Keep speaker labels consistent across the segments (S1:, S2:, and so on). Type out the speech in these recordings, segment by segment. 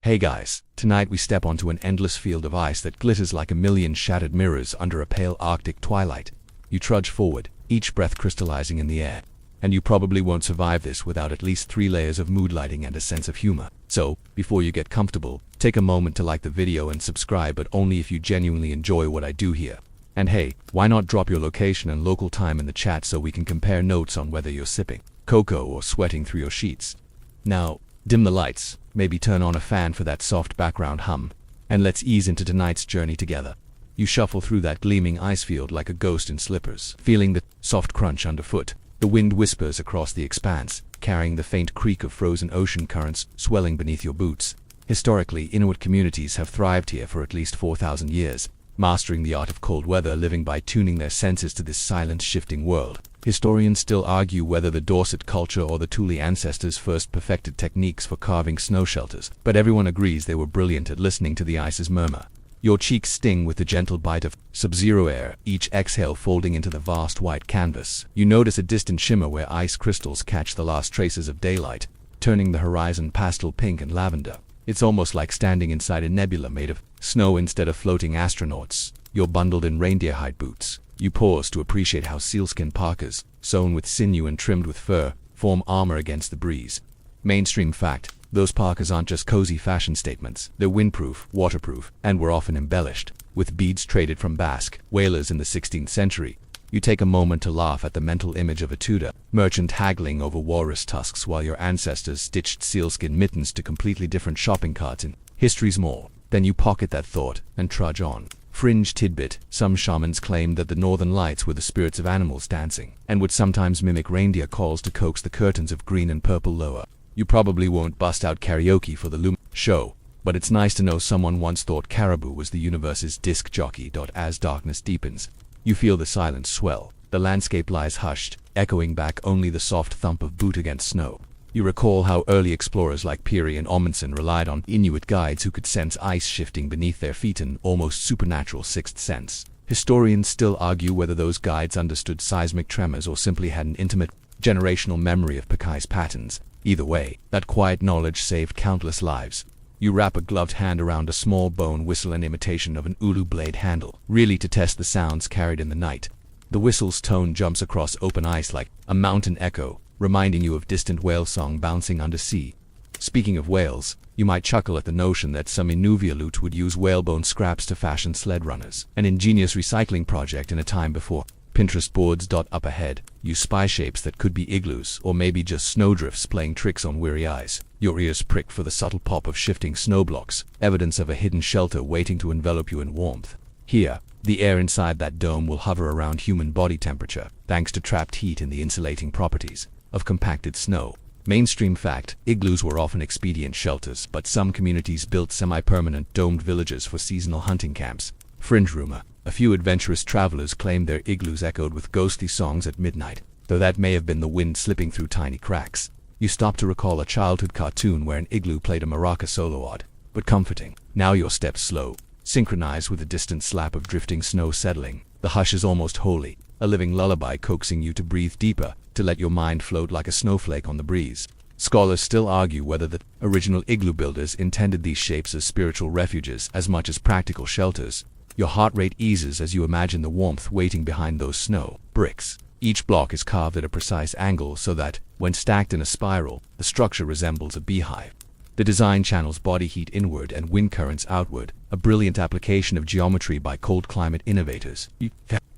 S1: Hey guys, tonight we step onto an endless field of ice that glitters like a million shattered mirrors under a pale Arctic twilight. You trudge forward, each breath crystallizing in the air. And you probably won't survive this without at least 3 layers of mood lighting and a sense of humor. So, before you get comfortable, take a moment to like the video and subscribe, but only if you genuinely enjoy what I do here. And hey, why not drop your location and local time in the chat so we can compare notes on whether you're sipping cocoa or sweating through your sheets. Now, dim the lights, maybe turn on a fan for that soft background hum, and let's ease into tonight's journey together. You shuffle through that gleaming ice field like a ghost in slippers, feeling the soft crunch underfoot. The wind whispers across the expanse, carrying the faint creak of frozen ocean currents swelling beneath your boots. Historically, Inuit communities have thrived here for at least 4,000 years, mastering the art of cold weather, living by tuning their senses to this silent, shifting world. Historians still argue whether the Dorset culture or the Thule ancestors first perfected techniques for carving snow shelters, but everyone agrees they were brilliant at listening to the ice's murmur. Your cheeks sting with the gentle bite of sub-zero air, each exhale folding into the vast white canvas. You notice a distant shimmer where ice crystals catch the last traces of daylight, turning the horizon pastel pink and lavender. It's almost like standing inside a nebula made of snow instead of floating astronauts. You're bundled in reindeer hide boots. You pause to appreciate how sealskin parkas, sewn with sinew and trimmed with fur, form armor against the breeze. Mainstream fact: those parkas aren't just cozy fashion statements. They're windproof, waterproof, and were often embellished with beads traded from Basque whalers in the 16th century. You take a moment to laugh at the mental image of a Tudor merchant haggling over walrus tusks while your ancestors stitched sealskin mittens to completely different shopping carts in history's mall. Then you pocket that thought and trudge on. Fringe tidbit: some shamans claimed that the northern lights were the spirits of animals dancing, and would sometimes mimic reindeer calls to coax the curtains of green and purple lower. You probably won't bust out karaoke for the Loom show, but it's nice to know someone once thought caribou was the universe's disc jockey. As darkness deepens, you feel the silence swell. The landscape lies hushed, echoing back only the soft thump of boot against snow. You recall how early explorers like Peary and Amundsen relied on Inuit guides who could sense ice shifting beneath their feet, an almost supernatural sixth sense. Historians still argue whether those guides understood seismic tremors or simply had an intimate, generational memory of Pekai's patterns. Either way, that quiet knowledge saved countless lives. You wrap a gloved hand around a small bone whistle, an imitation of an ulu blade handle, really to test the sounds carried in the night. The whistle's tone jumps across open ice like a mountain echo, reminding you of distant whale song bouncing undersea. Speaking of whales, you might chuckle at the notion that some Inuvialut would use whalebone scraps to fashion sled runners, an ingenious recycling project in a time before Pinterest boards. Up ahead, you spy shapes that could be igloos or maybe just snowdrifts playing tricks on weary eyes. Your ears prick for the subtle pop of shifting snowblocks, evidence of a hidden shelter waiting to envelop you in warmth. Here, the air inside that dome will hover around human body temperature, thanks to trapped heat and the insulating properties of compacted snow. Mainstream fact: igloos were often expedient shelters, but some communities built semi-permanent domed villages for seasonal hunting camps. Fringe rumor: a few adventurous travelers claimed their igloos echoed with ghostly songs at midnight, though that may have been the wind slipping through tiny cracks. You stop to recall a childhood cartoon where an igloo played a maraca solo, odd but comforting. Now your steps slow, synchronized with the distant slap of drifting snow settling. The hush is almost holy, a living lullaby coaxing you to breathe deeper, to let your mind float like a snowflake on the breeze. Scholars still argue whether the original igloo builders intended these shapes as spiritual refuges as much as practical shelters. Your heart rate eases as you imagine the warmth waiting behind those snow bricks. Each block is carved at a precise angle so that, when stacked in a spiral, the structure resembles a beehive. The design channels body heat inward and wind currents outward, a brilliant application of geometry by cold climate innovators. You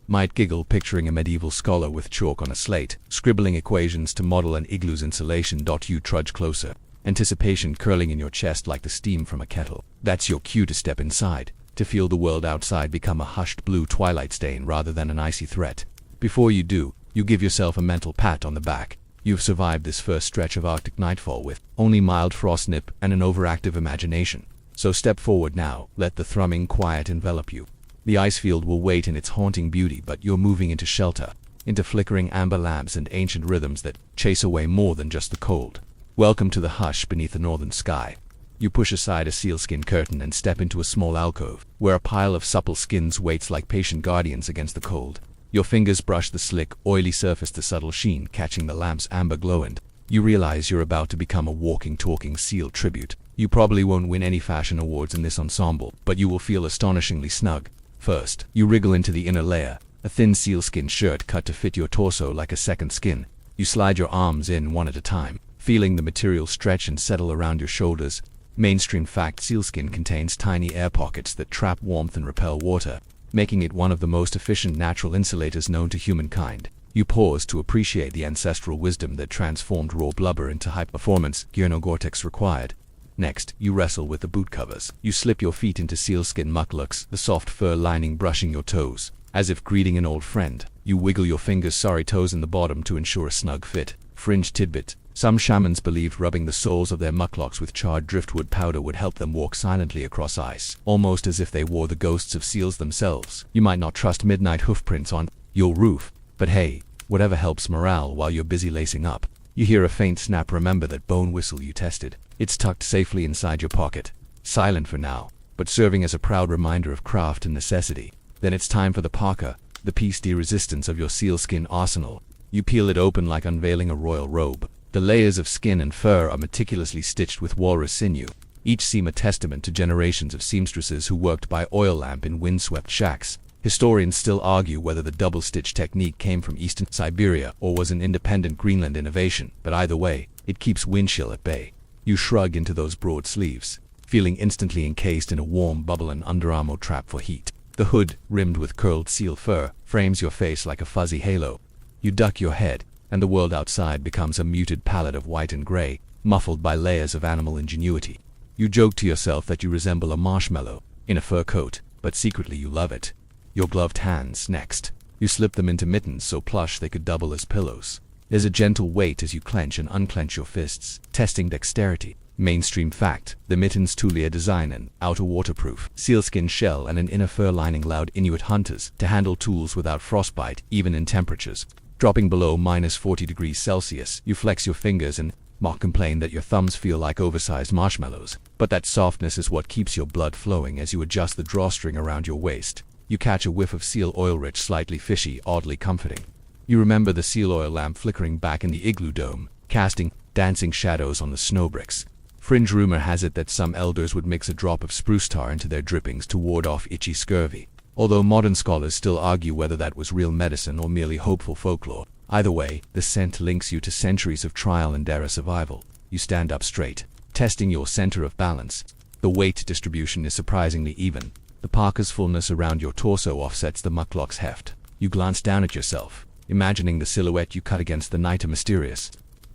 S1: might giggle picturing a medieval scholar with chalk on a slate, scribbling equations to model an igloo's insulation. You trudge closer, anticipation curling in your chest like the steam from a kettle. That's your cue to step inside, to feel the world outside become a hushed blue twilight stain rather than an icy threat. Before you do, you give yourself a mental pat on the back. You've survived this first stretch of Arctic nightfall with only mild frost nip and an overactive imagination. So step forward now, let the thrumming quiet envelop you. The ice field will wait in its haunting beauty, but you're moving into shelter, into flickering amber lamps and ancient rhythms that chase away more than just the cold. Welcome to the hush beneath the northern sky. You push aside a sealskin curtain and step into a small alcove, where a pile of supple skins waits like patient guardians against the cold. Your fingers brush the slick, oily surface, the subtle sheen catching the lamp's amber glow, and you realize you're about to become a walking, talking seal tribute. You probably won't win any fashion awards in this ensemble, but you will feel astonishingly snug. First, you wriggle into the inner layer, a thin sealskin shirt cut to fit your torso like a second skin. You slide your arms in one at a time, feeling the material stretch and settle around your shoulders. Mainstream fact: sealskin contains tiny air pockets that trap warmth and repel water, making it one of the most efficient natural insulators known to humankind. You pause to appreciate the ancestral wisdom that transformed raw blubber into high performance gear. No Gore-Tex required. Next, you wrestle with the boot covers. You slip your feet into sealskin mucklucks, the soft fur lining brushing your toes. As if greeting an old friend, you wiggle your fingers' sorry toes in the bottom to ensure a snug fit. Fringe tidbit: some shamans believed rubbing the soles of their mucklocks with charred driftwood powder would help them walk silently across ice, almost as if they wore the ghosts of seals themselves. You might not trust midnight hoofprints on your roof, but hey, whatever helps morale while you're busy lacing up. You hear a faint snap. Remember that bone whistle you tested. It's tucked safely inside your pocket, silent for now, but serving as a proud reminder of craft and necessity. Then it's time for the parka, the piece de resistance of your sealskin arsenal. You peel it open like unveiling a royal robe. The layers of skin and fur are meticulously stitched with walrus sinew, each seam a testament to generations of seamstresses who worked by oil lamp in windswept shacks. Historians still argue whether the double-stitch technique came from eastern Siberia or was an independent Greenland innovation, but either way, it keeps wind chill at bay. You shrug into those broad sleeves, feeling instantly encased in a warm bubble and underarm trap for heat. The hood, rimmed with curled seal fur, frames your face like a fuzzy halo. You duck your head, and the world outside becomes a muted palette of white and gray, muffled by layers of animal ingenuity. You joke to yourself that you resemble a marshmallow in a fur coat, but secretly you love it. Your gloved hands next. You slip them into mittens so plush they could double as pillows. There's a gentle weight as you clench and unclench your fists, testing dexterity. Mainstream fact: the mittens' Tulia design an outer waterproof sealskin shell and an inner fur lining allowed Inuit hunters to handle tools without frostbite, even in temperatures dropping below -40°C. You flex your fingers and mock complain that your thumbs feel like oversized marshmallows, but that softness is what keeps your blood flowing as you adjust the drawstring around your waist. You catch a whiff of seal oil, rich, slightly fishy, oddly comforting. You remember the seal oil lamp flickering back in the igloo dome, casting dancing shadows on the snow bricks. Fringe rumor has it that some elders would mix a drop of spruce tar into their drippings to ward off itchy scurvy, although modern scholars still argue whether that was real medicine or merely hopeful folklore. Either way, the scent links you to centuries of trial and error survival. You stand up straight, testing your center of balance. The weight distribution is surprisingly even. The parka's fullness around your torso offsets the mucklock's heft. You glance down at yourself, imagining the silhouette you cut against the night, a mysterious,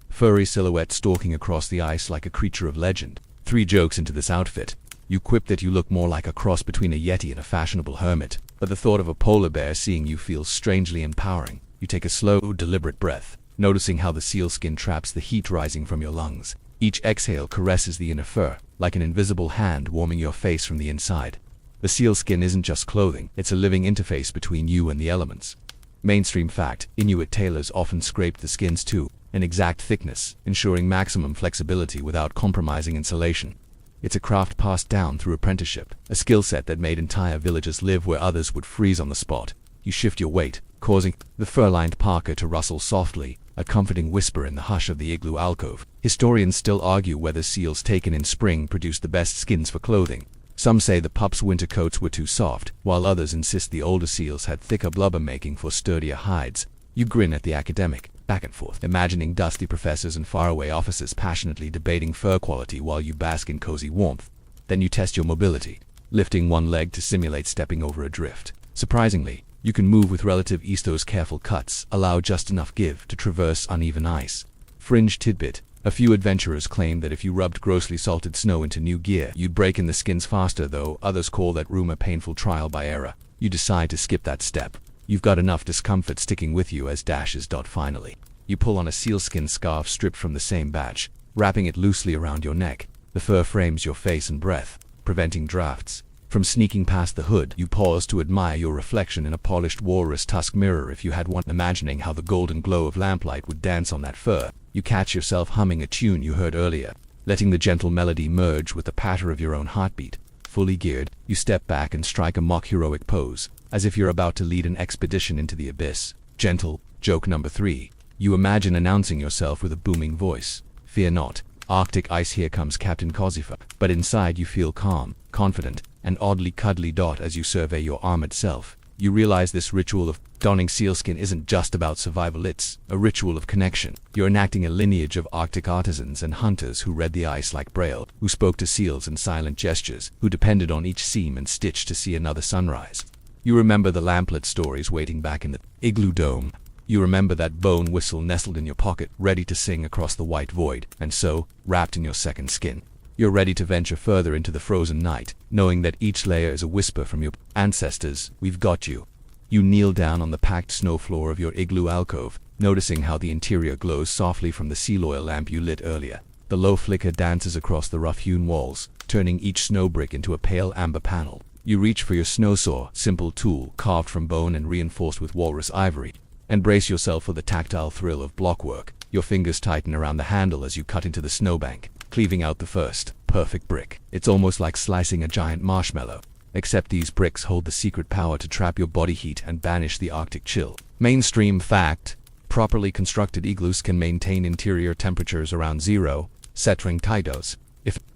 S1: furry silhouette stalking across the ice like a creature of legend. 3 jokes into this outfit, you quip that you look more like a cross between a yeti and a fashionable hermit, but the thought of a polar bear seeing you feels strangely empowering. You take a slow, deliberate breath, noticing how the sealskin traps the heat rising from your lungs. Each exhale caresses the inner fur, like an invisible hand warming your face from the inside. The sealskin isn't just clothing, it's a living interface between you and the elements. Mainstream fact: Inuit tailors often scraped the skins to an exact thickness, ensuring maximum flexibility without compromising insulation. It's a craft passed down through apprenticeship, a skill set that made entire villages live where others would freeze on the spot. You shift your weight, causing the fur-lined parka to rustle softly, a comforting whisper in the hush of the igloo alcove. Historians still argue whether seals taken in spring produced the best skins for clothing. Some say the pups' winter coats were too soft, while others insist the older seals had thicker blubber making for sturdier hides. You grin at the academic, back and forth, imagining dusty professors and faraway officers passionately debating fur quality while you bask in cozy warmth. Then you test your mobility, lifting one leg to simulate stepping over a drift. Surprisingly, you can move with relative ease. Those careful cuts allow just enough give to traverse uneven ice. Fringe tidbit: a few adventurers claim that if you rubbed grossly salted snow into new gear, you'd break in the skins faster, though others call that rumor painful trial by error. You decide to skip that step. You've got enough discomfort sticking with you as dashes. Finally, you pull on a sealskin scarf stripped from the same batch, wrapping it loosely around your neck. The fur frames your face and breath, preventing drafts from sneaking past the hood. You pause to admire your reflection in a polished walrus tusk mirror if you had one, imagining how the golden glow of lamplight would dance on that fur. You catch yourself humming a tune you heard earlier, letting the gentle melody merge with the patter of your own heartbeat. Fully geared, you step back and strike a mock heroic pose, as if you're about to lead an expedition into the abyss. Gentle joke number 3. You imagine announcing yourself with a booming voice. Fear not, Arctic ice, here comes Captain Kozifa. But inside you feel calm, confident, and oddly cuddly. As you survey your armored self, you realize this ritual of donning sealskin isn't just about survival, it's a ritual of connection. You're enacting a lineage of Arctic artisans and hunters who read the ice like Braille, who spoke to seals in silent gestures, who depended on each seam and stitch to see another sunrise. You remember the lamplit stories waiting back in the igloo dome. You remember that bone whistle nestled in your pocket, ready to sing across the white void. And so, wrapped in your second skin, you're ready to venture further into the frozen night, knowing that each layer is a whisper from your ancestors. We've got you. You kneel down on the packed snow floor of your igloo alcove, noticing how the interior glows softly from the seal oil lamp you lit earlier. The low flicker dances across the rough-hewn walls, turning each snow brick into a pale amber panel. You reach for your snow saw, simple tool carved from bone and reinforced with walrus ivory, and brace yourself for the tactile thrill of blockwork. Your fingers tighten around the handle as you cut into the snowbank, cleaving out the first perfect brick. It's almost like slicing a giant marshmallow, except these bricks hold the secret power to trap your body heat and banish the Arctic chill. Mainstream fact: properly constructed igloos can maintain interior temperatures around 0, setring Taidos,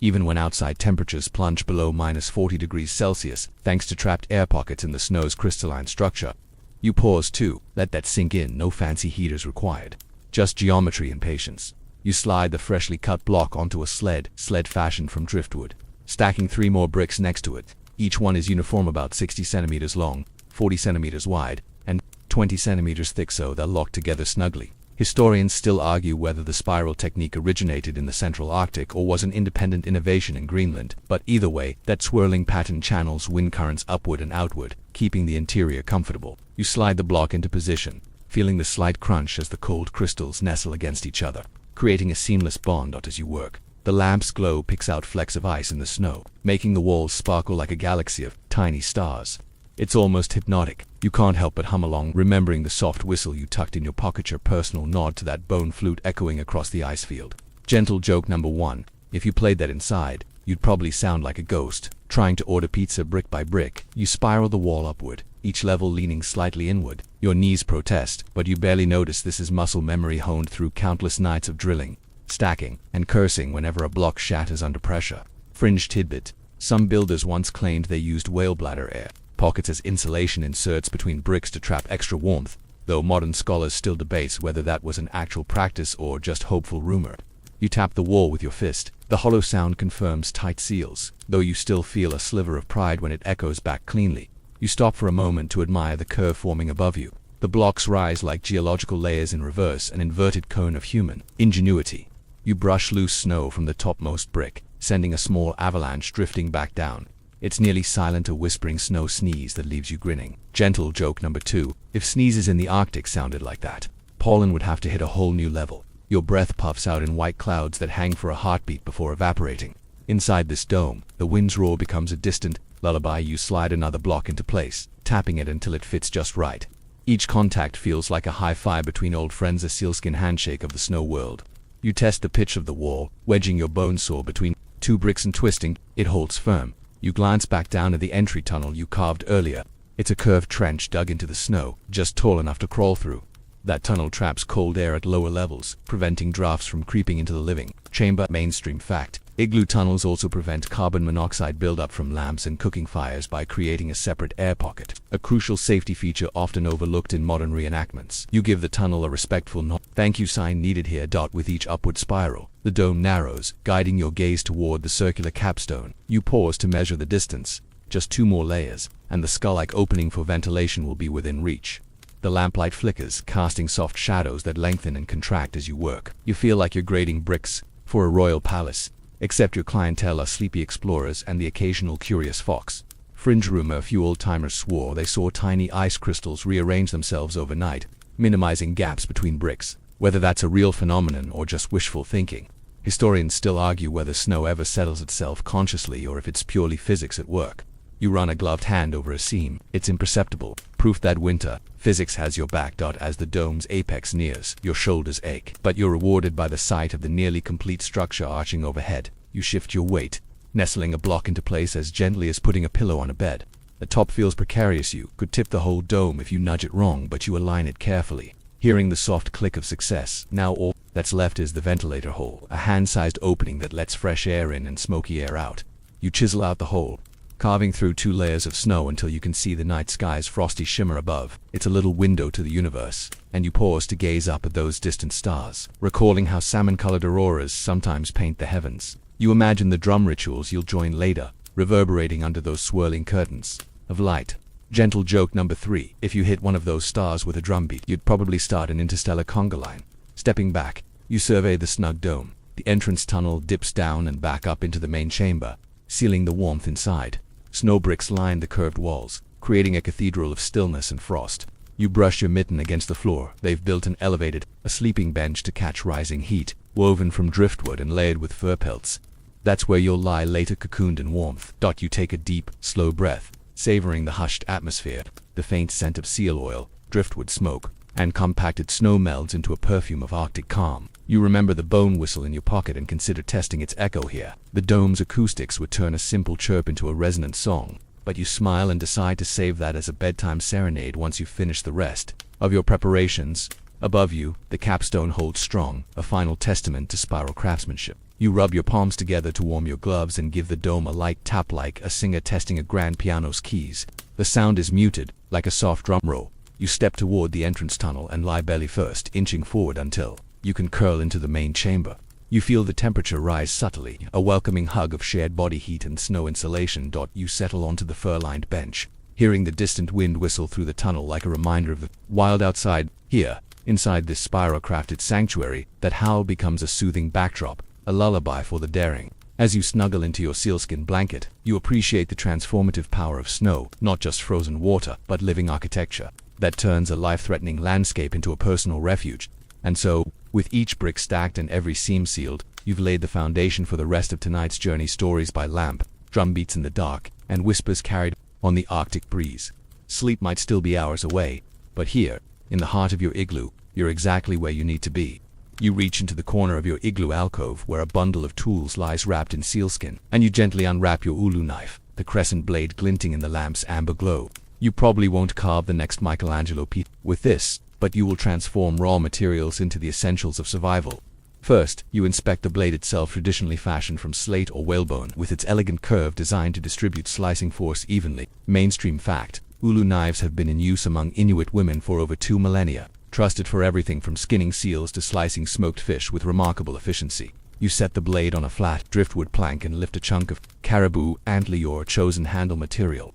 S1: even when outside temperatures plunge below -40 degrees Celsius, thanks to trapped air pockets in the snow's crystalline structure. You pause too, let that sink in. No fancy heaters required, just geometry and patience. You slide the freshly cut block onto a sled fashioned from driftwood, stacking 3 more bricks next to it. Each one is uniform, about 60 centimeters long, 40 centimeters wide, and 20 centimeters thick, so they're locked together snugly. Historians still argue whether the spiral technique originated in the Central Arctic or was an independent innovation in Greenland, but either way, that swirling pattern channels wind currents upward and outward, keeping the interior comfortable. You slide the block into position, feeling the slight crunch as the cold crystals nestle against each other, creating a seamless bond as you work. The lamp's glow picks out flecks of ice in the snow, making the walls sparkle like a galaxy of tiny stars. It's almost hypnotic. You can't help but hum along, remembering the soft whistle you tucked in your pocket, your personal nod to that bone flute echoing across the ice field. Gentle joke number 1. If you played that inside, you'd probably sound like a ghost, trying to order pizza brick by brick. You spiral the wall upward, each level leaning slightly inward. Your knees protest, but you barely notice. This is muscle memory honed through countless nights of drilling, stacking, and cursing whenever a block shatters under pressure. Fringe tidbit: some builders once claimed they used whale bladder air pockets as insulation inserts between bricks to trap extra warmth, though modern scholars still debate whether that was an actual practice or just hopeful rumor. You tap the wall with your fist. The hollow sound confirms tight seals, though you still feel a sliver of pride when it echoes back cleanly. You stop for a moment to admire the curve forming above you. The blocks rise like geological layers in reverse, an inverted cone of human ingenuity. You brush loose snow from the topmost brick, sending a small avalanche drifting back down. It's nearly silent, a whispering snow sneeze that leaves you grinning. Gentle joke number 2. If sneezes in the Arctic sounded like that, pollen would have to hit a whole new level. Your breath puffs out in white clouds that hang for a heartbeat before evaporating. Inside this dome, the wind's roar becomes a distant lullaby. You slide another block into place, tapping it until it fits just right. Each contact feels like a high five between old friends, a sealskin handshake of the snow world. You test the pitch of the wall, wedging your bone saw between 2 bricks and twisting. It holds firm. You glance back down at the entry tunnel you carved earlier. It's a curved trench dug into the snow, just tall enough to crawl through. That tunnel traps cold air at lower levels, preventing drafts from creeping into the living chamber. Mainstream fact: igloo tunnels also prevent carbon monoxide buildup from lamps and cooking fires by creating a separate air pocket, a crucial safety feature often overlooked in modern reenactments. You give the tunnel a respectful nod. Thank you sign needed here. With each upward spiral, the dome narrows, guiding your gaze toward the circular capstone. You pause to measure the distance. Just 2 more layers, and the skull-like opening for ventilation will be within reach. The lamplight flickers, casting soft shadows that lengthen and contract as you work. You feel like you're grading bricks for a royal palace, except your clientele are sleepy explorers and the occasional curious fox. Fringe rumor: a few old-timers swore they saw tiny ice crystals rearrange themselves overnight, minimizing gaps between bricks. Whether that's a real phenomenon or just wishful thinking, historians still argue whether snow ever settles itself consciously or if it's purely physics at work. You run a gloved hand over a seam. It's imperceptible, proof that winter physics has your back. As the dome's apex nears, your shoulders ache, but you're rewarded by the sight of the nearly complete structure arching overhead. You shift your weight, nestling a block into place as gently as putting a pillow on a bed. The top feels precarious. You could tip the whole dome if you nudge it wrong, but you align it carefully. hearing the soft click of success. Now all that's left is the ventilator hole, a hand-sized opening that lets fresh air in and smoky air out. You chisel out the hole, carving through 2 layers of snow until you can see the night sky's frosty shimmer above. It's a little window to the universe, and you pause to gaze up at those distant stars, recalling how salmon-colored auroras sometimes paint the heavens. You imagine the drum rituals you'll join later, reverberating under those swirling curtains of light. Gentle joke number 3. If you hit one of those stars with a drum beat, you'd probably start an interstellar conga line. Stepping back, you survey the snug dome. The entrance tunnel dips down and back up into the main chamber, sealing the warmth inside. Snow bricks line the curved walls, creating a cathedral of stillness and frost. You brush your mitten against the floor. They've built an elevated, a sleeping bench to catch rising heat, woven from driftwood and layered with fur pelts. That's where you'll lie later, cocooned in warmth. You take a deep, slow breath, savoring the hushed atmosphere. The faint scent of seal oil, driftwood smoke, and compacted snow melds into a perfume of Arctic calm. You remember the bone whistle in your pocket and consider testing its echo here. The dome's acoustics would turn a simple chirp into a resonant song, but you smile and decide to save that as a bedtime serenade once you finish the rest of your preparations. Above you, the capstone holds strong, a final testament to spiral craftsmanship. You rub your palms together to warm your gloves and give the dome a light tap like a singer testing a grand piano's keys. The sound is muted, like a soft drum roll. You step toward the entrance tunnel and lie belly first, inching forward until you can curl into the main chamber. You feel the temperature rise subtly, a welcoming hug of shared body heat and snow insulation. You settle onto the fur-lined bench, hearing the distant wind whistle through the tunnel like a reminder of the wild outside. Here, inside this spiral-crafted sanctuary, that howl becomes a soothing backdrop, a lullaby for the daring. As you snuggle into your sealskin blanket, you appreciate the transformative power of snow, not just frozen water, but living architecture that turns a life-threatening landscape into a personal refuge. And so, with each brick stacked and every seam sealed, you've laid the foundation for the rest of tonight's journey. Stories by lamp, drum beats in the dark, and whispers carried on the Arctic breeze. Sleep might still be hours away, but here, in the heart of your igloo, you're exactly where you need to be. You reach into the corner of your igloo alcove where a bundle of tools lies wrapped in sealskin, and you gently unwrap your ulu knife, the crescent blade glinting in the lamp's amber glow. You probably won't carve the next Michelangelo piece with this, but you will transform raw materials into the essentials of survival. First, you inspect the blade itself, traditionally fashioned from slate or whalebone, with its elegant curve designed to distribute slicing force evenly. Mainstream fact: ulu knives have been in use among Inuit women for over 2 millennia, trusted for everything from skinning seals to slicing smoked fish with remarkable efficiency. You set the blade on a flat driftwood plank and lift a chunk of caribou antler, your chosen handle material.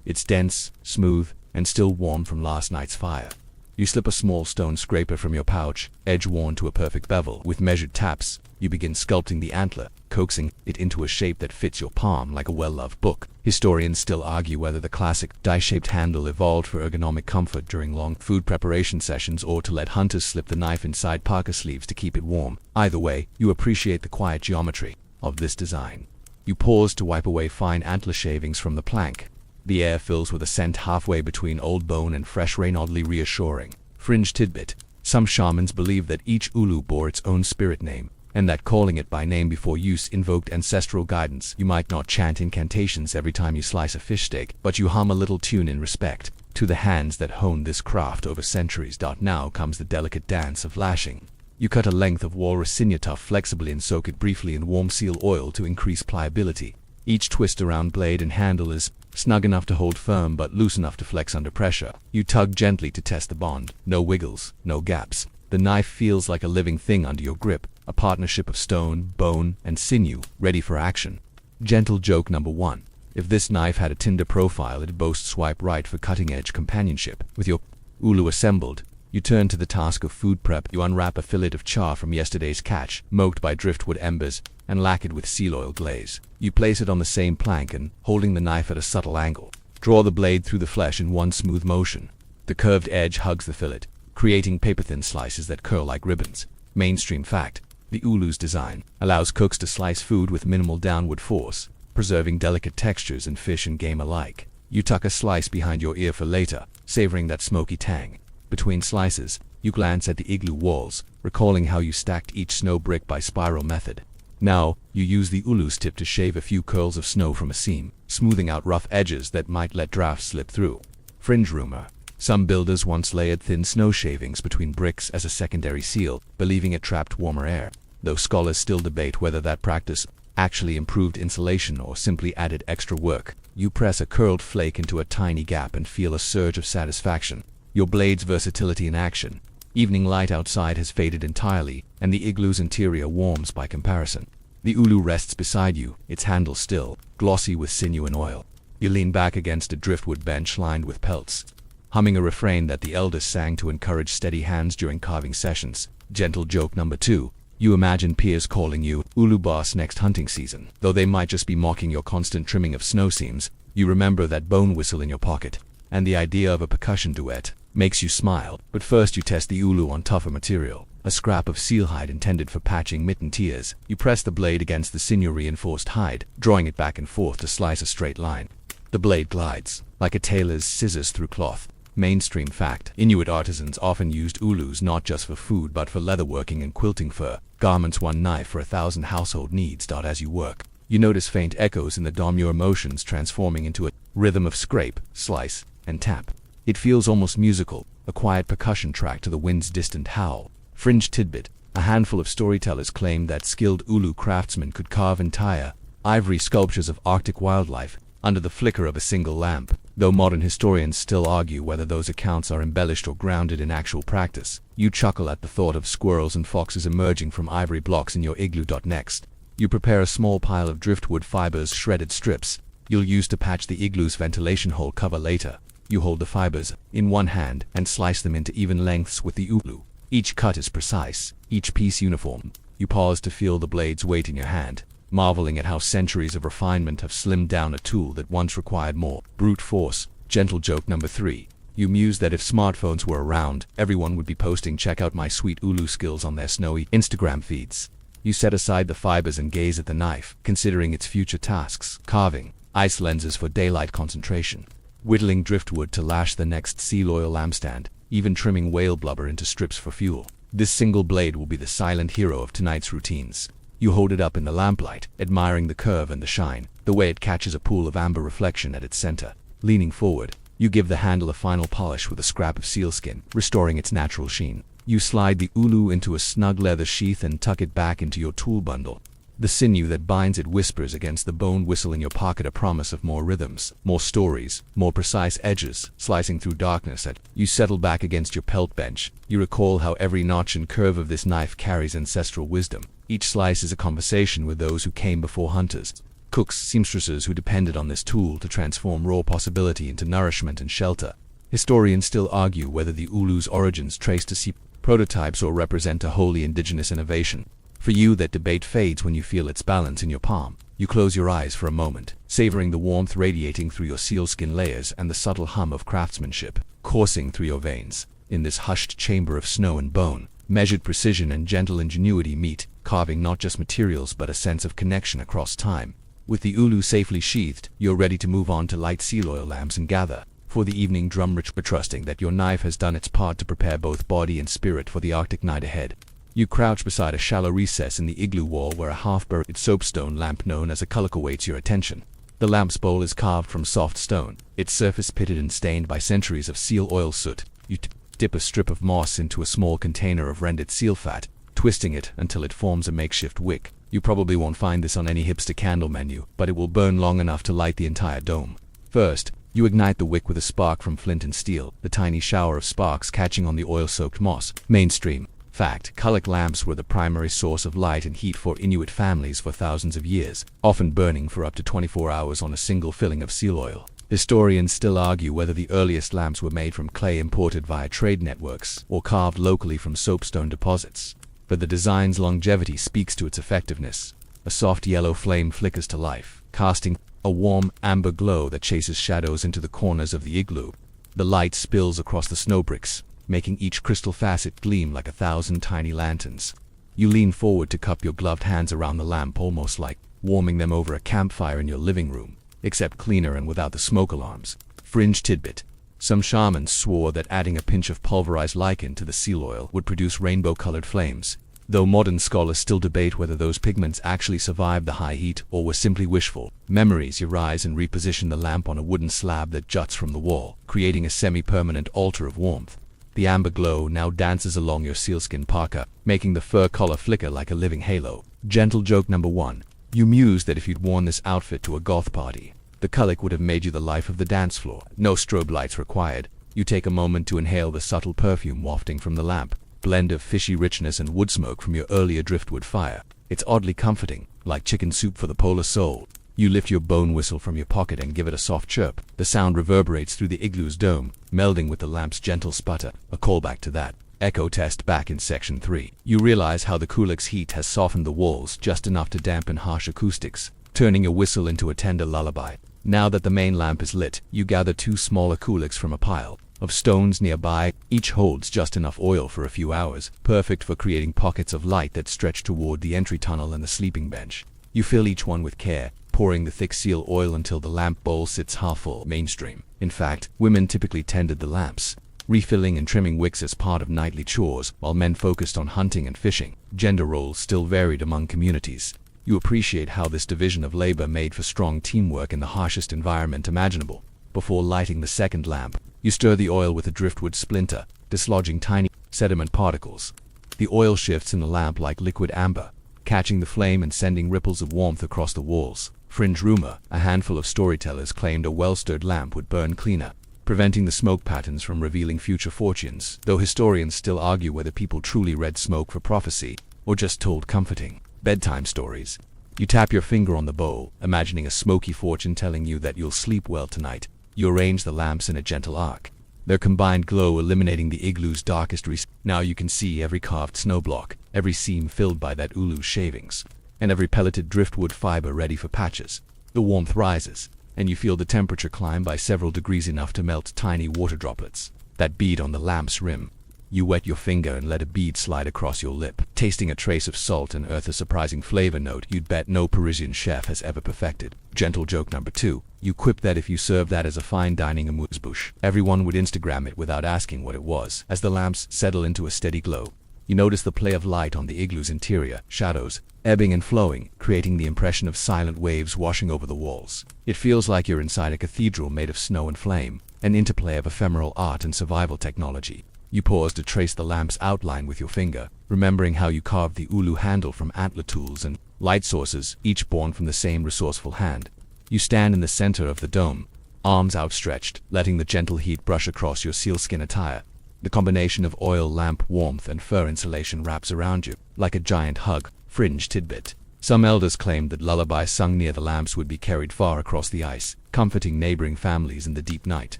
S1: It's dense, smooth, and still warm from last night's fire. You slip a small stone scraper from your pouch, edge worn to a perfect bevel. With measured taps, you begin sculpting the antler, coaxing it into a shape that fits your palm like a well-loved book. Historians still argue whether the classic die-shaped handle evolved for ergonomic comfort during long food preparation sessions or to let hunters slip the knife inside parka sleeves to keep it warm. Either way, you appreciate the quiet geometry of this design. You pause to wipe away fine antler shavings from the plank. The air fills with a scent halfway between old bone and fresh rain, oddly reassuring. Fringe tidbit: some shamans believe that each ulu bore its own spirit name, and that calling it by name before use invoked ancestral guidance. You might not chant incantations every time you slice a fish steak, but you hum a little tune in respect to the hands that honed this craft over centuries. Now comes the delicate dance of lashing. You cut a length of walrus sinew tuft flexibly and soak it briefly in warm seal oil to increase pliability. Each twist around blade and handle is snug enough to hold firm but loose enough to flex under pressure. You tug gently to test the bond. No wiggles, no gaps. The knife feels like a living thing under your grip, a partnership of stone, bone, and sinew, ready for action. Gentle joke number 1. If this knife had a Tinder profile, it'd boast swipe right for cutting-edge companionship. With your ulu assembled, you turn to the task of food prep. You unwrap a fillet of char from yesterday's catch, smoked by driftwood embers, and lacquered with seal oil glaze. You place it on the same plank and, holding the knife at a subtle angle, draw the blade through the flesh in one smooth motion. The curved edge hugs the fillet, creating paper-thin slices that curl like ribbons. Mainstream fact: the ulu's design allows cooks to slice food with minimal downward force, preserving delicate textures in fish and game alike. You tuck a slice behind your ear for later, savoring that smoky tang. Between slices, you glance at the igloo walls, recalling how you stacked each snow brick by spiral method. Now, you use the ulu's tip to shave a few curls of snow from a seam, smoothing out rough edges that might let drafts slip through. Fringe rumor: Some builders once layered thin snow shavings between bricks as a secondary seal, believing it trapped warmer air, though scholars still debate whether that practice actually improved insulation or simply added extra work. You press a curled flake into a tiny gap and feel a surge of satisfaction. Your blade's versatility in action. Evening light outside has faded entirely, and the igloo's interior warms by comparison. The ulu rests beside you, its handle still, glossy with sinew and oil. You lean back against a driftwood bench lined with pelts, humming a refrain that the elders sang to encourage steady hands during carving sessions. Gentle joke number 2. You imagine peers calling you Ulu Boss next hunting season. Though they might just be mocking your constant trimming of snow seams, you remember that bone whistle in your pocket, and the idea of a percussion duet makes you smile. But first you test the ulu on tougher material, a scrap of seal hide intended for patching mitten tears. You press the blade against the sinew-reinforced hide, drawing it back and forth to slice a straight line. The blade glides, like a tailor's scissors through cloth. Mainstream fact: Inuit artisans often used ulus not just for food but for leatherworking and quilting fur garments. One knife for 1,000 household needs. As you work, you notice faint echoes in the dome, your emotions transforming into a rhythm of scrape, slice, and tap. It feels almost musical, a quiet percussion track to the wind's distant howl. Fringe tidbit: a handful of storytellers claimed that skilled ulu craftsmen could carve entire ivory sculptures of Arctic wildlife under the flicker of a single lamp, though modern historians still argue whether those accounts are embellished or grounded in actual practice. You chuckle at the thought of squirrels and foxes emerging from ivory blocks in your igloo. Next, you prepare a small pile of driftwood fibers, shredded strips you'll use to patch the igloo's ventilation hole cover later. You hold the fibers in one hand and slice them into even lengths with the ulu. Each cut is precise, each piece uniform. You pause to feel the blade's weight in your hand, marveling at how centuries of refinement have slimmed down a tool that once required more brute force. Gentle joke number 3. You muse that if smartphones were around, everyone would be posting "check out my sweet ulu skills" on their snowy Instagram feeds. You set aside the fibers and gaze at the knife, considering its future tasks: carving, ice lenses for daylight concentration, whittling driftwood to lash the next seal oil lampstand, even trimming whale blubber into strips for fuel. This single blade will be the silent hero of tonight's routines. You hold it up in the lamplight, admiring the curve and the shine, the way it catches a pool of amber reflection at its center. Leaning forward, you give the handle a final polish with a scrap of sealskin, restoring its natural sheen. You slide the ulu into a snug leather sheath and tuck it back into your tool bundle. The sinew that binds it whispers against the bone whistle in your pocket, a promise of more rhythms, more stories, more precise edges, slicing through darkness. You settle back against your pelt bench. You recall how every notch and curve of this knife carries ancestral wisdom. Each slice is a conversation with those who came before hunters, cooks, seamstresses who depended on this tool to transform raw possibility into nourishment and shelter. Historians still argue whether the ulu's origins trace to sea prototypes or represent a wholly indigenous innovation. For you, that debate fades when you feel its balance in your palm. You close your eyes for a moment, savoring the warmth radiating through your sealskin layers and the subtle hum of craftsmanship coursing through your veins. In this hushed chamber of snow and bone, measured precision and gentle ingenuity meet, carving not just materials but a sense of connection across time. With the ulu safely sheathed, you're ready to move on to light seal oil lamps and gather for the evening drum ritual, trusting that your knife has done its part to prepare both body and spirit for the Arctic night ahead. You crouch beside a shallow recess in the igloo wall where a half-buried soapstone lamp known as a cullic awaits your attention. The lamp's bowl is carved from soft stone, its surface pitted and stained by centuries of seal oil soot. You dip a strip of moss into a small container of rendered seal fat, twisting it until it forms a makeshift wick. You probably won't find this on any hipster candle menu, but it will burn long enough to light the entire dome. First, you ignite the wick with a spark from flint and steel, the tiny shower of sparks catching on the oil-soaked moss. Mainstream fact: cullic lamps were the primary source of light and heat for Inuit families for thousands of years, often burning for up to 24 hours on a single filling of seal oil. Historians still argue whether the earliest lamps were made from clay imported via trade networks or carved locally from soapstone deposits. But the design's longevity speaks to its effectiveness. A soft yellow flame flickers to life, casting a warm amber glow that chases shadows into the corners of the igloo. The light spills across the snowbricks, making each crystal facet gleam like 1,000 tiny lanterns. You lean forward to cup your gloved hands around the lamp, almost like warming them over a campfire in your living room, except cleaner and without the smoke alarms. Fringe tidbit: some shamans swore that adding a pinch of pulverized lichen to the seal oil would produce rainbow-colored flames. though modern scholars still debate whether those pigments actually survived the high heat or were simply wishful memories. You rise and reposition the lamp on a wooden slab that juts from the wall, creating a semi-permanent altar of warmth. The amber glow now dances along your sealskin parka, making the fur collar flicker like a living halo. Gentle joke number 1. You muse that if you'd worn this outfit to a goth party, the colic would have made you the life of the dance floor. No strobe lights required. You take a moment to inhale the subtle perfume wafting from the lamp, blend of fishy richness and wood smoke from your earlier driftwood fire. It's oddly comforting, like chicken soup for the polar soul. You lift your bone whistle from your pocket and give it a soft chirp. The sound reverberates through the igloo's dome, melding with the lamp's gentle sputter, a callback to that echo test back in section 3. You realize how the colic's heat has softened the walls just enough to dampen harsh acoustics, turning your whistle into a tender lullaby. Now that the main lamp is lit, you gather 2 smaller colics from a pile of stones nearby. Each holds just enough oil for a few hours, perfect for creating pockets of light that stretch toward the entry tunnel and the sleeping bench. You fill each one with care, pouring the thick seal oil until the lamp bowl sits half full. Mainstream. In fact, women typically tended the lamps, refilling and trimming wicks as part of nightly chores, while men focused on hunting and fishing. Gender roles still varied among communities. You appreciate how this division of labor made for strong teamwork in the harshest environment imaginable. Before lighting the second lamp, you stir the oil with a driftwood splinter, dislodging tiny sediment particles. The oil shifts in the lamp like liquid amber, catching the flame and sending ripples of warmth across the walls. Fringe rumor: a handful of storytellers claimed a well-stirred lamp would burn cleaner, preventing the smoke patterns from revealing future fortunes, though historians still argue whether people truly read smoke for prophecy or just told comforting bedtime stories. You tap your finger on the bowl, imagining a smoky fortune telling you that you'll sleep well tonight. You arrange the lamps in a gentle arc, their combined glow illuminating the igloo's darkest recesses. Now you can see every carved snow block, every seam filled by that ulu's shavings, and every pelleted driftwood fiber ready for patches. The warmth rises, and you feel the temperature climb by several degrees, enough to melt tiny water droplets that bead on the lamp's rim. You wet your finger and let a bead slide across your lip, tasting a trace of salt and earth, a surprising flavor note you'd bet no Parisian chef has ever perfected. Gentle joke number 2. You quip that if you serve that as a fine dining amuse-bouche, everyone would Instagram it without asking what it was. As the lamps settle into a steady glow, you notice the play of light on the igloo's interior, shadows ebbing and flowing, creating the impression of silent waves washing over the walls. It feels like you're inside a cathedral made of snow and flame, an interplay of ephemeral art and survival technology. You pause to trace the lamp's outline with your finger, remembering how you carved the ulu handle from antler tools and light sources, each born from the same resourceful hand. You stand in the center of the dome, arms outstretched, letting the gentle heat brush across your sealskin attire. The combination of oil, lamp warmth, and fur insulation wraps around you like a giant hug. Fringe tidbit: some elders claimed that lullabies sung near the lamps would be carried far across the ice, comforting neighboring families in the deep night.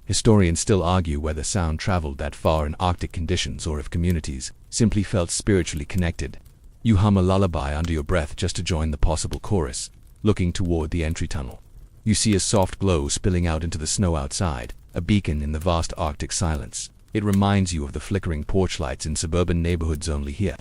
S1: Historians still argue whether sound traveled that far in Arctic conditions or if communities simply felt spiritually connected. You hum a lullaby under your breath just to join the possible chorus. Looking toward the entry tunnel, you see a soft glow spilling out into the snow outside, a beacon in the vast Arctic silence. It reminds you of the flickering porch lights in suburban neighborhoods only here.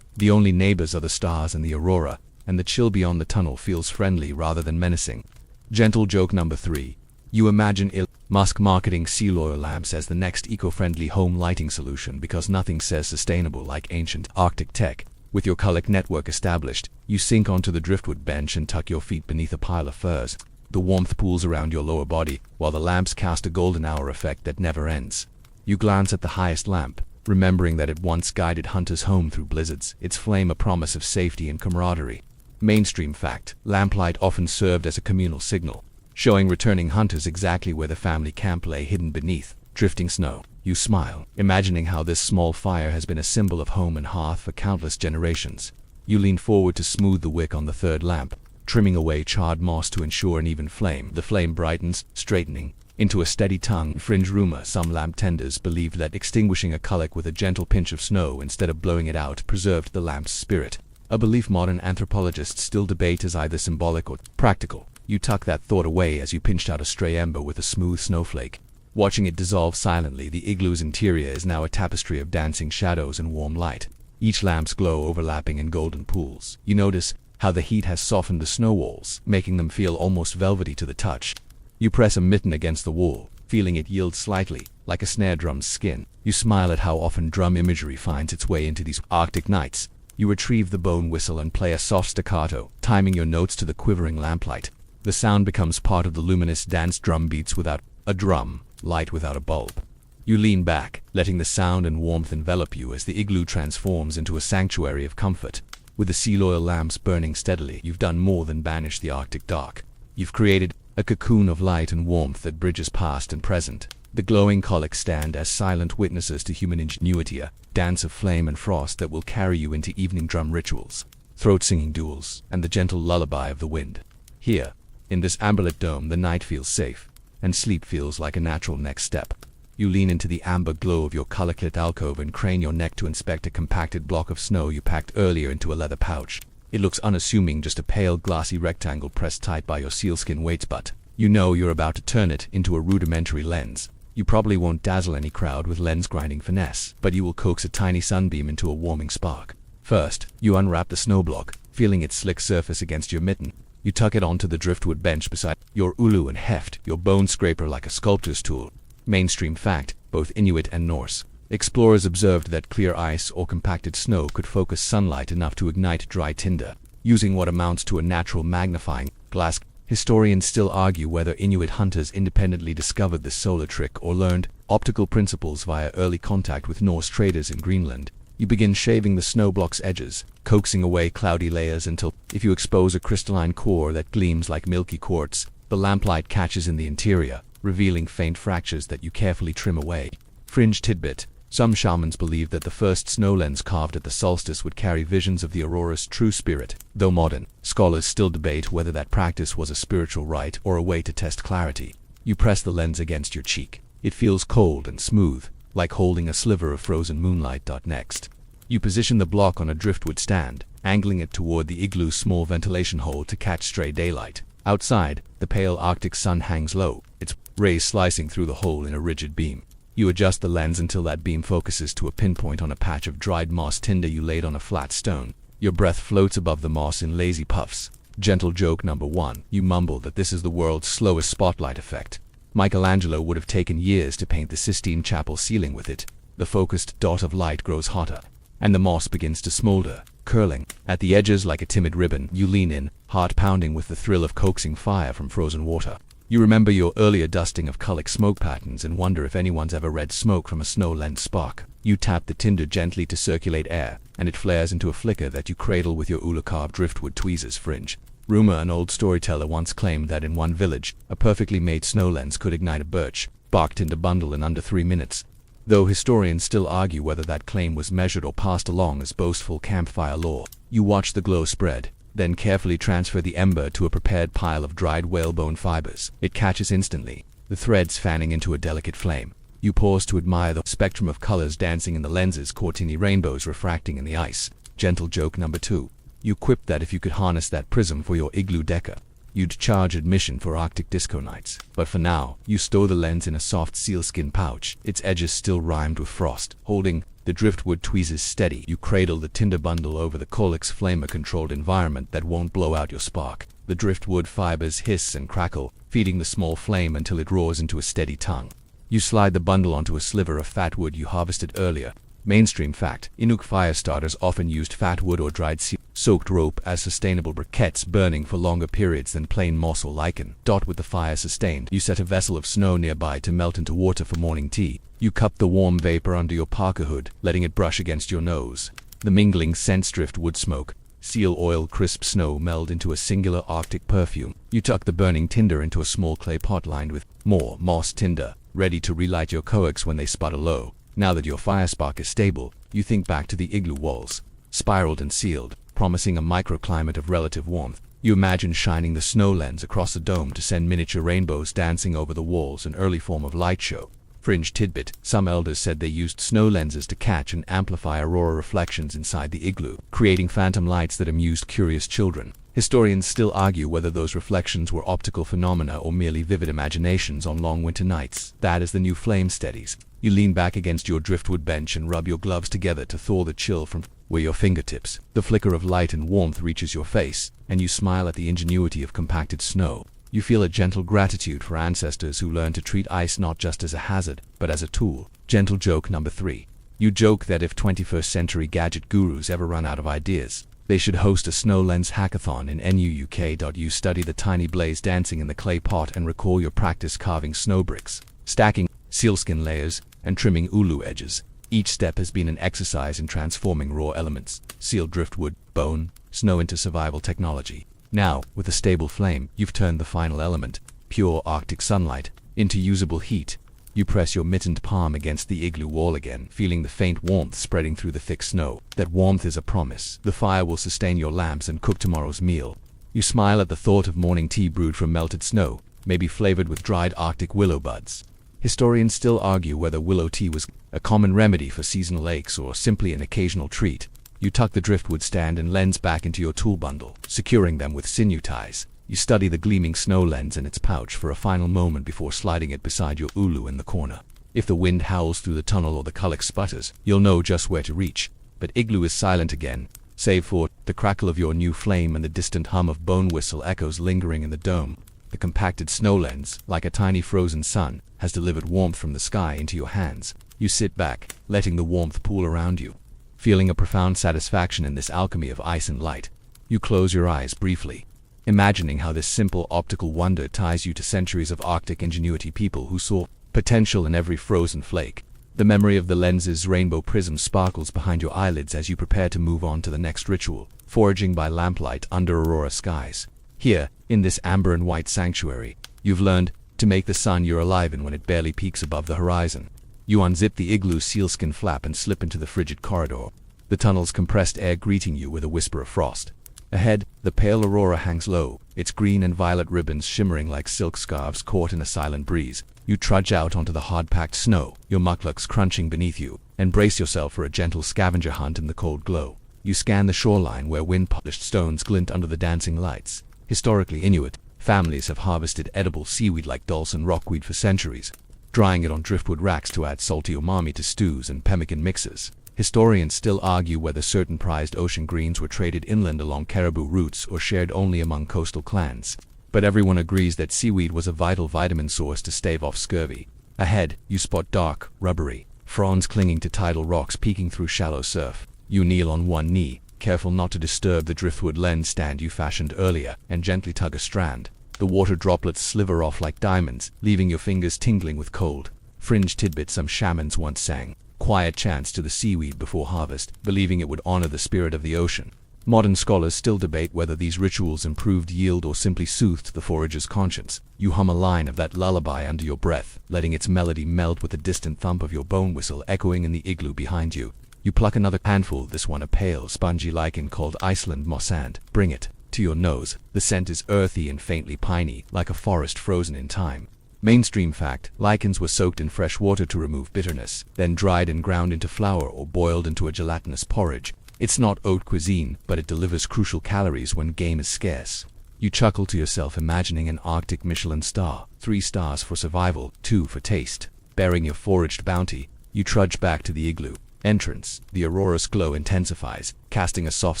S1: The only neighbors are the stars and the aurora, and the chill beyond the tunnel feels friendly rather than menacing. Gentle joke number 3. You imagine Elon Musk marketing seal oil lamps as the next eco-friendly home lighting solution because nothing says sustainable like ancient Arctic tech. With your colic network established, you sink onto the driftwood bench and tuck your feet beneath a pile of furs. The warmth pools around your lower body, while the lamps cast a golden hour effect that never ends. You glance at the highest lamp, remembering that it once guided hunters home through blizzards, its flame a promise of safety and camaraderie. Mainstream fact: lamplight often served as a communal signal, showing returning hunters exactly where the family camp lay hidden beneath drifting snow. You smile, imagining how this small fire has been a symbol of home and hearth for countless generations. You lean forward to smooth the wick on the third lamp, trimming away charred moss to ensure an even flame. The flame brightens, straightening into a steady tongue. Fringe rumor: some lamp tenders believed that extinguishing a colic with a gentle pinch of snow instead of blowing it out preserved the lamp's spirit. A belief modern anthropologists still debate as either symbolic or practical. You tuck that thought away as you pinched out a stray ember with a smooth snowflake. Watching it dissolve silently, the igloo's interior is now a tapestry of dancing shadows and warm light, each lamp's glow overlapping in golden pools. You notice how the heat has softened the snow walls, making them feel almost velvety to the touch. You press a mitten against the wall, feeling it yield slightly, like a snare drum's skin. You smile at how often drum imagery finds its way into these Arctic nights. You retrieve the bone whistle and play a soft staccato, timing your notes to the quivering lamplight. The sound becomes part of the luminous dance drum beats without a drum, light without a bulb. You lean back, letting the sound and warmth envelop you as the igloo transforms into a sanctuary of comfort. With the seal oil lamps burning steadily, you've done more than banish the Arctic dark. You've created a cocoon of light and warmth that bridges past and present. The glowing colics stand as silent witnesses to human ingenuity, a dance of flame and frost that will carry you into evening drum rituals, throat-singing duels, and the gentle lullaby of the wind. Here, in this amberlit dome, the night feels safe, and sleep feels like a natural next step. You lean into the amber glow of your color-lit alcove and crane your neck to inspect a compacted block of snow you packed earlier into a leather pouch. It looks unassuming, just a pale, glassy rectangle pressed tight by your sealskin weights, but you know you're about to turn it into a rudimentary lens. You probably won't dazzle any crowd with lens-grinding finesse, but you will coax a tiny sunbeam into a warming spark. First, you unwrap the snow block, feeling its slick surface against your mitten. You tuck it onto the driftwood bench beside your ulu and heft your bone scraper like a sculptor's tool. Mainstream fact, both Inuit and Norse explorers observed that clear ice or compacted snow could focus sunlight enough to ignite dry tinder, using what amounts to a natural magnifying glass. Historians still argue whether Inuit hunters independently discovered this solar trick or learned optical principles via early contact with Norse traders in Greenland. You begin shaving the snow block's edges, coaxing away cloudy layers until, if you expose a crystalline core that gleams like milky quartz, the lamplight catches in the interior, revealing faint fractures that you carefully trim away. Fringe tidbit: some shamans believed that the first snow lens carved at the solstice would carry visions of the aurora's true spirit, though modern scholars still debate whether that practice was a spiritual rite or a way to test clarity. You press the lens against your cheek. It feels cold and smooth, like holding a sliver of frozen moonlight. Next, you position the block on a driftwood stand, angling it toward the igloo's small ventilation hole to catch stray daylight. Outside, the pale Arctic sun hangs low, its rays slicing through the hole in a rigid beam. You adjust the lens until that beam focuses to a pinpoint on a patch of dried moss tinder you laid on a flat stone. Your breath floats above the moss in lazy puffs. Gentle joke number 1. You mumble that this is the world's slowest spotlight effect. Michelangelo would have taken years to paint the Sistine Chapel ceiling with it. The focused dot of light grows hotter, and the moss begins to smolder, curling at the edges like a timid ribbon. You lean in, heart pounding with the thrill of coaxing fire from frozen water. You remember your earlier dusting of colic smoke patterns and wonder if anyone's ever read smoke from a snow lens spark. You tap the tinder gently to circulate air, and it flares into a flicker that you cradle with your ula-carved driftwood tweezers fringe. Rumor: an old storyteller once claimed that in one village, a perfectly made snow lens could ignite a birch bark tinder bundle in under 3 minutes. Though historians still argue whether that claim was measured or passed along as boastful campfire lore. You watch the glow spread, then carefully transfer the ember to a prepared pile of dried whalebone fibers. It catches instantly, the threads fanning into a delicate flame. You pause to admire the spectrum of colors dancing in the lenses, Cortini rainbows refracting in the ice. Gentle joke number 2. You quip that if you could harness that prism for your igloo decker, you'd charge admission for Arctic disco nights. But for now, you store the lens in a soft sealskin pouch, its edges still rimed with frost. Holding the driftwood tweezers steady, you cradle the tinder bundle over the Colix flamer-controlled environment that won't blow out your spark. The driftwood fibers hiss and crackle, feeding the small flame until it roars into a steady tongue. You slide the bundle onto a sliver of fat wood you harvested earlier. Mainstream fact: Inuit fire starters often used fat wood or dried soaked rope as sustainable briquettes, burning for longer periods than plain moss or lichen. With the fire sustained, you set a vessel of snow nearby to melt into water for morning tea. You cup the warm vapor under your parka hood, letting it brush against your nose. The mingling scents: driftwood smoke, seal oil, crisp snow meld into a singular Arctic perfume. You tuck the burning tinder into a small clay pot lined with more moss tinder, ready to relight your coax when they sputter low. Now that your fire spark is stable, you think back to the igloo walls, spiraled and sealed, promising a microclimate of relative warmth. You imagine shining the snow lens across the dome to send miniature rainbows dancing over the walls, an early form of light show. Fringe tidbit: some elders said they used snow lenses to catch and amplify aurora reflections inside the igloo, creating phantom lights that amused curious children. Historians still argue whether those reflections were optical phenomena or merely vivid imaginations on long winter nights. That is the new flame steadies. You lean back against your driftwood bench and rub your gloves together to thaw the chill from where your fingertips. The flicker of light and warmth reaches your face, and you smile at the ingenuity of compacted snow. You feel a gentle gratitude for ancestors who learned to treat ice not just as a hazard, but as a tool. Gentle joke number 3. You joke that if 21st century gadget gurus ever run out of ideas, they should host a snow lens hackathon in NUUK. You study the tiny blaze dancing in the clay pot and recall your practice carving snow bricks, stacking sealskin layers, and trimming ulu edges. Each step has been an exercise in transforming raw elements, seal driftwood, bone, snow into survival technology. Now, with a stable flame, you've turned the final element, pure Arctic sunlight, into usable heat. You press your mittened palm against the igloo wall again, feeling the faint warmth spreading through the thick snow. That warmth is a promise. The fire will sustain your lamps and cook tomorrow's meal. You smile at the thought of morning tea brewed from melted snow, maybe flavored with dried Arctic willow buds. Historians still argue whether willow tea was a common remedy for seasonal aches or simply an occasional treat. You tuck the driftwood stand and lens back into your tool bundle, securing them with sinew ties. You study the gleaming snow lens in its pouch for a final moment before sliding it beside your ulu in the corner. If the wind howls through the tunnel or the kullik sputters, you'll know just where to reach. But igloo is silent again, save for the crackle of your new flame and the distant hum of bone whistle echoes lingering in the dome. The compacted snow lens, like a tiny frozen sun, has delivered warmth from the sky into your hands. You sit back, letting the warmth pool around you, feeling a profound satisfaction in this alchemy of ice and light. You close your eyes briefly, imagining how this simple optical wonder ties you to centuries of Arctic ingenuity, people who saw potential in every frozen flake. The memory of the lens's rainbow prism sparkles behind your eyelids as you prepare to move on to the next ritual, foraging by lamplight under aurora skies. Here, in this amber and white sanctuary, you've learned to make the sun you're alive in when it barely peaks above the horizon. You unzip the igloo's sealskin flap and slip into the frigid corridor, the tunnel's compressed air greeting you with a whisper of frost. Ahead, the pale aurora hangs low, its green and violet ribbons shimmering like silk scarves caught in a silent breeze. You trudge out onto the hard-packed snow, your mucklucks crunching beneath you, and brace yourself for a gentle scavenger hunt in the cold glow. You scan the shoreline where wind-polished stones glint under the dancing lights. Historically, Inuit families have harvested edible seaweed like dulse and rockweed for centuries, drying it on driftwood racks to add salty umami to stews and pemmican mixes. Historians still argue whether certain prized ocean greens were traded inland along caribou routes or shared only among coastal clans. But everyone agrees that seaweed was a vital vitamin source to stave off scurvy. Ahead, you spot dark, rubbery fronds clinging to tidal rocks peeking through shallow surf. You kneel on one knee, careful not to disturb the driftwood lens stand you fashioned earlier, and gently tug a strand. The water droplets sliver off like diamonds, leaving your fingers tingling with cold. Fringe tidbit some shamans once sang quiet chants to the seaweed before harvest, believing it would honor the spirit of the ocean. Modern scholars still debate whether these rituals improved yield or simply soothed the forager's conscience. You hum a line of that lullaby under your breath, letting its melody melt with the distant thump of your bone whistle echoing in the igloo behind you. You pluck another handful, this one a pale, spongy lichen called Iceland mossand. Bring it to your nose. The scent is earthy and faintly piney, like a forest frozen in time. Mainstream fact: lichens were soaked in fresh water to remove bitterness, then dried and ground into flour or boiled into a gelatinous porridge. It's not haute cuisine, but it delivers crucial calories when game is scarce. You chuckle to yourself, imagining an Arctic Michelin star, 3 stars for survival, 2 for taste. Bearing your foraged bounty, you trudge back to the igloo. Entrance: the aurora's glow intensifies, casting a soft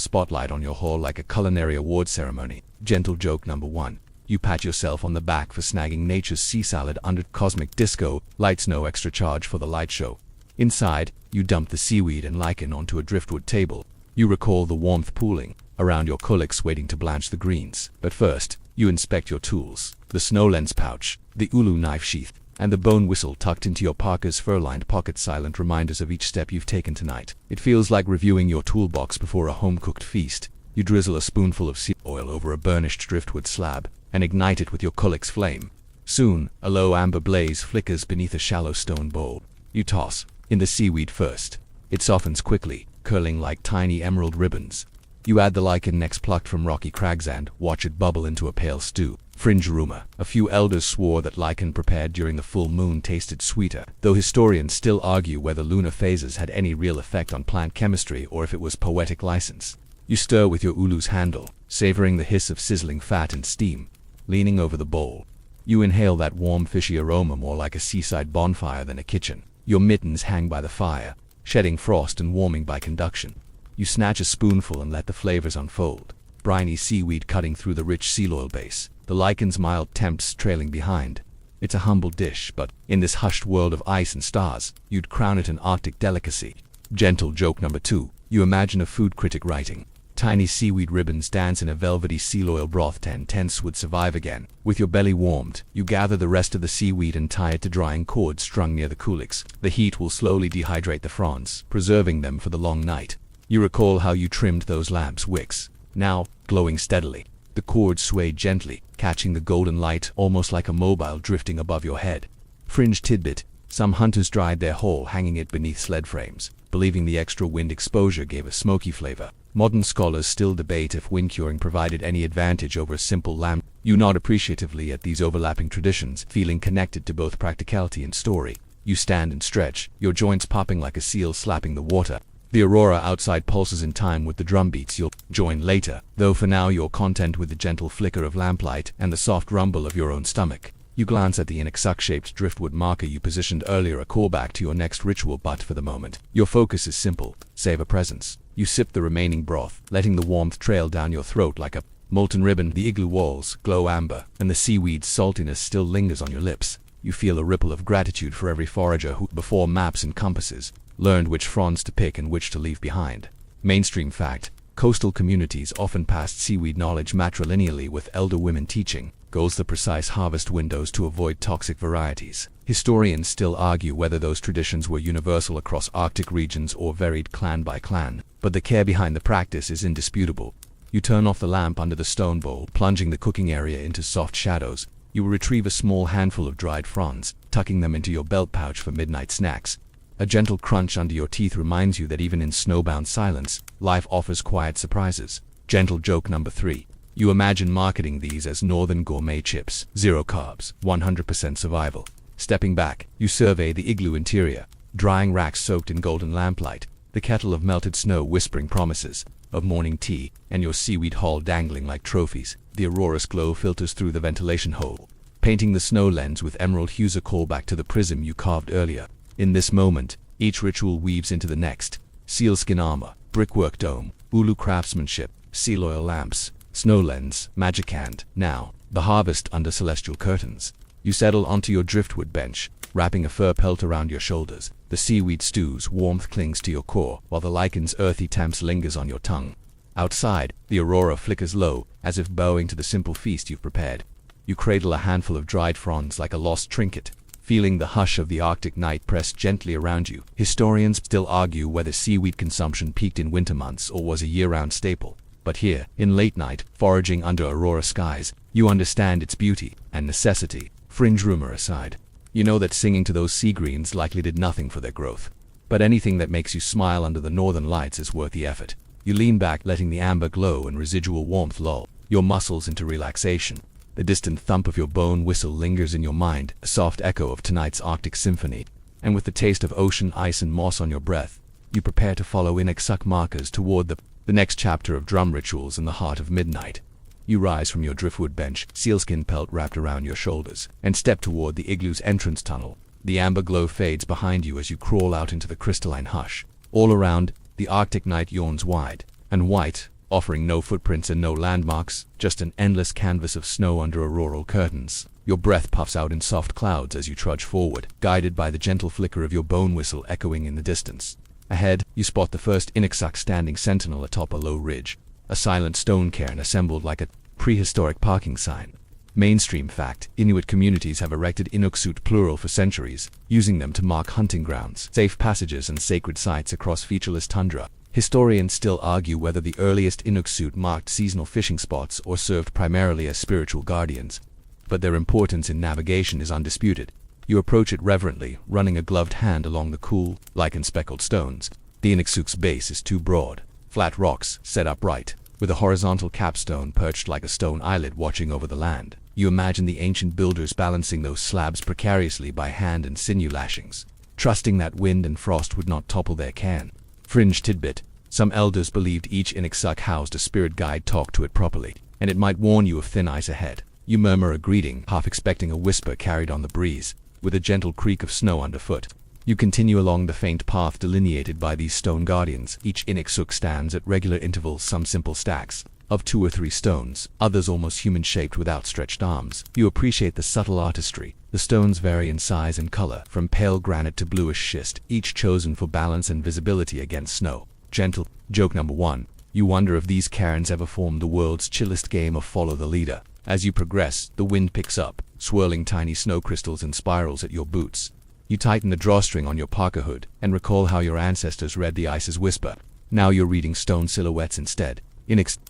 S1: spotlight on your hall like a culinary award ceremony. Gentle joke number 1. You pat yourself on the back for snagging nature's sea salad under cosmic disco lights, no extra charge for the light show. Inside, you dump the seaweed and lichen onto a driftwood table. You recall the warmth pooling around your kuliks waiting to blanch the greens. But first, you inspect your tools: the snow lens pouch, the ulu knife sheath, and the bone whistle tucked into your parka's fur-lined pocket, silent reminders of each step you've taken tonight. It feels like reviewing your toolbox before a home-cooked feast. You drizzle a spoonful of sea oil over a burnished driftwood slab and ignite it with your kulik's flame. Soon, a low amber blaze flickers beneath a shallow stone bowl. You toss in the seaweed first. It softens quickly, curling like tiny emerald ribbons. You add the lichen next, plucked from rocky crags, and watch it bubble into a pale stew. Fringe rumor: a few elders swore that lichen prepared during the full moon tasted sweeter, though historians still argue whether lunar phases had any real effect on plant chemistry or if it was poetic license. You stir with your ulu's handle, savoring the hiss of sizzling fat and steam. Leaning over the bowl, you inhale that warm fishy aroma, more like a seaside bonfire than a kitchen. Your mittens hang by the fire, shedding frost and warming by conduction. You snatch a spoonful and let the flavors unfold. Briny seaweed cutting through the rich seal oil base, the lichen's mild tempts trailing behind. It's a humble dish, but in this hushed world of ice and stars, you'd crown it an Arctic delicacy. Gentle joke number 2. You imagine a food critic writing. Tiny seaweed ribbons dance in a velvety seal oil broth. 10 tenths would survive again. With your belly warmed, you gather the rest of the seaweed and tie it to drying cords strung near the coolix. The heat will slowly dehydrate the fronds, preserving them for the long night. You recall how you trimmed those lamps' wicks, now glowing steadily. The cords swayed gently, catching the golden light almost like a mobile drifting above your head. Fringe tidbit: some hunters dried their haul hanging it beneath sled frames, believing the extra wind exposure gave a smoky flavor. Modern scholars still debate if wind curing provided any advantage over a simple lamp. You nod appreciatively at these overlapping traditions, feeling connected to both practicality and story. You stand and stretch, your joints popping like a seal slapping the water. The aurora outside pulses in time with the drumbeats. You'll join later, though for now you're content with the gentle flicker of lamplight and the soft rumble of your own stomach. You glance at the Inuit-shaped driftwood marker you positioned earlier, a callback to your next ritual, but for the moment, your focus is simple: savor presence. You sip the remaining broth, letting the warmth trail down your throat like a molten ribbon. The igloo walls glow amber, and the seaweed's saltiness still lingers on your lips. You feel a ripple of gratitude for every forager who, before maps and compasses, learned which fronds to pick and which to leave behind. Mainstream fact: coastal communities often passed seaweed knowledge matrilineally, with elder women teaching goals the precise harvest windows to avoid toxic varieties. Historians still argue whether those traditions were universal across Arctic regions or varied clan by clan, but the care behind the practice is indisputable. You turn off the lamp under the stone bowl, plunging the cooking area into soft shadows. You retrieve a small handful of dried fronds, tucking them into your belt pouch for midnight snacks. A gentle crunch under your teeth reminds you that even in snowbound silence, life offers quiet surprises. Gentle joke number 3. You imagine marketing these as northern gourmet chips. 0 carbs, 100% survival. Stepping back, you survey the igloo interior. Drying racks soaked in golden lamplight, the kettle of melted snow whispering promises of morning tea, and your seaweed haul dangling like trophies. The aurora's glow filters through the ventilation hole, painting the snow lens with emerald hues, a callback to the prism you carved earlier. In this moment, each ritual weaves into the next. Sealskin armor, brickwork dome, ulu craftsmanship, seal oil lamps, snow lens, magic hand. Now, the harvest under celestial curtains. You settle onto your driftwood bench, wrapping a fur pelt around your shoulders. The seaweed stews, warmth clings to your core, while the lichen's earthy temps lingers on your tongue. Outside, the aurora flickers low, as if bowing to the simple feast you've prepared. You cradle a handful of dried fronds like a lost trinket, feeling the hush of the Arctic night press gently around you. Historians still argue whether seaweed consumption peaked in winter months or was a year-round staple. But here, in late night, foraging under aurora skies, you understand its beauty and necessity. Fringe rumor aside, you know that singing to those sea greens likely did nothing for their growth. But anything that makes you smile under the northern lights is worth the effort. You lean back, letting the amber glow and residual warmth lull your muscles into relaxation. The distant thump of your bone whistle lingers in your mind, a soft echo of tonight's Arctic symphony. And with the taste of ocean ice and moss on your breath, you prepare to follow Inuit markers toward the next chapter of drum rituals in the heart of midnight. You rise from your driftwood bench, sealskin pelt wrapped around your shoulders, and step toward the igloo's entrance tunnel. The amber glow fades behind you as you crawl out into the crystalline hush. All around, the Arctic night yawns wide and white, offering no footprints and no landmarks, just an endless canvas of snow under auroral curtains. Your breath puffs out in soft clouds as you trudge forward, guided by the gentle flicker of your bone whistle echoing in the distance. Ahead, you spot the first Inuit standing sentinel atop a low ridge, a silent stone cairn assembled like a prehistoric parking sign. Mainstream fact: Inuit communities have erected Inuksut plural for centuries, using them to mark hunting grounds, safe passages, and sacred sites across featureless tundra. Historians still argue whether the earliest Inuksut marked seasonal fishing spots or served primarily as spiritual guardians, but their importance in navigation is undisputed. You approach it reverently, running a gloved hand along the cool, lichen-speckled stones. The Inuksuk's base is too broad, flat rocks set upright, with a horizontal capstone perched like a stone eyelid watching over the land. You imagine the ancient builders balancing those slabs precariously by hand and sinew lashings, trusting that wind and frost would not topple their cairn. Fringe tidbit: some elders believed each Inuksuk housed a spirit guide talked to it properly, and it might warn you of thin ice ahead. You murmur a greeting, half expecting a whisper carried on the breeze. With a gentle creak of snow underfoot, you continue along the faint path delineated by these stone guardians. Each Inuksuk stands at regular intervals, some simple stacks, of 2 or 3 stones, others almost human-shaped with outstretched arms. You appreciate the subtle artistry. The stones vary in size and color, from pale granite to bluish schist, each chosen for balance and visibility against snow. Gentle joke number 1. You wonder if these cairns ever formed the world's chillest game of follow the leader. As you progress, the wind picks up, swirling tiny snow crystals in spirals at your boots. You tighten the drawstring on your parka hood and recall how your ancestors read the ice's whisper. Now you're reading stone silhouettes instead,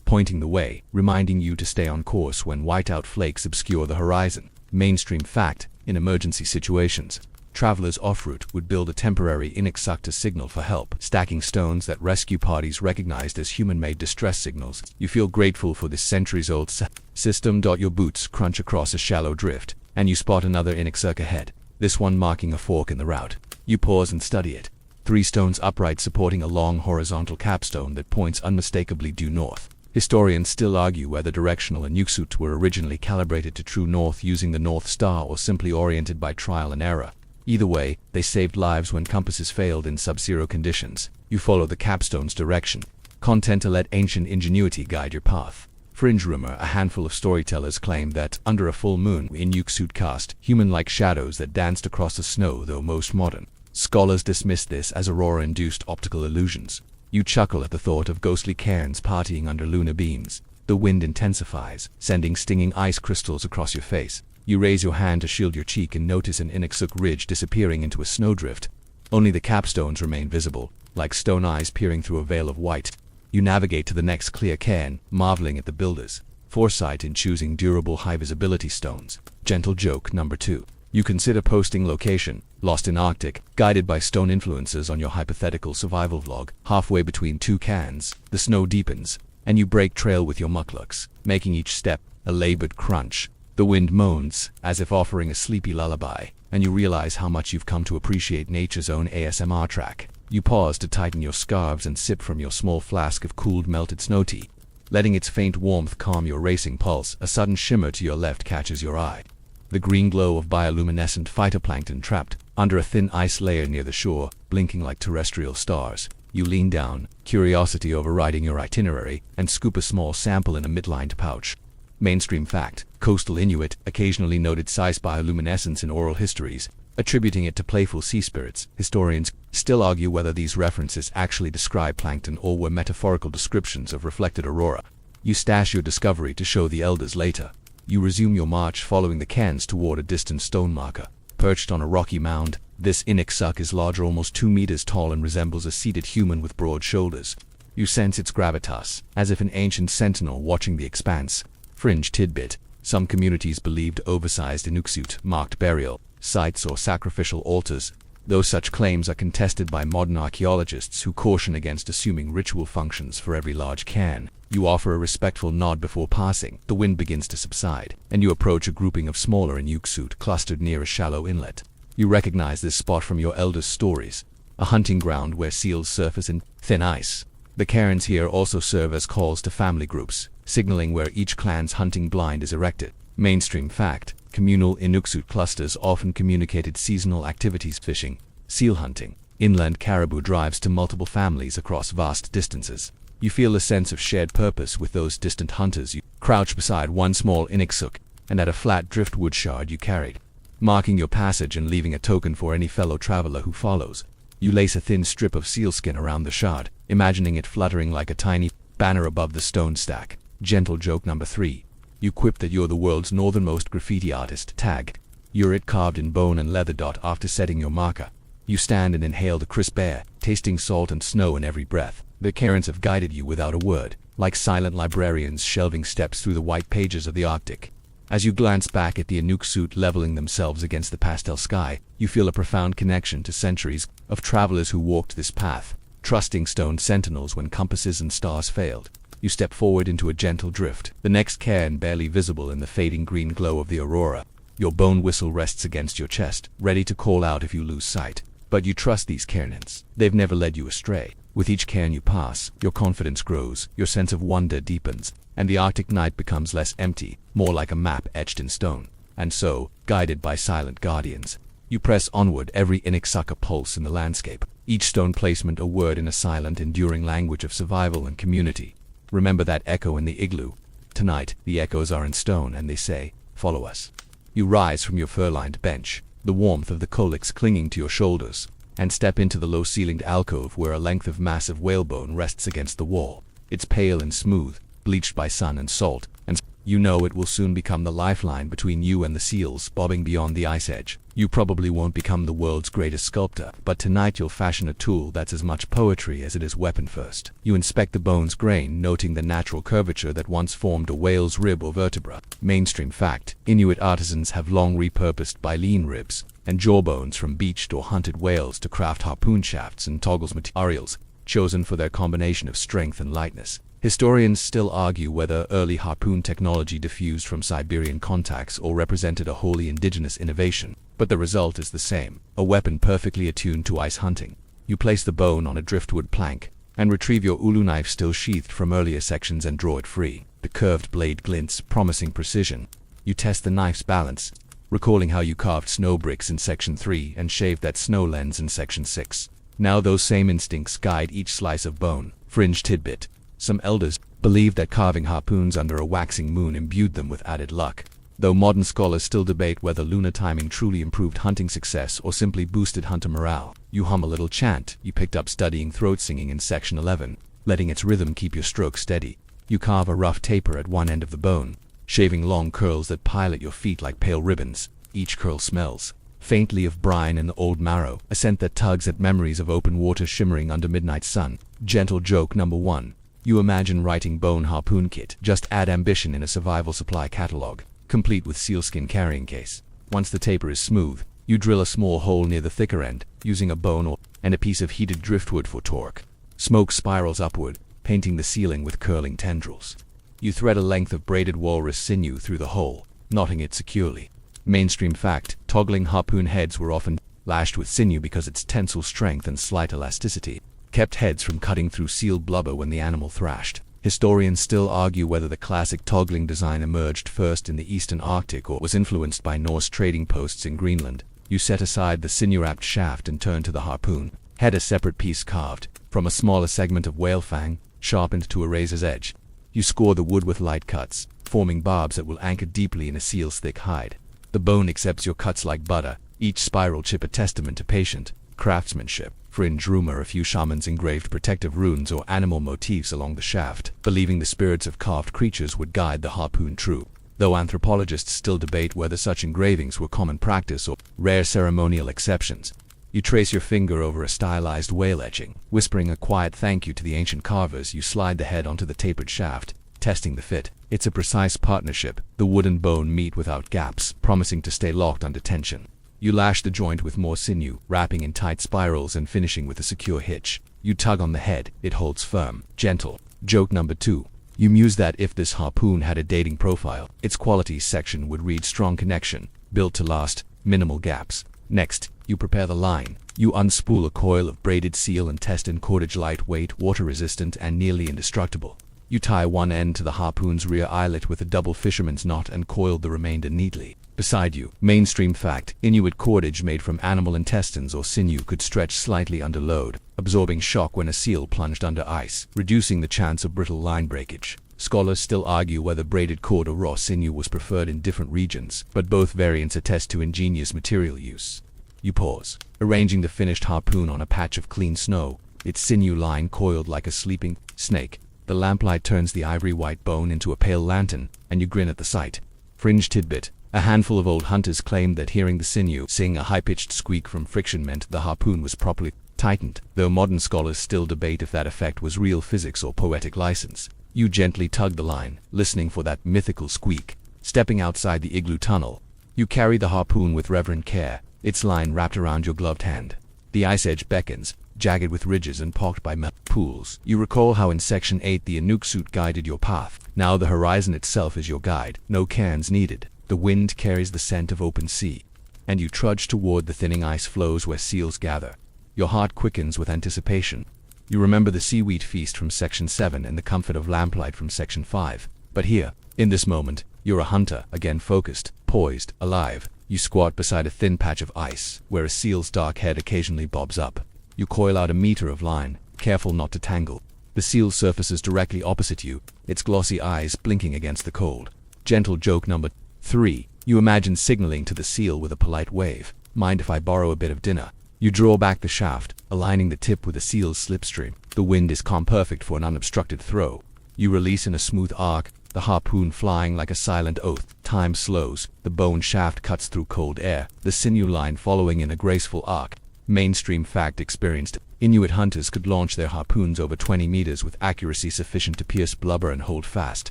S1: pointing the way, reminding you to stay on course when whiteout flakes obscure the horizon. Mainstream fact: in emergency situations, travelers en route would build a temporary Inuit signal for help, stacking stones that rescue parties recognized as human-made distress signals. You feel grateful for this centuries-old system. Your boots crunch across a shallow drift, and you spot another Inuit ahead, this one marking a fork in the route. You pause and study it. 3 stones upright supporting a long horizontal capstone that points unmistakably due north. Historians still argue whether directional Inuit were originally calibrated to true north using the North Star or simply oriented by trial and error. Either way, they saved lives when compasses failed in sub-zero conditions. You follow the capstone's direction, content to let ancient ingenuity guide your path. Fringe rumor: a handful of storytellers claim that, under a full moon, Inuit cast human-like shadows that danced across the snow, though most modern scholars dismiss this as aurora-induced optical illusions. You chuckle at the thought of ghostly cairns partying under lunar beams. The wind intensifies, sending stinging ice crystals across your face. You raise your hand to shield your cheek and notice an Inuit ridge disappearing into a snowdrift. Only the capstones remain visible, like stone eyes peering through a veil of white. You navigate to the next clear cairn, marveling at the builders' foresight in choosing durable high-visibility stones. Gentle joke number 2. You consider posting location, lost in Arctic, guided by stone influences on your hypothetical survival vlog. Halfway between 2 cairns, the snow deepens, and you break trail with your mucklucks, making each step a labored crunch. The wind moans, as if offering a sleepy lullaby, and you realize how much you've come to appreciate nature's own ASMR track. You pause to tighten your scarves and sip from your small flask of cooled melted snow tea, letting its faint warmth calm your racing pulse. A sudden shimmer to your left catches your eye. The green glow of bioluminescent phytoplankton trapped under a thin ice layer near the shore, blinking like terrestrial stars. You lean down, curiosity overriding your itinerary, and scoop a small sample in a mid-lined pouch. Mainstream fact: coastal Inuit occasionally noted size bioluminescence in oral histories, attributing it to playful sea spirits. Historians still argue whether these references actually describe plankton or were metaphorical descriptions of reflected aurora. You stash your discovery to show the elders later. You resume your march following the cairns toward a distant stone marker. Perched on a rocky mound, this Inuit is larger, almost 2 meters tall, and resembles a seated human with broad shoulders. You sense its gravitas, as if an ancient sentinel watching the expanse. Fringe tidbit: some communities believed oversized Inuit marked burial sites or sacrificial altars, though such claims are contested by modern archaeologists who caution against assuming ritual functions for every large cairn. You offer a respectful nod before passing. The wind begins to subside, and you approach a grouping of smaller Inuit clustered near a shallow inlet. You recognize this spot from your elders' stories, a hunting ground where seals surface in thin ice. The cairns here also serve as calls to family groups, signaling where each clan's hunting blind is erected. Mainstream fact: communal Inuit clusters often communicated seasonal activities: fishing, seal hunting, inland caribou drives to multiple families across vast distances. You feel a sense of shared purpose with those distant hunters. You crouch beside one small Inuit and at a flat driftwood shard you carried, marking your passage and leaving a token for any fellow traveler who follows. You lace a thin strip of sealskin around the shard, imagining it fluttering like a tiny banner above the stone stack. Gentle joke number 3. You quip that you're the world's northernmost graffiti artist. Tag: you're it carved in bone and leather. After setting your marker, you stand and inhale the crisp air, tasting salt and snow in every breath. The cairns have guided you without a word, like silent librarians shelving steps through the white pages of the Arctic. As you glance back at the Inuit leveling themselves against the pastel sky, you feel a profound connection to centuries of travelers who walked this path, trusting stone sentinels when compasses and stars failed. You step forward into a gentle drift, the next cairn barely visible in the fading green glow of the aurora. Your bone whistle rests against your chest, ready to call out if you lose sight. But you trust these cairns. They've never led you astray. With each cairn you pass, your confidence grows, your sense of wonder deepens, and the Arctic night becomes less empty, more like a map etched in stone. And so, guided by silent guardians, you press onward, every Inuit pulse in the landscape, each stone placement a word in a silent, enduring language of survival and community. Remember that echo in the igloo. Tonight, the echoes are in stone and they say, "Follow us." You rise from your fur-lined bench, the warmth of the colics clinging to your shoulders, and step into the low-ceilinged alcove where a length of massive whalebone rests against the wall. It's pale and smooth, bleached by sun and salt, and you know it will soon become the lifeline between you and the seals bobbing beyond the ice edge. You probably won't become the world's greatest sculptor, but tonight you'll fashion a tool that's as much poetry as it is weapon first. You inspect the bone's grain, noting the natural curvature that once formed a whale's rib or vertebra. Mainstream fact: Inuit artisans have long repurposed baleen ribs and jawbones from beached or hunted whales to craft harpoon shafts and toggles materials, chosen for their combination of strength and lightness. Historians still argue whether early harpoon technology diffused from Siberian contacts or represented a wholly indigenous innovation, but the result is the same: a weapon perfectly attuned to ice hunting. You place the bone on a driftwood plank and retrieve your ulu knife still sheathed from earlier sections and draw it free. The curved blade glints, promising precision. You test the knife's balance, recalling how you carved snow bricks in Section 3 and shaved that snow lens in Section 6. Now those same instincts guide each slice of bone. Fringe tidbit: some elders believed that carving harpoons under a waxing moon imbued them with added luck, though modern scholars still debate whether lunar timing truly improved hunting success or simply boosted hunter morale. You hum a little chant you picked up studying throat singing in Section 11, letting its rhythm keep your stroke steady. You carve a rough taper at one end of the bone, shaving long curls that pile at your feet like pale ribbons. Each curl smells faintly of brine and old marrow, a scent that tugs at memories of open water shimmering under midnight sun. Gentle joke number 1. You imagine writing bone harpoon kit. Just add ambition in a survival supply catalog, complete with sealskin carrying case. Once the taper is smooth, you drill a small hole near the thicker end, using a bone and a piece of heated driftwood for torque. Smoke spirals upward, painting the ceiling with curling tendrils. You thread a length of braided walrus sinew through the hole, knotting it securely. Mainstream fact: toggling harpoon heads were often lashed with sinew because its tensile strength and slight elasticity kept heads from cutting through sealed blubber when the animal thrashed. Historians still argue whether the classic toggling design emerged first in the eastern Arctic or was influenced by Norse trading posts in Greenland. You set aside the sinew-wrapped shaft and turn to the harpoon head, a separate piece carved from a smaller segment of whale fang, sharpened to a razor's edge. You score the wood with light cuts, forming barbs that will anchor deeply in a seal's thick hide. The bone accepts your cuts like butter, each spiral chip a testament to patient craftsmanship. Fringe rumor: a few shamans engraved protective runes or animal motifs along the shaft, believing the spirits of carved creatures would guide the harpoon true, though anthropologists still debate whether such engravings were common practice or rare ceremonial exceptions. You trace your finger over a stylized whale etching, whispering a quiet thank you to the ancient carvers. You slide the head onto the tapered shaft, testing the fit. It's a precise partnership. The wood and bone meet without gaps, promising to stay locked under tension. You lash the joint with more sinew, wrapping in tight spirals and finishing with a secure hitch. You tug on the head, it holds firm, gentle. Joke number 2. You muse that if this harpoon had a dating profile, its qualities section would read strong connection, built to last, minimal gaps. Next, you prepare the line. You unspool a coil of braided seal and test in cordage: lightweight, water-resistant, and nearly indestructible. You tie one end to the harpoon's rear eyelet with a double fisherman's knot and coil the remainder neatly. Beside you, mainstream fact: Inuit cordage made from animal intestines or sinew could stretch slightly under load, absorbing shock when a seal plunged under ice, reducing the chance of brittle line breakage. Scholars still argue whether braided cord or raw sinew was preferred in different regions, but both variants attest to ingenious material use. You pause, arranging the finished harpoon on a patch of clean snow, its sinew line coiled like a sleeping snake. The lamplight turns the ivory-white bone into a pale lantern, and you grin at the sight. Fringe tidbit: a handful of old hunters claimed that hearing the sinew sing a high-pitched squeak from friction meant the harpoon was properly tightened, though modern scholars still debate if that effect was real physics or poetic license. You gently tug the line, listening for that mythical squeak. Stepping outside the igloo tunnel, you carry the harpoon with reverent care, its line wrapped around your gloved hand. The ice edge beckons, jagged with ridges and pocked by pools. You recall how in Section 8 the Inuit suit guided your path. Now the horizon itself is your guide, no cairns needed. The wind carries the scent of open sea, and you trudge toward the thinning ice floes where seals gather. Your heart quickens with anticipation. You remember the seaweed feast from Section 7 and the comfort of lamplight from Section 5. But here, in this moment, you're a hunter, again focused, poised, alive. You squat beside a thin patch of ice, where a seal's dark head occasionally bobs up. You coil out a meter of line, careful not to tangle. The seal surfaces directly opposite you, its glossy eyes blinking against the cold. Gentle joke number 3. You imagine signaling to the seal with a polite wave. Mind if I borrow a bit of dinner? You draw back the shaft, aligning the tip with the seal's slipstream. The wind is calm, perfect for an unobstructed throw. You release in a smooth arc, the harpoon flying like a silent oath. Time slows, the bone shaft cuts through cold air, the sinew line following in a graceful arc. Mainstream fact: experienced Inuit hunters could launch their harpoons over 20 meters with accuracy sufficient to pierce blubber and hold fast.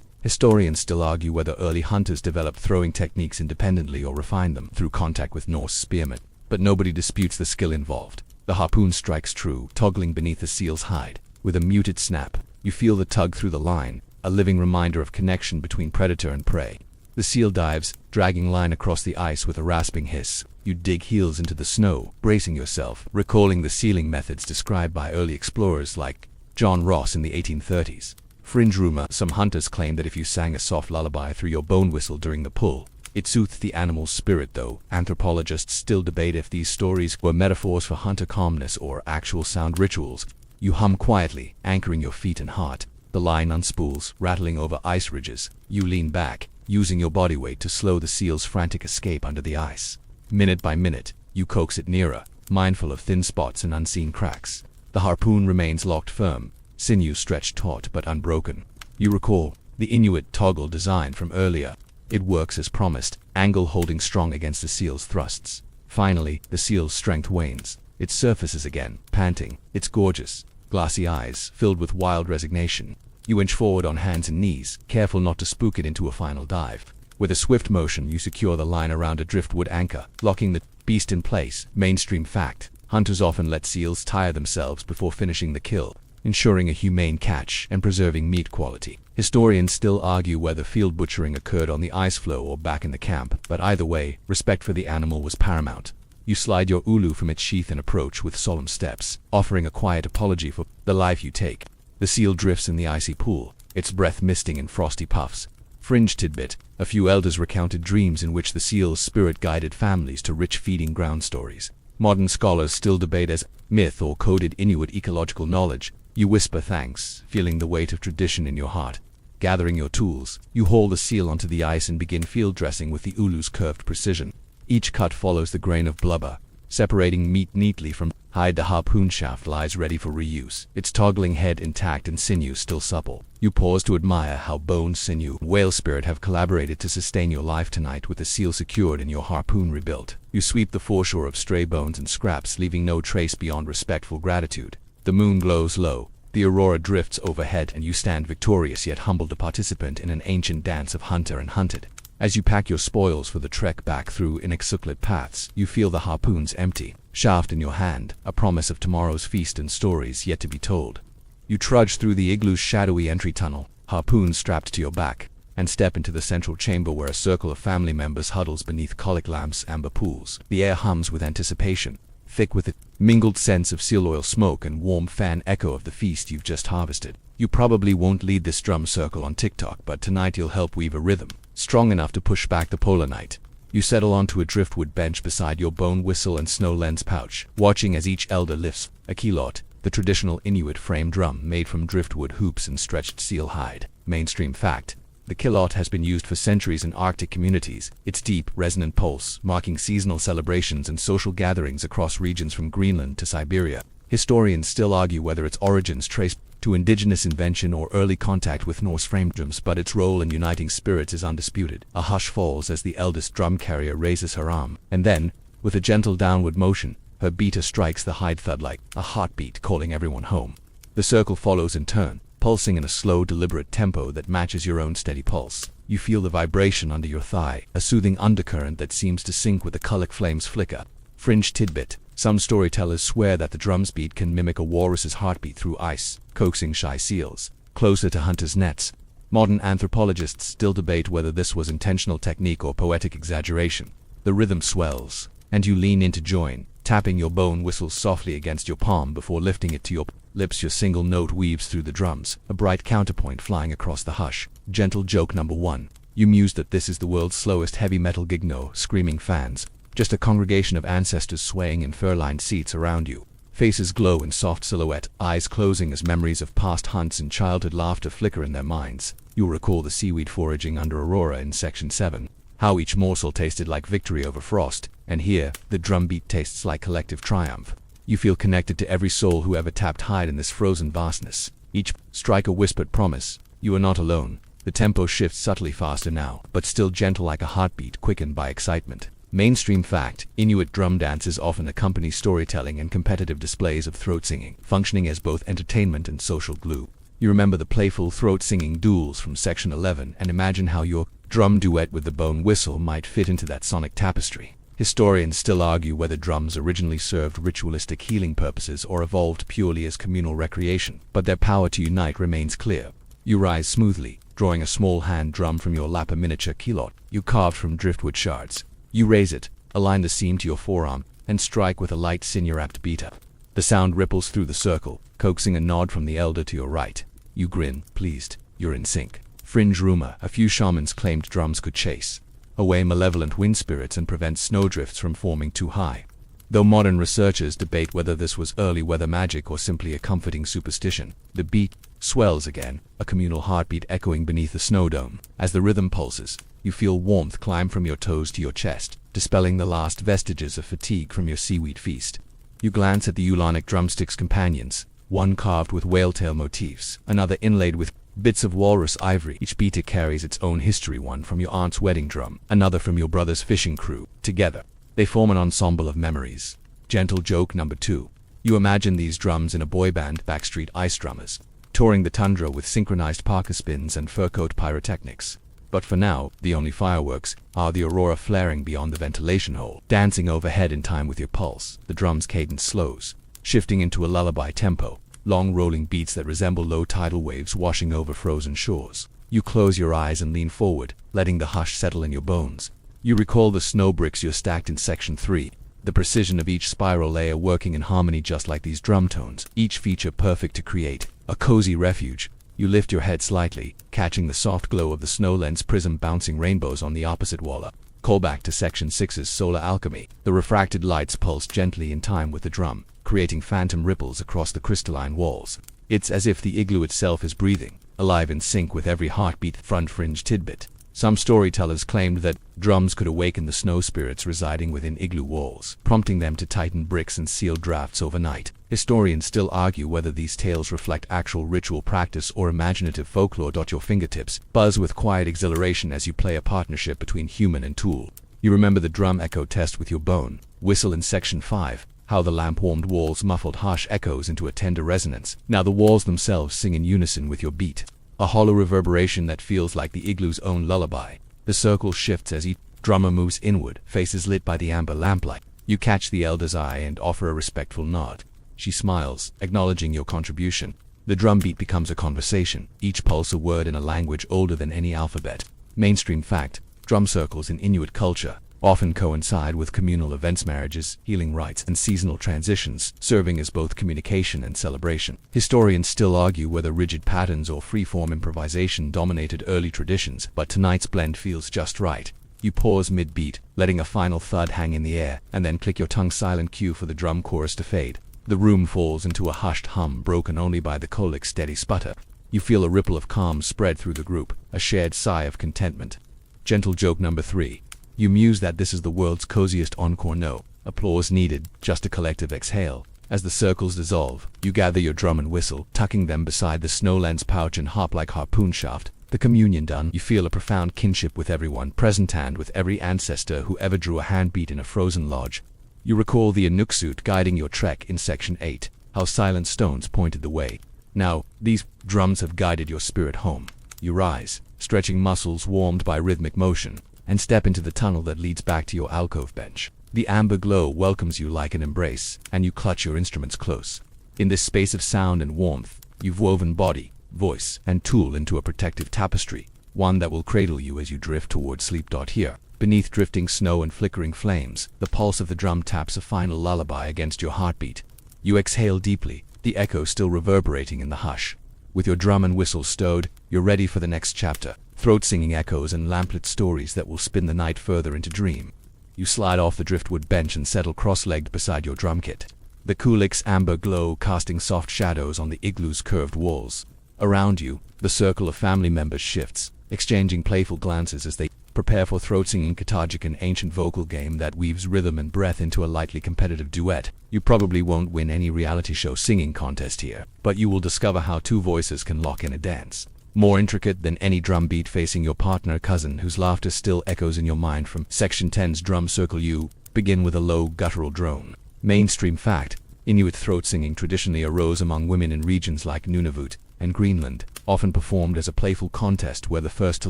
S1: Historians still argue whether early hunters developed throwing techniques independently or refined them through contact with Norse spearmen, but nobody disputes the skill involved. The harpoon strikes true, toggling beneath the seal's hide. With a muted snap, you feel the tug through the line, a living reminder of connection between predator and prey. The seal dives, dragging line across the ice with a rasping hiss. You dig heels into the snow, bracing yourself, recalling the sealing methods described by early explorers like John Ross in the 1830s. Fringe rumor: some hunters claim that if you sang a soft lullaby through your bone whistle during the pull, it soothed the animal's spirit, though anthropologists still debate if these stories were metaphors for hunter calmness or actual sound rituals. You hum quietly, anchoring your feet and heart. The line unspools, rattling over ice ridges. You lean back, using your body weight to slow the seal's frantic escape under the ice. Minute by minute, you coax it nearer, mindful of thin spots and unseen cracks. The harpoon remains locked firm, sinews stretched taut but unbroken. You recall the Inuit toggle design from earlier. It works as promised, angle holding strong against the seal's thrusts. Finally, the seal's strength wanes. It surfaces again, panting, its gorgeous, glassy eyes filled with wild resignation. You inch forward on hands and knees, careful not to spook it into a final dive. With a swift motion, you secure the line around a driftwood anchor, locking the beast in place. Mainstream fact: hunters often let seals tire themselves before finishing the kill, ensuring a humane catch and preserving meat quality. Historians still argue whether field butchering occurred on the ice floe or back in the camp, but either way, respect for the animal was paramount. You slide your ulu from its sheath and approach with solemn steps, offering a quiet apology for the life you take. The seal drifts in the icy pool, its breath misting in frosty puffs. Fringe tidbit: a few elders recounted dreams in which the seal's spirit guided families to rich feeding ground stories. Modern scholars still debate as myth or coded Inuit ecological knowledge. You whisper thanks, feeling the weight of tradition in your heart. Gathering your tools, you haul the seal onto the ice and begin field dressing with the ulu's curved precision. Each cut follows the grain of blubber, separating meat neatly from hide. The harpoon shaft lies ready for reuse, its toggling head intact and sinews still supple. You pause to admire how bone, sinew, and whale spirit have collaborated to sustain your life tonight. With the seal secured and your harpoon rebuilt, you sweep the foreshore of stray bones and scraps, leaving no trace beyond respectful gratitude. The moon glows low, the aurora drifts overhead, and you stand victorious yet humbled, a participant in an ancient dance of hunter and hunted. As you pack your spoils for the trek back through inexplicable paths, you feel the harpoon's empty shaft in your hand, a promise of tomorrow's feast and stories yet to be told. You trudge through the igloo's shadowy entry tunnel, harpoon strapped to your back, and step into the central chamber where a circle of family members huddles beneath colic lamps' amber pools. The air hums with anticipation, thick with a mingled sense of seal oil smoke and warm fan echo of the feast you've just harvested. You probably won't lead this drum circle on TikTok, but tonight you'll help weave a rhythm strong enough to push back the polar night. You settle onto a driftwood bench beside your bone whistle and snow lens pouch, watching as each elder lifts a kilot, the traditional Inuit frame drum made from driftwood hoops and stretched seal hide. Mainstream fact: the kilot has been used for centuries in Arctic communities, its deep, resonant pulse marking seasonal celebrations and social gatherings across regions from Greenland to Siberia. Historians still argue whether its origins trace to indigenous invention or early contact with Norse frame drums, but its role in uniting spirits is undisputed. A hush falls as the eldest drum carrier raises her arm, and then, with a gentle downward motion, her beater strikes the hide, thud like a heartbeat calling everyone home. The circle follows in turn, pulsing in a slow, deliberate tempo that matches your own steady pulse. You feel the vibration under your thigh, a soothing undercurrent that seems to sync with the colic flame's flicker. Fringe tidbit: some storytellers swear that the drum's beat can mimic a walrus's heartbeat through ice, coaxing shy seals closer to hunters' nets. Modern anthropologists still debate whether this was intentional technique or poetic exaggeration. The rhythm swells, and you lean in to join, tapping your bone whistle softly against your palm before lifting it to your lips. Your single note weaves through the drums, a bright counterpoint flying across the hush. Gentle joke number 1. You muse that this is the world's slowest heavy metal gig. No screaming fans, just a congregation of ancestors swaying in fur-lined seats around you. Faces glow in soft silhouette, eyes closing as memories of past hunts and childhood laughter flicker in their minds. You'll recall the seaweed foraging under Aurora in Section 7. How each morsel tasted like victory over frost, and here, the drumbeat tastes like collective triumph. You feel connected to every soul who ever tapped hide in this frozen vastness. Each strike a whispered promise. You are not alone. The tempo shifts subtly faster now, but still gentle like a heartbeat quickened by excitement. Mainstream fact: Inuit drum dances often accompany storytelling and competitive displays of throat singing, functioning as both entertainment and social glue. You remember the playful throat singing duels from Section 11 and imagine how your drum duet with the bone whistle might fit into that sonic tapestry. Historians still argue whether drums originally served ritualistic healing purposes or evolved purely as communal recreation, but their power to unite remains clear. You rise smoothly, drawing a small hand drum from your lap, a miniature kilot you carved from driftwood shards. You raise it, align the seam to your forearm, and strike with a light sinew-wrapped beat up. The sound ripples through the circle, coaxing a nod from the elder to your right. You grin, pleased. You're in sync. Fringe rumor: a few shamans claimed drums could chase away malevolent wind spirits and prevent snowdrifts from forming too high. Though modern researchers debate whether this was early weather magic or simply a comforting superstition, the beat swells again, a communal heartbeat echoing beneath the snow dome. As the rhythm pulses, you feel warmth climb from your toes to your chest, dispelling the last vestiges of fatigue from your seaweed feast. You glance at the Ulanic drumstick's companions, one carved with whaletail motifs, another inlaid with bits of walrus ivory. Each beater carries its own history, one from your aunt's wedding drum, another from your brother's fishing crew. Together, they form an ensemble of memories. Gentle joke number 2. You imagine these drums in a boy band, Backstreet Ice Drummers, touring the tundra with synchronized parka spins and fur coat pyrotechnics. But for now, the only fireworks are the aurora flaring beyond the ventilation hole, dancing overhead in time with your pulse. The drum's cadence slows, shifting into a lullaby tempo, long rolling beats that resemble low tidal waves washing over frozen shores. You close your eyes and lean forward, letting the hush settle in your bones. You recall the snow bricks you stacked in Section 3, the precision of each spiral layer working in harmony just like these drum tones, each feature perfect to create a cozy refuge. You lift your head slightly, catching the soft glow of the snow lens prism bouncing rainbows on the opposite wall. Call back to Section 6's solar alchemy. The refracted lights pulse gently in time with the drum, creating phantom ripples across the crystalline walls. It's as if the igloo itself is breathing, alive in sync with every heartbeat. Front fringe tidbit: some storytellers claimed that drums could awaken the snow spirits residing within igloo walls, prompting them to tighten bricks and seal drafts overnight. Historians still argue whether these tales reflect actual ritual practice or imaginative folklore. Your fingertips buzz with quiet exhilaration as you play a partnership between human and tool. You remember the drum echo test with your bone whistle in Section 5, how the lamp-warmed walls muffled harsh echoes into a tender resonance. Now the walls themselves sing in unison with your beat, a hollow reverberation that feels like the igloo's own lullaby. The circle shifts as each drummer moves inward, faces lit by the amber lamplight. You catch the elder's eye and offer a respectful nod. She smiles, acknowledging your contribution. The drum beat becomes a conversation, each pulse a word in a language older than any alphabet. Mainstream fact: drum circles in Inuit culture often coincide with communal events, marriages, healing rites, and seasonal transitions, serving as both communication and celebration. Historians still argue whether rigid patterns or free-form improvisation dominated early traditions, but tonight's blend feels just right. You pause mid-beat, letting a final thud hang in the air, and then click your tongue-silent cue for the drum chorus to fade. The room falls into a hushed hum broken only by the kolik's steady sputter. You feel a ripple of calm spread through the group, a shared sigh of contentment. Gentle joke number 3. You muse that this is the world's coziest encore. No applause needed, just a collective exhale. As the circles dissolve, you gather your drum and whistle, tucking them beside the snow lens pouch and hop like harpoon shaft. The communion done, you feel a profound kinship with everyone present and with every ancestor who ever drew a handbeat in a frozen lodge. You recall the Inuit suit guiding your trek in Section 8, how silent stones pointed the way. Now, these drums have guided your spirit home. You rise, stretching muscles warmed by rhythmic motion, and step into the tunnel that leads back to your alcove bench. The amber glow welcomes you like an embrace, and you clutch your instruments close. In this space of sound and warmth, you've woven body, voice, and tool into a protective tapestry, one that will cradle you as you drift towards sleep. Here, beneath drifting snow and flickering flames, the pulse of the drum taps a final lullaby against your heartbeat. You exhale deeply, the echo still reverberating in the hush. With your drum and whistle stowed, you're ready for the next chapter. Throat-singing echoes and lamplit stories that will spin the night further into dream. You slide off the driftwood bench and settle cross-legged beside your drum kit. the Kulik's amber glow casting soft shadows on the igloo's curved walls. Around you, the circle of family members shifts, exchanging playful glances as they prepare for throat-singing Katajic, an ancient vocal game that weaves rhythm and breath into a lightly competitive duet. You probably won't win any reality show singing contest here, but you will discover how two voices can lock in a dance. More intricate than any drum beat facing your partner cousin whose laughter still echoes in your mind from Section 10's drum circle. You begin with a low guttural drone. Mainstream fact: Inuit throat singing traditionally arose among women in regions like Nunavut and Greenland, often performed as a playful contest where the first to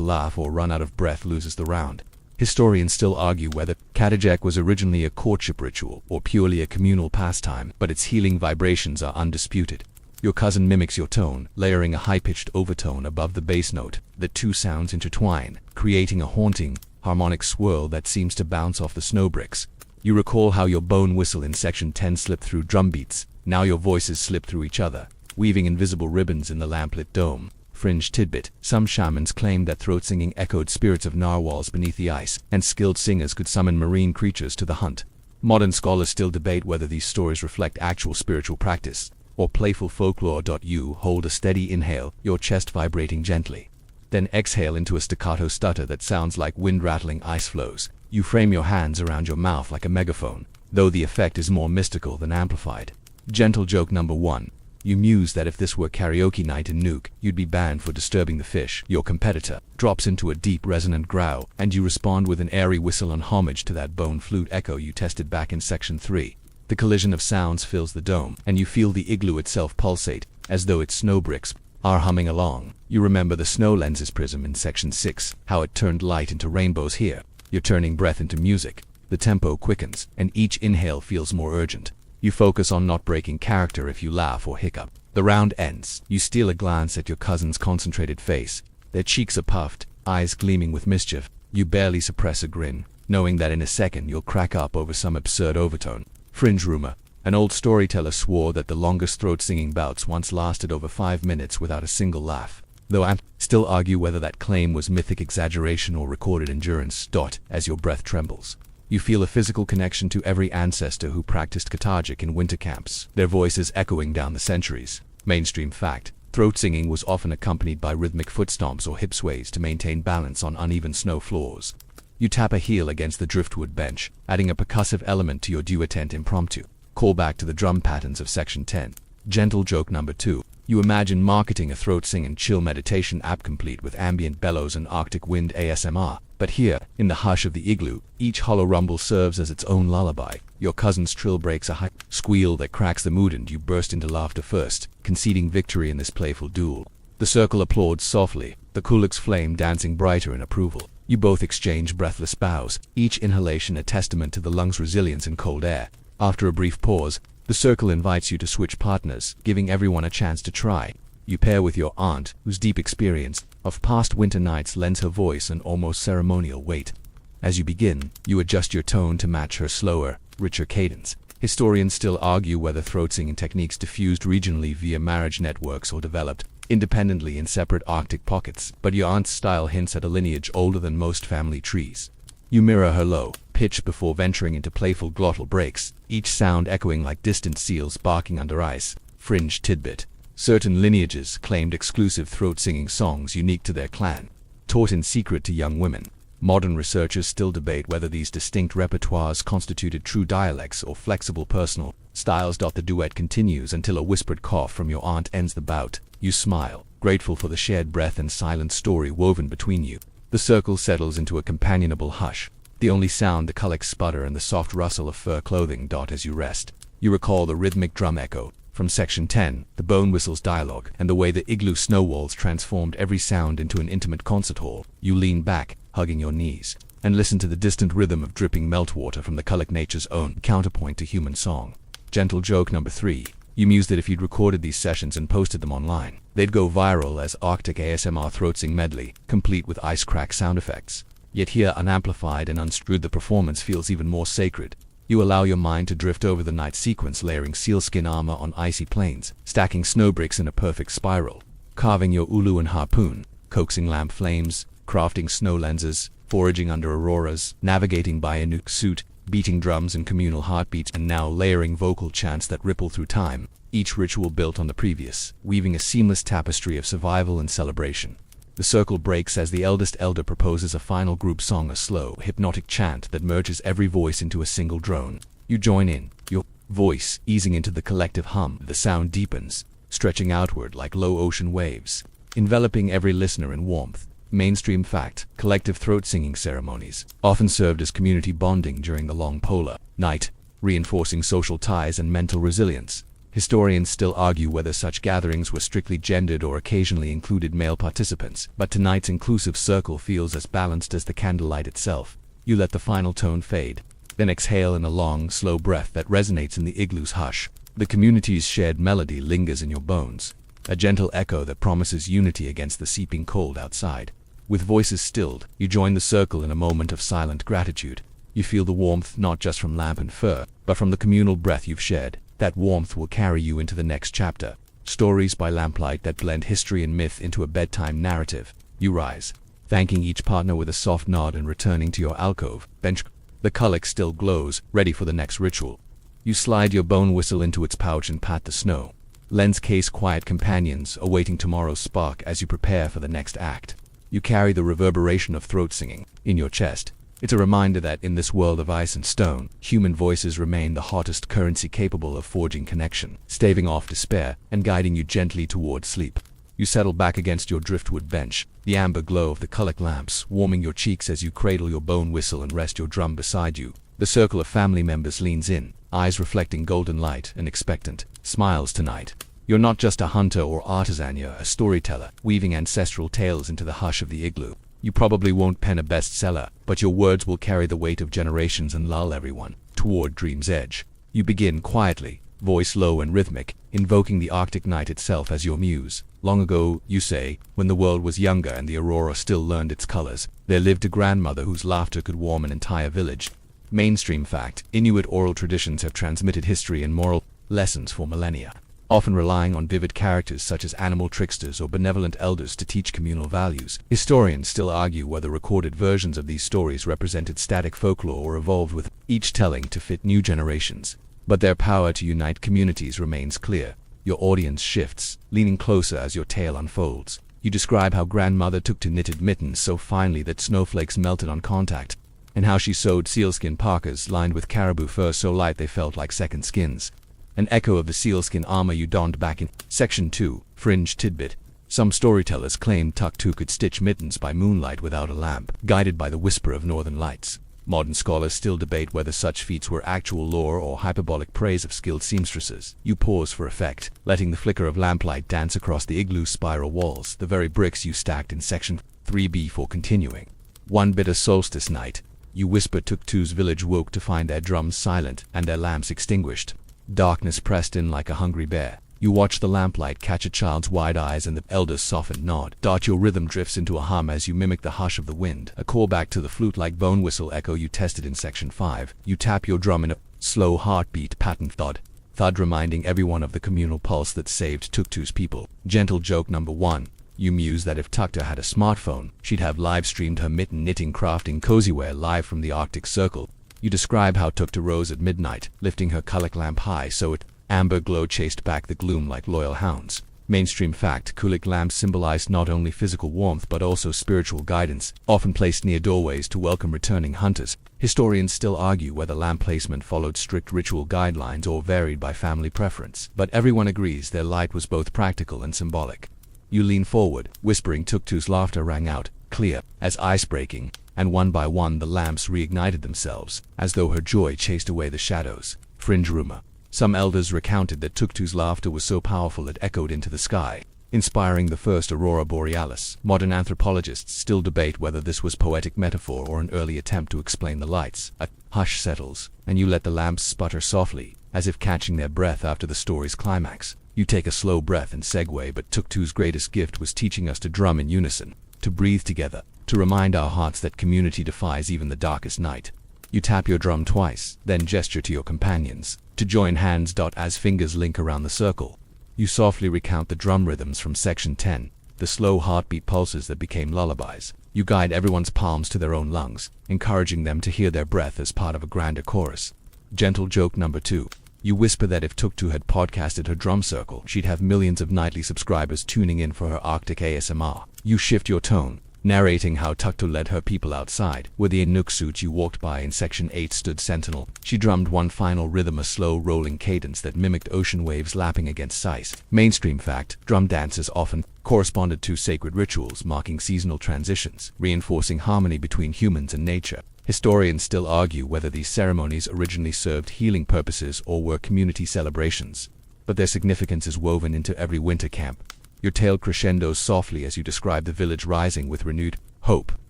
S1: laugh or run out of breath loses the round. Historians still argue whether Katajic was originally a courtship ritual or purely a communal pastime, but its healing vibrations are undisputed. Your cousin mimics your tone, layering a high-pitched overtone above the bass note. The two sounds intertwine, creating a haunting, harmonic swirl that seems to bounce off the snow bricks. You recall how your bone whistle in Section 10 slipped through drum beats. Now your voices slip through each other, weaving invisible ribbons in the lamplit dome. Fringe tidbit: some shamans claimed that throat singing echoed spirits of narwhals beneath the ice, and skilled singers could summon marine creatures to the hunt. Modern scholars still debate whether these stories reflect actual spiritual practice or playful folklore. You hold a steady inhale, your chest vibrating gently. Then exhale into a staccato stutter that sounds like wind rattling ice floes. You frame your hands around your mouth like a megaphone, though the effect is more mystical than amplified. Gentle joke number 1. You muse that if this were karaoke night in Nuuk, you'd be banned for disturbing the fish. Your competitor drops into a deep resonant growl, and you respond with an airy whistle on homage to that bone flute echo you tested back in Section 3. The collision of sounds fills the dome, and you feel the igloo itself pulsate, as though its snow bricks are humming along. You remember the snow lenses prism in Section 6, how it turned light into rainbows here. You're turning breath into music. The tempo quickens, and each inhale feels more urgent. You focus on not breaking character if you laugh or hiccup. The round ends. You steal a glance at your cousin's concentrated face. Their cheeks are puffed, eyes gleaming with mischief. You barely suppress a grin, knowing that in a second you'll crack up over some absurd overtone. Fringe rumor: an old storyteller swore that the longest throat-singing bouts once lasted over 5 minutes without a single laugh, though I still argue whether that claim was mythic exaggeration or recorded endurance. As your breath trembles, you feel a physical connection to every ancestor who practiced Katajic in winter camps, their voices echoing down the centuries. Mainstream fact: throat singing was often accompanied by rhythmic foot stomps or hip sways to maintain balance on uneven snow floors. You tap a heel against the driftwood bench, adding a percussive element to your duetent impromptu. Call back to the drum patterns of Section 10. Gentle joke number 2. You imagine marketing a throat sing and chill meditation app complete with ambient bellows and Arctic wind ASMR. But here, in the hush of the igloo, each hollow rumble serves as its own lullaby. Your cousin's trill breaks a high squeal that cracks the mood, and you burst into laughter first, conceding victory in this playful duel. The circle applauds softly, the Kulik's flame dancing brighter in approval. You both exchange breathless bows, each inhalation a testament to the lungs' resilience in cold air. After a brief pause, the circle invites you to switch partners, giving everyone a chance to try. You pair with your aunt, whose deep experience of past winter nights lends her voice an almost ceremonial weight. As you begin, you adjust your tone to match her slower, richer cadence. Historians still argue whether throat singing techniques diffused regionally via marriage networks or developed independently in separate Arctic pockets, but your aunt's style hints at a lineage older than most family trees. You mirror her low pitch before venturing into playful glottal breaks, each sound echoing like distant seals barking under ice. Fringe tidbit: certain lineages claimed exclusive throat-singing songs unique to their clan, taught in secret to young women. Modern researchers still debate whether these distinct repertoires constituted true dialects or flexible personal styles. The duet continues until a whispered cough from your aunt ends the bout. You smile, grateful for the shared breath and silent story woven between you. The circle settles into a companionable hush, the only sound the Kulik's sputter and the soft rustle of fur clothing. As you rest, you recall the rhythmic drum echo from Section 10, the bone whistle's dialogue, and the way the igloo snow walls transformed every sound into an intimate concert hall. You lean back, hugging your knees, and listen to the distant rhythm of dripping meltwater from the Kulik, nature's own counterpoint to human song. Gentle joke number 3. You mused that if you'd recorded these sessions and posted them online, they'd go viral as Arctic ASMR throat-sing medley, complete with ice crack sound effects. Yet here, unamplified and unscrewed, the performance feels even more sacred. You allow your mind to drift over the night sequence, layering sealskin armor on icy plains, stacking snowbricks in a perfect spiral, carving your ulu and harpoon, coaxing lamp flames, crafting snow lenses, foraging under auroras, navigating by Inuit suit. beating drums and communal heartbeats, and now layering vocal chants that ripple through time, each ritual built on the previous, weaving a seamless tapestry of survival and celebration. The circle breaks as the eldest elder proposes a final group song, a slow, hypnotic chant that merges every voice into a single drone. You join in, your voice easing into the collective hum. The sound deepens, stretching outward like low ocean waves, enveloping every listener in warmth. Mainstream fact: collective throat singing ceremonies often served as community bonding during the long polar night, reinforcing social ties and mental resilience. Historians still argue whether such gatherings were strictly gendered or occasionally included male participants, but tonight's inclusive circle feels as balanced as the candlelight itself. You let the final tone fade, then exhale in a long, slow breath that resonates in the igloo's hush. The community's shared melody lingers in your bones, a gentle echo that promises unity against the seeping cold outside. With voices stilled, you join the circle in a moment of silent gratitude. You feel the warmth not just from lamp and fur, but from the communal breath you've shared. That warmth will carry you into the next chapter. Stories by lamplight that blend history and myth into a bedtime narrative. You rise, thanking each partner with a soft nod and returning to your alcove bench. The kulak still glows, ready for the next ritual. You slide your bone whistle into its pouch and pat the snow. Lens case quiet companions awaiting tomorrow's spark as you prepare for the next act. You carry the reverberation of throat singing in your chest. It's a reminder that in this world of ice and stone, human voices remain the hottest currency capable of forging connection, staving off despair and guiding you gently toward sleep. You settle back against your driftwood bench, the amber glow of the kulak lamps warming your cheeks as you cradle your bone whistle and rest your drum beside you. The circle of family members leans in, eyes reflecting golden light and expectant smiles tonight. You're not just a hunter or artisan, you're a storyteller, weaving ancestral tales into the hush of the igloo. You probably won't pen a bestseller, but your words will carry the weight of generations and lull everyone toward dream's edge. You begin quietly, voice low and rhythmic, invoking the Arctic night itself as your muse. Long ago, you say, when the world was younger and the aurora still learned its colors, there lived a grandmother whose laughter could warm an entire village. Mainstream fact: Inuit oral traditions have transmitted history and moral lessons for millennia, often relying on vivid characters such as animal tricksters or benevolent elders to teach communal values. Historians still argue whether recorded versions of these stories represented static folklore or evolved with each telling to fit new generations. But their power to unite communities remains clear. Your audience shifts, leaning closer as your tale unfolds. You describe how grandmother took to knitted mittens so finely that snowflakes melted on contact, and how she sewed sealskin parkas lined with caribou fur so light they felt like second skins. An echo of the sealskin armor you donned back in Section 2, fringe tidbit. Some storytellers claim Tuktu could stitch mittens by moonlight without a lamp, guided by the whisper of northern lights. Modern scholars still debate whether such feats were actual lore or hyperbolic praise of skilled seamstresses. You pause for effect, letting the flicker of lamplight dance across the igloo's spiral walls, the very bricks you stacked in Section 3B for continuing. One bitter solstice night, you whisper Tuktu's village woke to find their drums silent and their lamps extinguished. Darkness pressed in like a hungry bear. You watch the lamplight catch a child's wide eyes and the elder's softened nod. Your rhythm drifts into a hum as you mimic the hush of the wind, a callback to the flute-like bone whistle echo you tested in Section 5. You tap your drum in a slow heartbeat pattern thud reminding everyone of the communal pulse that saved Tuktu's people. Gentle joke number 1. You muse that if Tukta had a smartphone, she'd have live-streamed her mitten knitting crafting cozywear live from the Arctic Circle. You describe how Tukta rose at midnight, lifting her kulak lamp high so its amber glow chased back the gloom like loyal hounds. Mainstream fact: kulak lamps symbolized not only physical warmth but also spiritual guidance, often placed near doorways to welcome returning hunters. Historians still argue whether lamp placement followed strict ritual guidelines or varied by family preference, but everyone agrees their light was both practical and symbolic. You lean forward, whispering. Tuktu's laughter rang out, clear as ice breaking, and one by one the lamps reignited themselves, as though her joy chased away the shadows. Fringe rumor: some elders recounted that Tuktu's laughter was so powerful it echoed into the sky, inspiring the first aurora borealis. Modern anthropologists still debate whether this was poetic metaphor or an early attempt to explain the lights. A hush settles, and you let the lamps sputter softly, as if catching their breath after the story's climax. You take a slow breath and segue, but Tuktu's greatest gift was teaching us to drum in unison, to breathe together, to remind our hearts that community defies even the darkest night. You tap your drum twice, then gesture to your companions to join hands. As fingers link around the circle, you softly recount the drum rhythms from Section 10, the slow heartbeat pulses that became lullabies. You guide everyone's palms to their own lungs, encouraging them to hear their breath as part of a grander chorus. Gentle joke number 2. You whisper that if Tuktu had podcasted her drum circle, she'd have millions of nightly subscribers tuning in for her Arctic ASMR. You shift your tone, narrating how Tuktu led her people outside, where the Inuit suit you walked by in Section 8 stood sentinel. She drummed one final rhythm, a slow rolling cadence that mimicked ocean waves lapping against ice. Mainstream fact: drum dances often corresponded to sacred rituals marking seasonal transitions, reinforcing harmony between humans and nature. Historians still argue whether these ceremonies originally served healing purposes or were community celebrations, but their significance is woven into every winter camp. Your tale crescendos softly as you describe the village rising with renewed hope.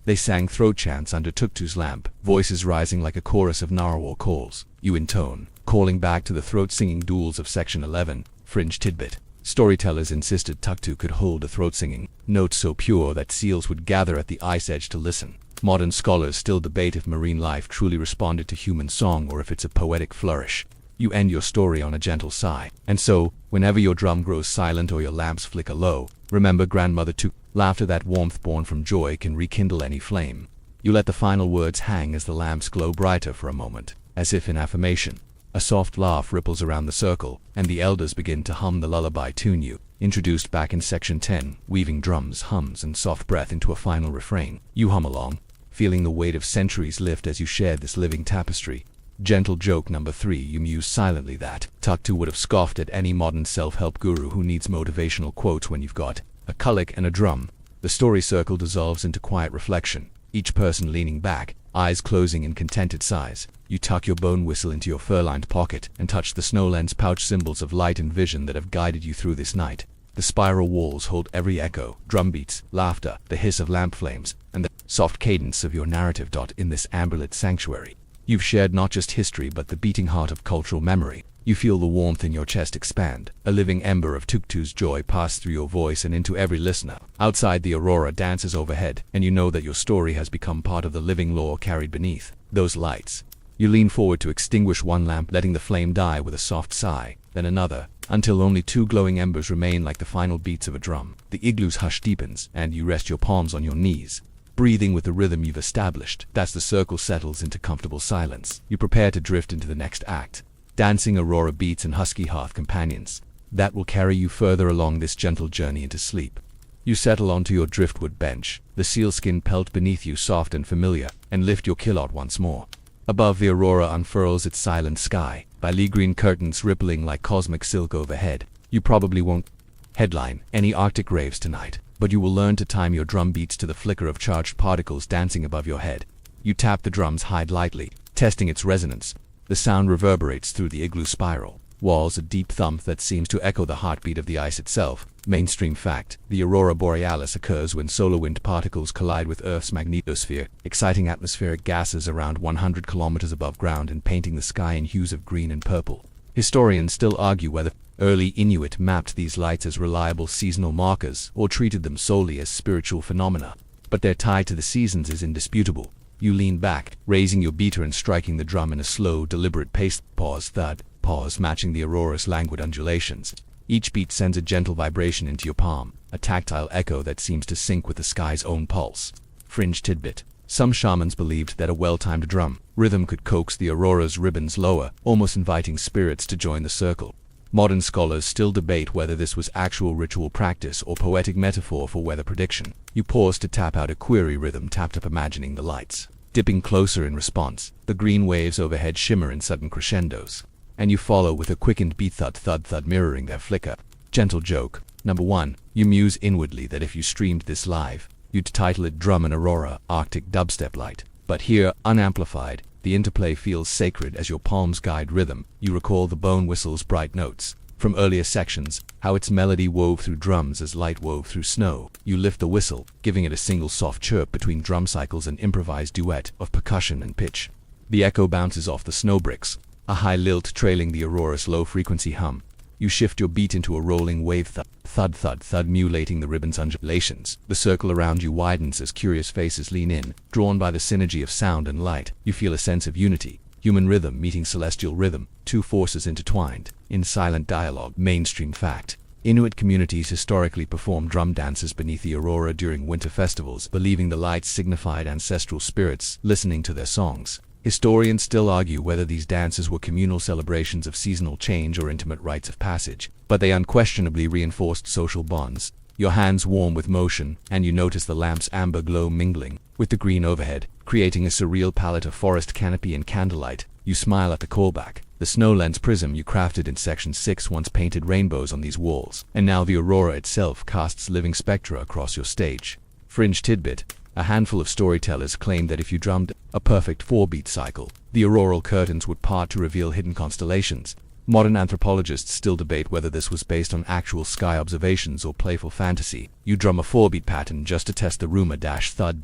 S1: They sang throat chants under Tuktu's lamp, voices rising like a chorus of narwhal calls. You intone, calling back to the throat-singing duels of Section 11. Fringe tidbit: storytellers insisted Tuktu could hold a throat-singing note so pure that seals would gather at the ice edge to listen. Modern scholars still debate if marine life truly responded to human song or if it's a poetic flourish. You end your story on a gentle sigh. And so, whenever your drum grows silent or your lamps flicker low, remember grandmother too. Laughter, that warmth born from joy, can rekindle any flame. You let the final words hang as the lamps glow brighter for a moment, as if in affirmation. A soft laugh ripples around the circle, and the elders begin to hum the lullaby tune you introduced back in Section 10, weaving drums, hums, and soft breath into a final refrain. You hum along, feeling the weight of centuries lift as you share this living tapestry. Gentle joke number 3. You muse silently that Tuktu would have scoffed at any modern self-help guru who needs motivational quotes when you've got a kulak and a drum. The story circle dissolves into quiet reflection, each person leaning back, eyes closing in contented sighs. You tuck your bone whistle into your fur-lined pocket and touch the snow-lens pouch, symbols of light and vision that have guided you through this night. The spiral walls hold every echo, drum beats, laughter, the hiss of lamp flames, and the soft cadence of your narrative. In this amberlit sanctuary, you've shared not just history but the beating heart of cultural memory. You feel the warmth in your chest expand. A living ember of Tuktu's joy pass through your voice and into every listener. Outside, the aurora dances overhead, and you know that your story has become part of the living lore carried beneath those lights. You lean forward to extinguish one lamp, letting the flame die with a soft sigh, then another, until only 2 glowing embers remain like the final beats of a drum. The igloo's hush deepens, and you rest your palms on your knees, breathing with the rhythm you've established. As the circle settles into comfortable silence, you prepare to drift into the next act. Dancing aurora beats and husky hearth companions that will carry you further along this gentle journey into sleep. You settle onto your driftwood bench, the sealskin pelt beneath you soft and familiar, and lift your kilot once more. Above, the aurora unfurls its silent sky, valley green curtains rippling like cosmic silk overhead. You probably won't headline any Arctic raves tonight, but you will learn to time your drum beats to the flicker of charged particles dancing above your head. You tap the drum's hide lightly, testing its resonance. The sound reverberates through the igloo spiral walls, a deep thump that seems to echo the heartbeat of the ice itself. Mainstream fact: the aurora borealis occurs when solar wind particles collide with Earth's magnetosphere, exciting atmospheric gases around 100 kilometers above ground and painting the sky in hues of green and purple. Historians still argue whether early Inuit mapped these lights as reliable seasonal markers or treated them solely as spiritual phenomena, but their tie to the seasons is indisputable. You lean back, raising your beater and striking the drum in a slow, deliberate pace. Pause, thud, pause, matching the aurora's languid undulations. Each beat sends a gentle vibration into your palm, a tactile echo that seems to sync with the sky's own pulse. Fringe tidbit: some shamans believed that a well-timed drum rhythm could coax the aurora's ribbons lower, almost inviting spirits to join the circle. Modern scholars still debate whether this was actual ritual practice or poetic metaphor for weather prediction. You pause to tap out a query rhythm, tapped up, imagining the lights dipping closer in response. The green waves overhead shimmer in sudden crescendos, and you follow with a quickened beat, thud thud thud, mirroring their flicker. Gentle joke number 1. You muse inwardly that if you streamed this live, you'd title it Drum and Aurora Arctic Dubstep Light. But here, unamplified, the interplay feels sacred as your palms guide rhythm. You recall the bone whistle's bright notes from earlier sections, how its melody wove through drums as light wove through snow. You lift the whistle, giving it a single soft chirp between drum cycles, an improvised duet of percussion and pitch. The echo bounces off the snow bricks, a high lilt trailing the aurora's low-frequency hum. You shift your beat into a rolling wave, thud thud thud thud, emulating the ribbon's undulations. The circle around you widens as curious faces lean in, drawn by the synergy of sound and light. You feel a sense of unity, human rhythm meeting celestial rhythm, two forces intertwined in silent dialogue. Mainstream fact: Inuit communities historically performed drum dances beneath the aurora during winter festivals, believing the lights signified ancestral spirits listening to their songs. Historians still argue whether these dances were communal celebrations of seasonal change or intimate rites of passage, but they unquestionably reinforced social bonds. Your hands warm with motion, and you notice the lamp's amber glow mingling with the green overhead, creating a surreal palette of forest canopy and candlelight. You smile at the callback. The snow lens prism you crafted in Section 6 once painted rainbows on these walls, and now the aurora itself casts living spectra across your stage. Fringe tidbit: a handful of storytellers claimed that if you drummed a perfect 4-beat cycle, the auroral curtains would part to reveal hidden constellations. Modern anthropologists still debate whether this was based on actual sky observations or playful fantasy. You drum a 4-beat pattern just to test the rumor thud thud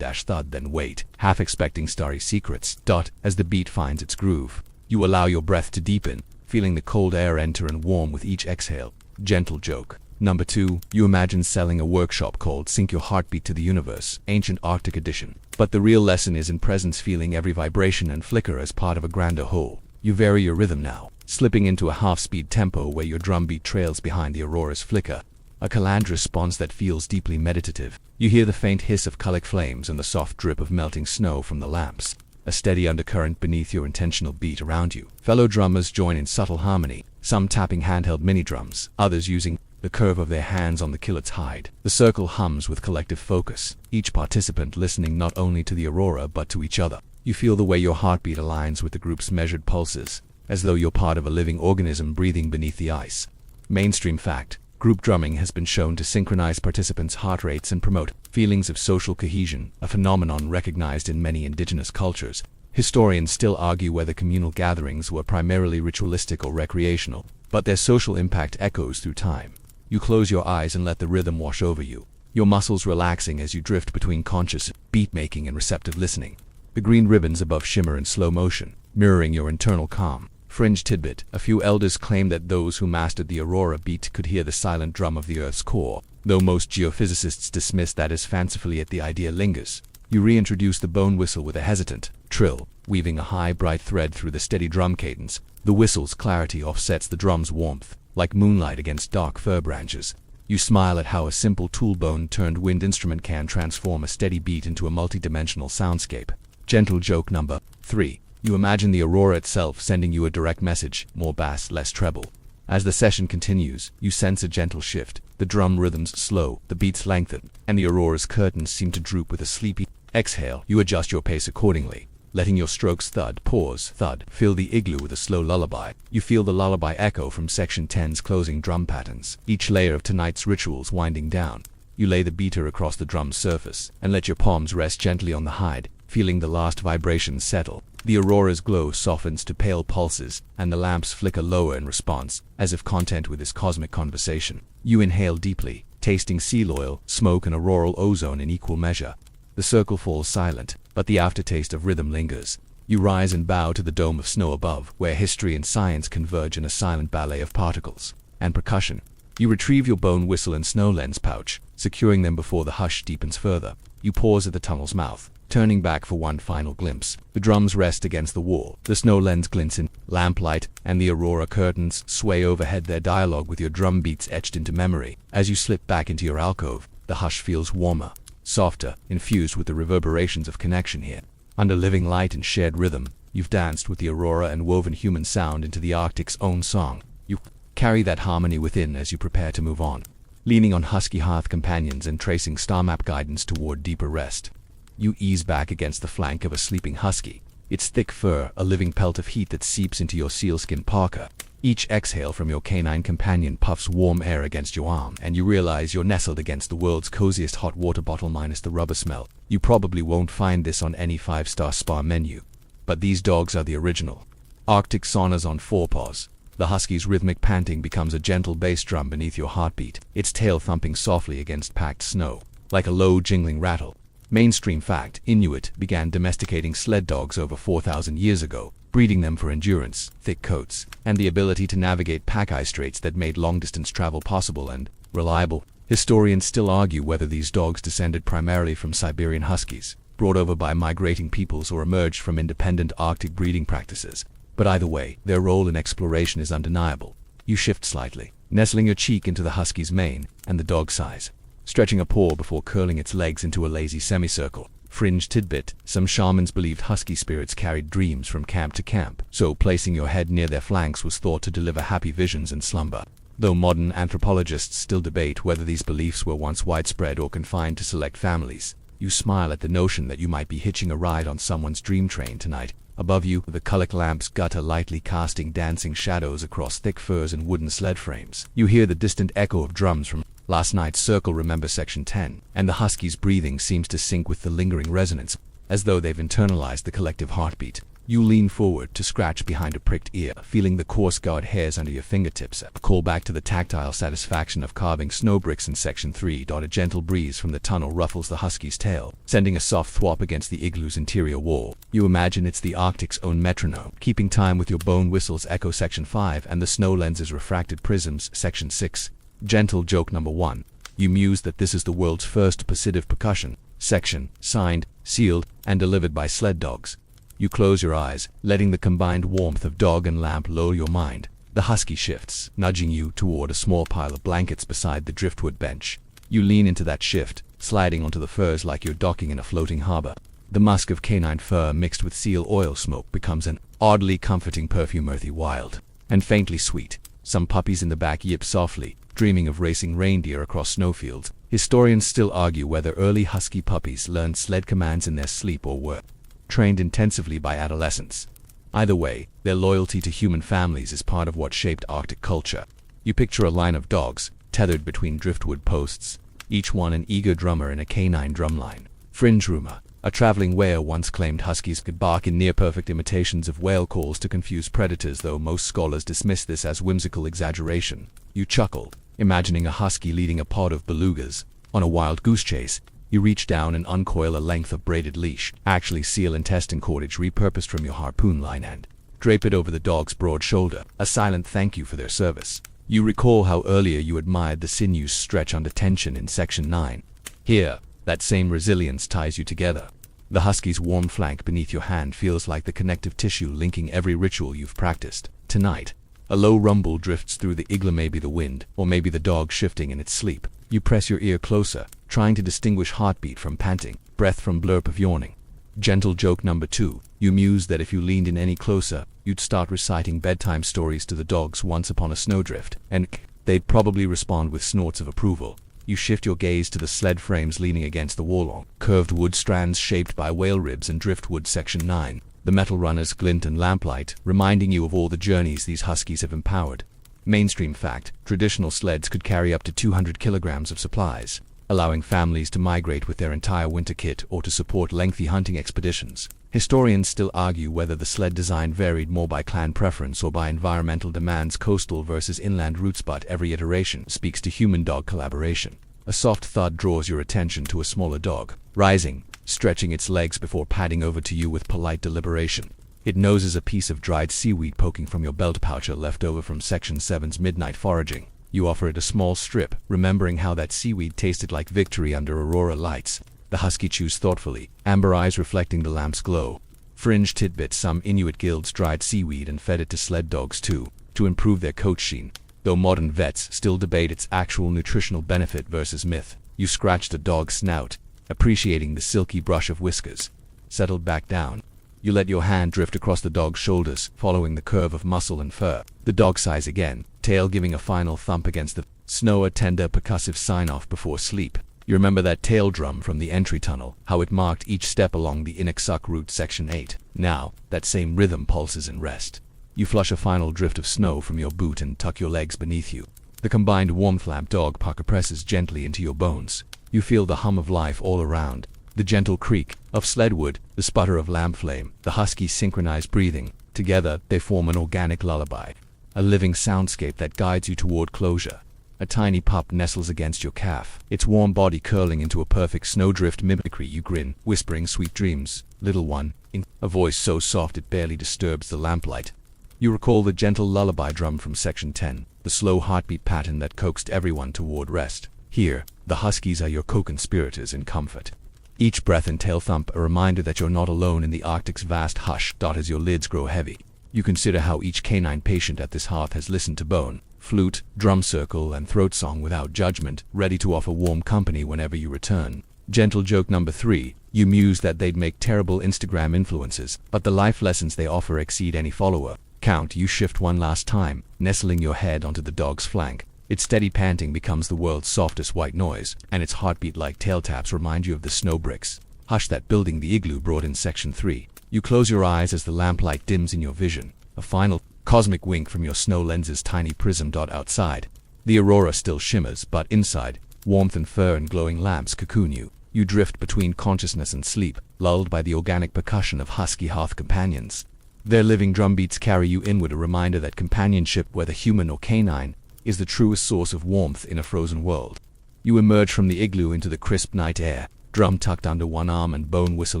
S1: thud, then wait, half expecting starry secrets. As the beat finds its groove, you allow your breath to deepen, feeling the cold air enter and warm with each exhale. Gentle joke. Number 2. You imagine selling a workshop called Sync Your Heartbeat to the Universe, Ancient Arctic Edition. But the real lesson is in presence, feeling every vibration and flicker as part of a grander whole. You vary your rhythm now, slipping into a half-speed tempo where your drum beat trails behind the aurora's flicker, a calandra response that feels deeply meditative. You hear the faint hiss of cullic flames and the soft drip of melting snow from the lamps, a steady undercurrent beneath your intentional beat around you. Fellow drummers join in subtle harmony, some tapping handheld mini-drums, others using the curve of their hands on the killet's hide. The circle hums with collective focus, each participant listening not only to the aurora but to each other. You feel the way your heartbeat aligns with the group's measured pulses, as though you're part of a living organism breathing beneath the ice. Mainstream fact: group drumming has been shown to synchronize participants' heart rates and promote feelings of social cohesion, a phenomenon recognized in many indigenous cultures. Historians still argue whether communal gatherings were primarily ritualistic or recreational, but their social impact echoes through time. You close your eyes and let the rhythm wash over you, your muscles relaxing as you drift between conscious beat-making and receptive listening. The green ribbons above shimmer in slow motion, mirroring your internal calm. Fringe tidbit: a few elders claim that those who mastered the aurora beat could hear the silent drum of the Earth's core, though most geophysicists dismiss that as fancifully yet the idea lingers. You reintroduce the bone whistle with a hesitant trill, weaving a high, bright thread through the steady drum cadence. The whistle's clarity offsets the drum's warmth, like moonlight against dark fir branches. You smile at how a simple tool bone-turned wind instrument can transform a steady beat into a multi-dimensional soundscape. Gentle joke. Number 3. You imagine the aurora itself sending you a direct message, more bass, less treble. As the session continues, you sense a gentle shift. The drum rhythms slow, the beats lengthen, and the aurora's curtains seem to droop with a sleepy exhale. You adjust your pace accordingly, letting your strokes thud, pause, thud, fill the igloo with a slow lullaby. You feel the lullaby echo from Section 10's closing drum patterns, each layer of tonight's rituals winding down. You lay the beater across the drum's surface, and let your palms rest gently on the hide, feeling the last vibrations settle. The aurora's glow softens to pale pulses, and the lamps flicker lower in response, as if content with this cosmic conversation. You inhale deeply, tasting seal oil, smoke, and auroral ozone in equal measure. The circle falls silent, but the aftertaste of rhythm lingers. You rise and bow to the dome of snow above, where history and science converge in a silent ballet of particles and percussion. You retrieve your bone whistle and snow lens pouch, securing them before the hush deepens further. You pause at the tunnel's mouth, turning back for one final glimpse. The drums rest against the wall, the snow lens glints in lamplight, and the aurora curtains sway overhead, their dialogue with your drum beats etched into memory. As you slip back into your alcove, the hush feels warmer, softer, infused with the reverberations of connection here. Under living light and shared rhythm, you've danced with the aurora and woven human sound into the Arctic's own song. You carry that harmony within as you prepare to move on, leaning on husky hearth companions and tracing star map guidance toward deeper rest. You ease back against the flank of a sleeping husky, its thick fur a living pelt of heat that seeps into your sealskin parka. Each exhale from your canine companion puffs warm air against your arm, and you realize you're nestled against the world's coziest hot water bottle minus the rubber smell. You probably won't find this on any 5-star spa menu, but these dogs are the original. Arctic saunas on 4 paws. The husky's rhythmic panting becomes a gentle bass drum beneath your heartbeat, its tail thumping softly against packed snow, like a low jingling rattle. Mainstream fact: Inuit began domesticating sled dogs over 4,000 years ago, breeding them for endurance, thick coats, and the ability to navigate pack-ice straits that made long-distance travel possible and reliable. Historians still argue whether these dogs descended primarily from Siberian huskies, brought over by migrating peoples, or emerged from independent Arctic breeding practices. But either way, their role in exploration is undeniable. You shift slightly, nestling your cheek into the husky's mane, and the dog sighs, stretching a paw before curling its legs into a lazy semicircle. Fringe tidbit: some shamans believed husky spirits carried dreams from camp to camp, so placing your head near their flanks was thought to deliver happy visions in slumber. Though modern anthropologists still debate whether these beliefs were once widespread or confined to select families, you smile at the notion that you might be hitching a ride on someone's dream train tonight. Above you, the colored lamps gutter lightly, casting dancing shadows across thick firs and wooden sled frames. You hear the distant echo of drums from last night's circle. Remember Section 10, and the husky's breathing seems to sync with the lingering resonance, as though they've internalized the collective heartbeat. You lean forward to scratch behind a pricked ear, feeling the coarse guard hairs under your fingertips. A call back to the tactile satisfaction of carving snow bricks in Section 3. A gentle breeze from the tunnel ruffles the husky's tail, sending a soft thwop against the igloo's interior wall. You imagine it's the Arctic's own metronome, keeping time with your bone whistles. Echo Section 5, and the snow lenses refracted prisms. Section 6. Gentle joke number 1. You muse that this is the world's first positive percussion section, signed, sealed, and delivered by sled dogs. You close your eyes, letting the combined warmth of dog and lamp lull your mind. The husky shifts, nudging you toward a small pile of blankets beside the driftwood bench. You lean into that shift, sliding onto the furs like you're docking in a floating harbor. The musk of canine fur mixed with seal oil smoke becomes an oddly comforting perfume, earthy, wild, and faintly sweet. Some puppies in the back yip softly, dreaming of racing reindeer across snowfields. Historians still argue whether early husky puppies learned sled commands in their sleep or were trained intensively by adolescents. Either way, their loyalty to human families is part of what shaped Arctic culture. You picture a line of dogs, tethered between driftwood posts, each one an eager drummer in a canine drumline. Fringe rumor: a traveling whale once claimed huskies could bark in near-perfect imitations of whale calls to confuse predators, though most scholars dismiss this as whimsical exaggeration. You chuckle, imagining a husky leading a pod of belugas on a wild goose chase. You reach down and uncoil a length of braided leash, actually seal intestine cordage repurposed from your harpoon line, and drape it over the dog's broad shoulder, a silent thank you for their service. You recall how earlier you admired the sinews stretch under tension in Section 9. Here, that same resilience ties you together. The husky's warm flank beneath your hand feels like the connective tissue linking every ritual you've practiced. Tonight, a low rumble drifts through the igloo, maybe the wind, or maybe the dog shifting in its sleep. You press your ear closer, trying to distinguish heartbeat from panting, breath from blurp of yawning. Gentle joke number 2. You muse that if you leaned in any closer, you'd start reciting bedtime stories to the dogs once upon a snowdrift, and they'd probably respond with snorts of approval. You shift your gaze to the sled frames leaning against the wall, long, curved wood strands shaped by whale ribs and driftwood. Section 9. The metal runners glint in lamplight, reminding you of all the journeys these huskies have empowered. Mainstream fact: traditional sleds could carry up to 200 kilograms of supplies, allowing families to migrate with their entire winter kit or to support lengthy hunting expeditions. Historians still argue whether the sled design varied more by clan preference or by environmental demands, coastal versus inland routes, but every iteration speaks to human-dog collaboration. A soft thud draws your attention to a smaller dog, rising, stretching its legs before padding over to you with polite deliberation. It noses a piece of dried seaweed poking from your belt pouch, left over from Section 7's midnight foraging. You offer it a small strip, remembering how that seaweed tasted like victory under aurora lights. The husky chews thoughtfully, amber eyes reflecting the lamp's glow. Fringe tidbit: some Inuit guilds dried seaweed and fed it to sled dogs too, to improve their coat sheen, though modern vets still debate its actual nutritional benefit versus myth. You scratched a dog's snout, appreciating the silky brush of whiskers. Settled back down, you let your hand drift across the dog's shoulders, following the curve of muscle and fur. The dog sighs again, tail giving a final thump against the snow, a tender percussive sign-off before sleep. You remember that tail drum from the entry tunnel, how it marked each step along the Inuksuk route. Section 8. Now, that same rhythm pulses in rest. You flush a final drift of snow from your boot and tuck your legs beneath you. The combined warmth lamp dog pucker presses gently into your bones. You feel the hum of life all around. The gentle creak of sledwood, the sputter of lamp flame, the husky's synchronized breathing. Together, they form an organic lullaby, a living soundscape that guides you toward closure. A tiny pup nestles against your calf, its warm body curling into a perfect snowdrift mimicry. You grin, whispering sweet dreams, little one, in a voice so soft it barely disturbs the lamplight. You recall the gentle lullaby drum from Section 10, the slow heartbeat pattern that coaxed everyone toward rest. Here, the huskies are your co-conspirators in comfort. Each breath and tail thump a reminder that you're not alone in the Arctic's vast hush. As your lids grow heavy, you consider how each canine patient at this hearth has listened to bone, flute, drum circle, and throat song without judgment, ready to offer warm company whenever you return. Gentle joke number 3. You muse that they'd make terrible Instagram influencers, but the life lessons they offer exceed any follower count. You shift one last time, nestling your head onto the dog's flank. Its steady panting becomes the world's softest white noise, and its heartbeat like tail taps remind you of the snow bricks. Hush that building the igloo brought in section 3. You close your eyes as the lamplight dims in your vision. A final cosmic wink from your snow lens's tiny prism. Outside, the aurora still shimmers, but inside, warmth and fur and glowing lamps cocoon you. You drift between consciousness and sleep, lulled by the organic percussion of husky hearth companions. Their living drumbeats carry you inward, a reminder that companionship, whether human or canine, is the truest source of warmth in a frozen world. You emerge from the igloo into the crisp night air, drum tucked under one arm and bone whistle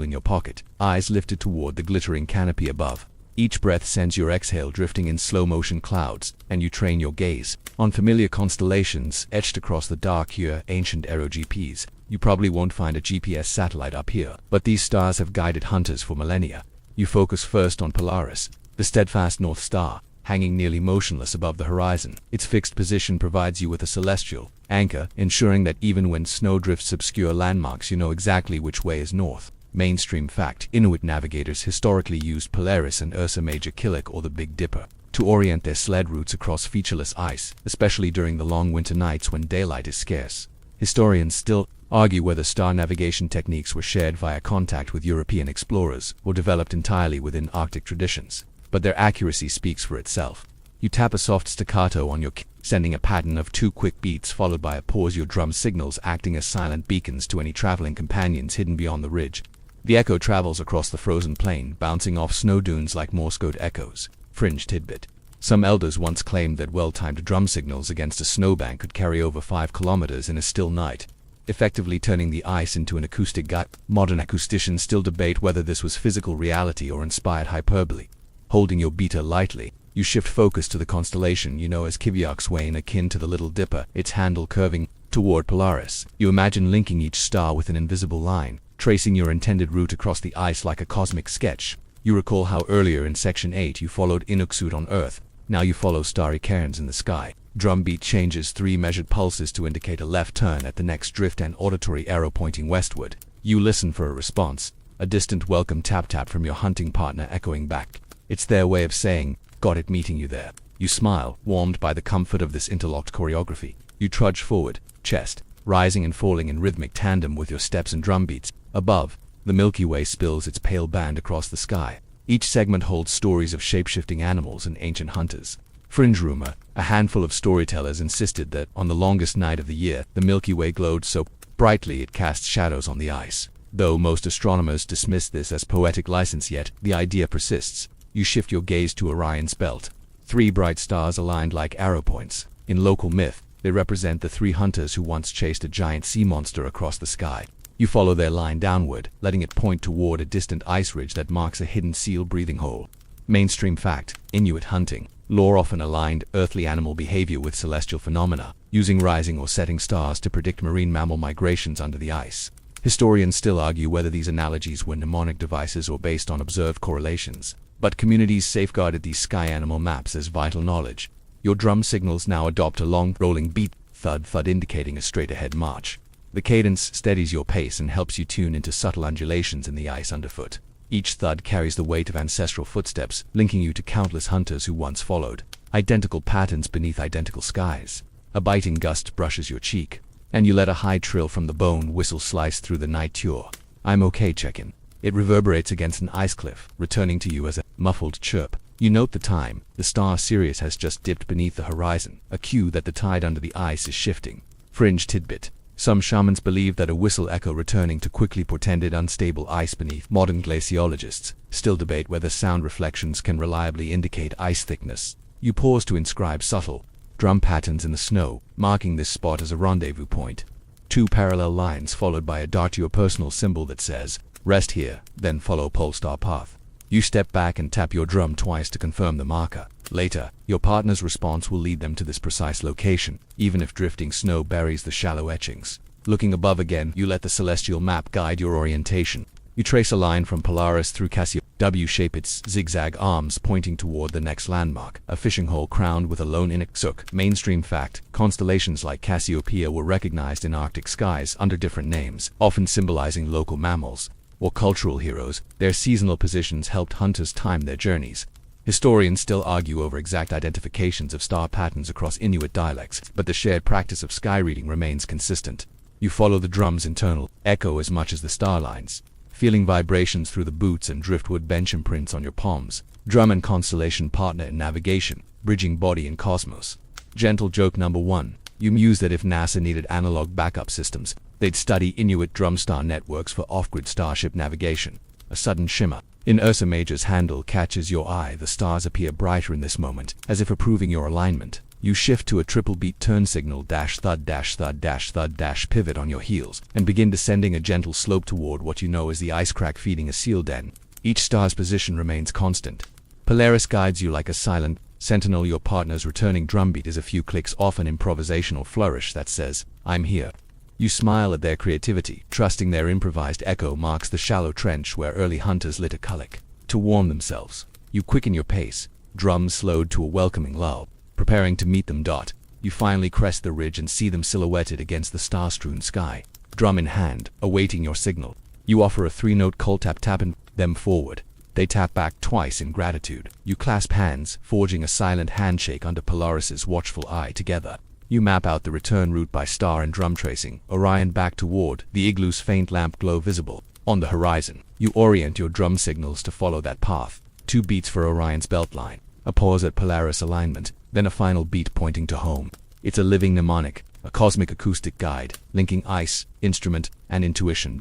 S1: in your pocket, eyes lifted toward the glittering canopy above. Each breath sends your exhale drifting in slow-motion clouds, and you train your gaze on familiar constellations etched across the dark here, ancient aero-GPs. You probably won't find a GPS satellite up here, but these stars have guided hunters for millennia. You focus first on Polaris, the steadfast North Star, hanging nearly motionless above the horizon. Its fixed position provides you with a celestial anchor, ensuring that even when snowdrifts obscure landmarks, you know exactly which way is north. Mainstream fact: Inuit navigators historically used Polaris and Ursa Major Killick, or the Big Dipper, to orient their sled routes across featureless ice, especially during the long winter nights when daylight is scarce. Historians still argue whether star navigation techniques were shared via contact with European explorers or developed entirely within Arctic traditions, but their accuracy speaks for itself. You tap a soft staccato on your sending a pattern of 2 quick beats followed by a pause, your drum signals acting as silent beacons to any traveling companions hidden beyond the ridge. The echo travels across the frozen plain, bouncing off snow dunes like Morse code echoes. Fringe tidbit: some elders once claimed that well-timed drum signals against a snowbank could carry over 5 kilometers in a still night, effectively turning the ice into an acoustic guide. Modern acousticians still debate whether this was physical reality or inspired hyperbole. Holding your beater lightly, you shift focus to the constellation you know as Kiviak's Wain, akin to the Little Dipper, its handle curving toward Polaris. You imagine linking each star with an invisible line, tracing your intended route across the ice like a cosmic sketch. You recall how earlier in Section 8 you followed Inuksut on Earth. Now you follow starry cairns in the sky. Drumbeat changes 3 measured pulses to indicate a left turn at the next drift, and auditory arrow pointing westward. You listen for a response, a distant welcome tap-tap from your hunting partner echoing back. It's their way of saying, "Got it," meeting you there. You smile, warmed by the comfort of this interlocked choreography. You trudge forward, chest rising and falling in rhythmic tandem with your steps and drumbeats. Above, the Milky Way spills its pale band across the sky. Each segment holds stories of shape-shifting animals and ancient hunters. Fringe rumor: a handful of storytellers insisted that, on the longest night of the year, the Milky Way glowed so brightly it cast shadows on the ice. Though most astronomers dismiss this as poetic license, yet the idea persists. You shift your gaze to Orion's belt. 3 bright stars aligned like arrow points. In local myth, they represent the 3 hunters who once chased a giant sea monster across the sky. You follow their line downward, letting it point toward a distant ice ridge that marks a hidden seal breathing hole. Mainstream fact: Inuit hunting lore often aligned earthly animal behavior with celestial phenomena, using rising or setting stars to predict marine mammal migrations under the ice. Historians still argue whether these analogies were mnemonic devices or based on observed correlations, but communities safeguarded these sky animal maps as vital knowledge. Your drum signals now adopt a long, rolling beat, thud-thud, indicating a straight-ahead march. The cadence steadies your pace and helps you tune into subtle undulations in the ice underfoot. Each thud carries the weight of ancestral footsteps, linking you to countless hunters who once followed identical patterns beneath identical skies. A biting gust brushes your cheek, and you let a high trill from the bone whistle slice through the night tour. "I'm okay" check-in. It reverberates against an ice cliff, returning to you as a muffled chirp. You note the time. The star Sirius has just dipped beneath the horizon, a cue that the tide under the ice is shifting. Fringe tidbit: some shamans believe that a whistle echo returning to quickly portended unstable ice beneath. Modern glaciologists still debate whether sound reflections can reliably indicate ice thickness. You pause to inscribe subtle drum patterns in the snow, marking this spot as a rendezvous point. 2 parallel lines followed by a dart to your personal symbol that says, "Rest here, then follow Polestar path." You step back and tap your drum twice to confirm the marker. Later, your partner's response will lead them to this precise location, even if drifting snow buries the shallow etchings. Looking above again, you let the celestial map guide your orientation. You trace a line from Polaris through Cassiopeia. W-shape its zigzag arms pointing toward the next landmark, a fishing hole crowned with a lone Inuit sook. Mainstream fact: constellations like Cassiopeia were recognized in Arctic skies under different names, often symbolizing local mammals or cultural heroes. Their seasonal positions helped hunters time their journeys. Historians still argue over exact identifications of star patterns across Inuit dialects, but the shared practice of sky reading remains consistent. You follow the drum's internal echo as much as the star lines, feeling vibrations through the boots and driftwood bench imprints on your palms. Drum and constellation partner in navigation, bridging body and cosmos. Gentle joke number 1. You muse that if NASA needed analog backup systems, they'd study Inuit drum star networks for off-grid starship navigation. A sudden shimmer in Ursa Major's handle catches your eye. The stars appear brighter in this moment, as if approving your alignment. You shift to a triple beat turn signal dash thud dash thud dash thud dash pivot on your heels, and begin descending a gentle slope toward what you know is the ice crack feeding a seal den. Each star's position remains constant. Polaris guides you like a silent sentinel. Your partner's returning drumbeat is a few clicks off, an improvisational flourish that says, "I'm here." You smile at their creativity, trusting their improvised echo marks the shallow trench where early hunters lit a culloch to warm themselves. You quicken your pace, drums slowed to a welcoming lull, preparing to meet them. You finally crest the ridge and see them silhouetted against the star-strewn sky, drum in hand, awaiting your signal. You offer a 3-note call, tapping them forward. They tap back twice in gratitude. You clasp hands, forging a silent handshake under Polaris's watchful eye. Together, you map out the return route by star and drum tracing. Orion back toward the igloo's faint lamp glow visible on the horizon. You orient your drum signals to follow that path. 2 beats for Orion's beltline, a pause at Polaris alignment, then a final beat pointing to home. It's a living mnemonic, a cosmic acoustic guide, linking ice, instrument, and intuition.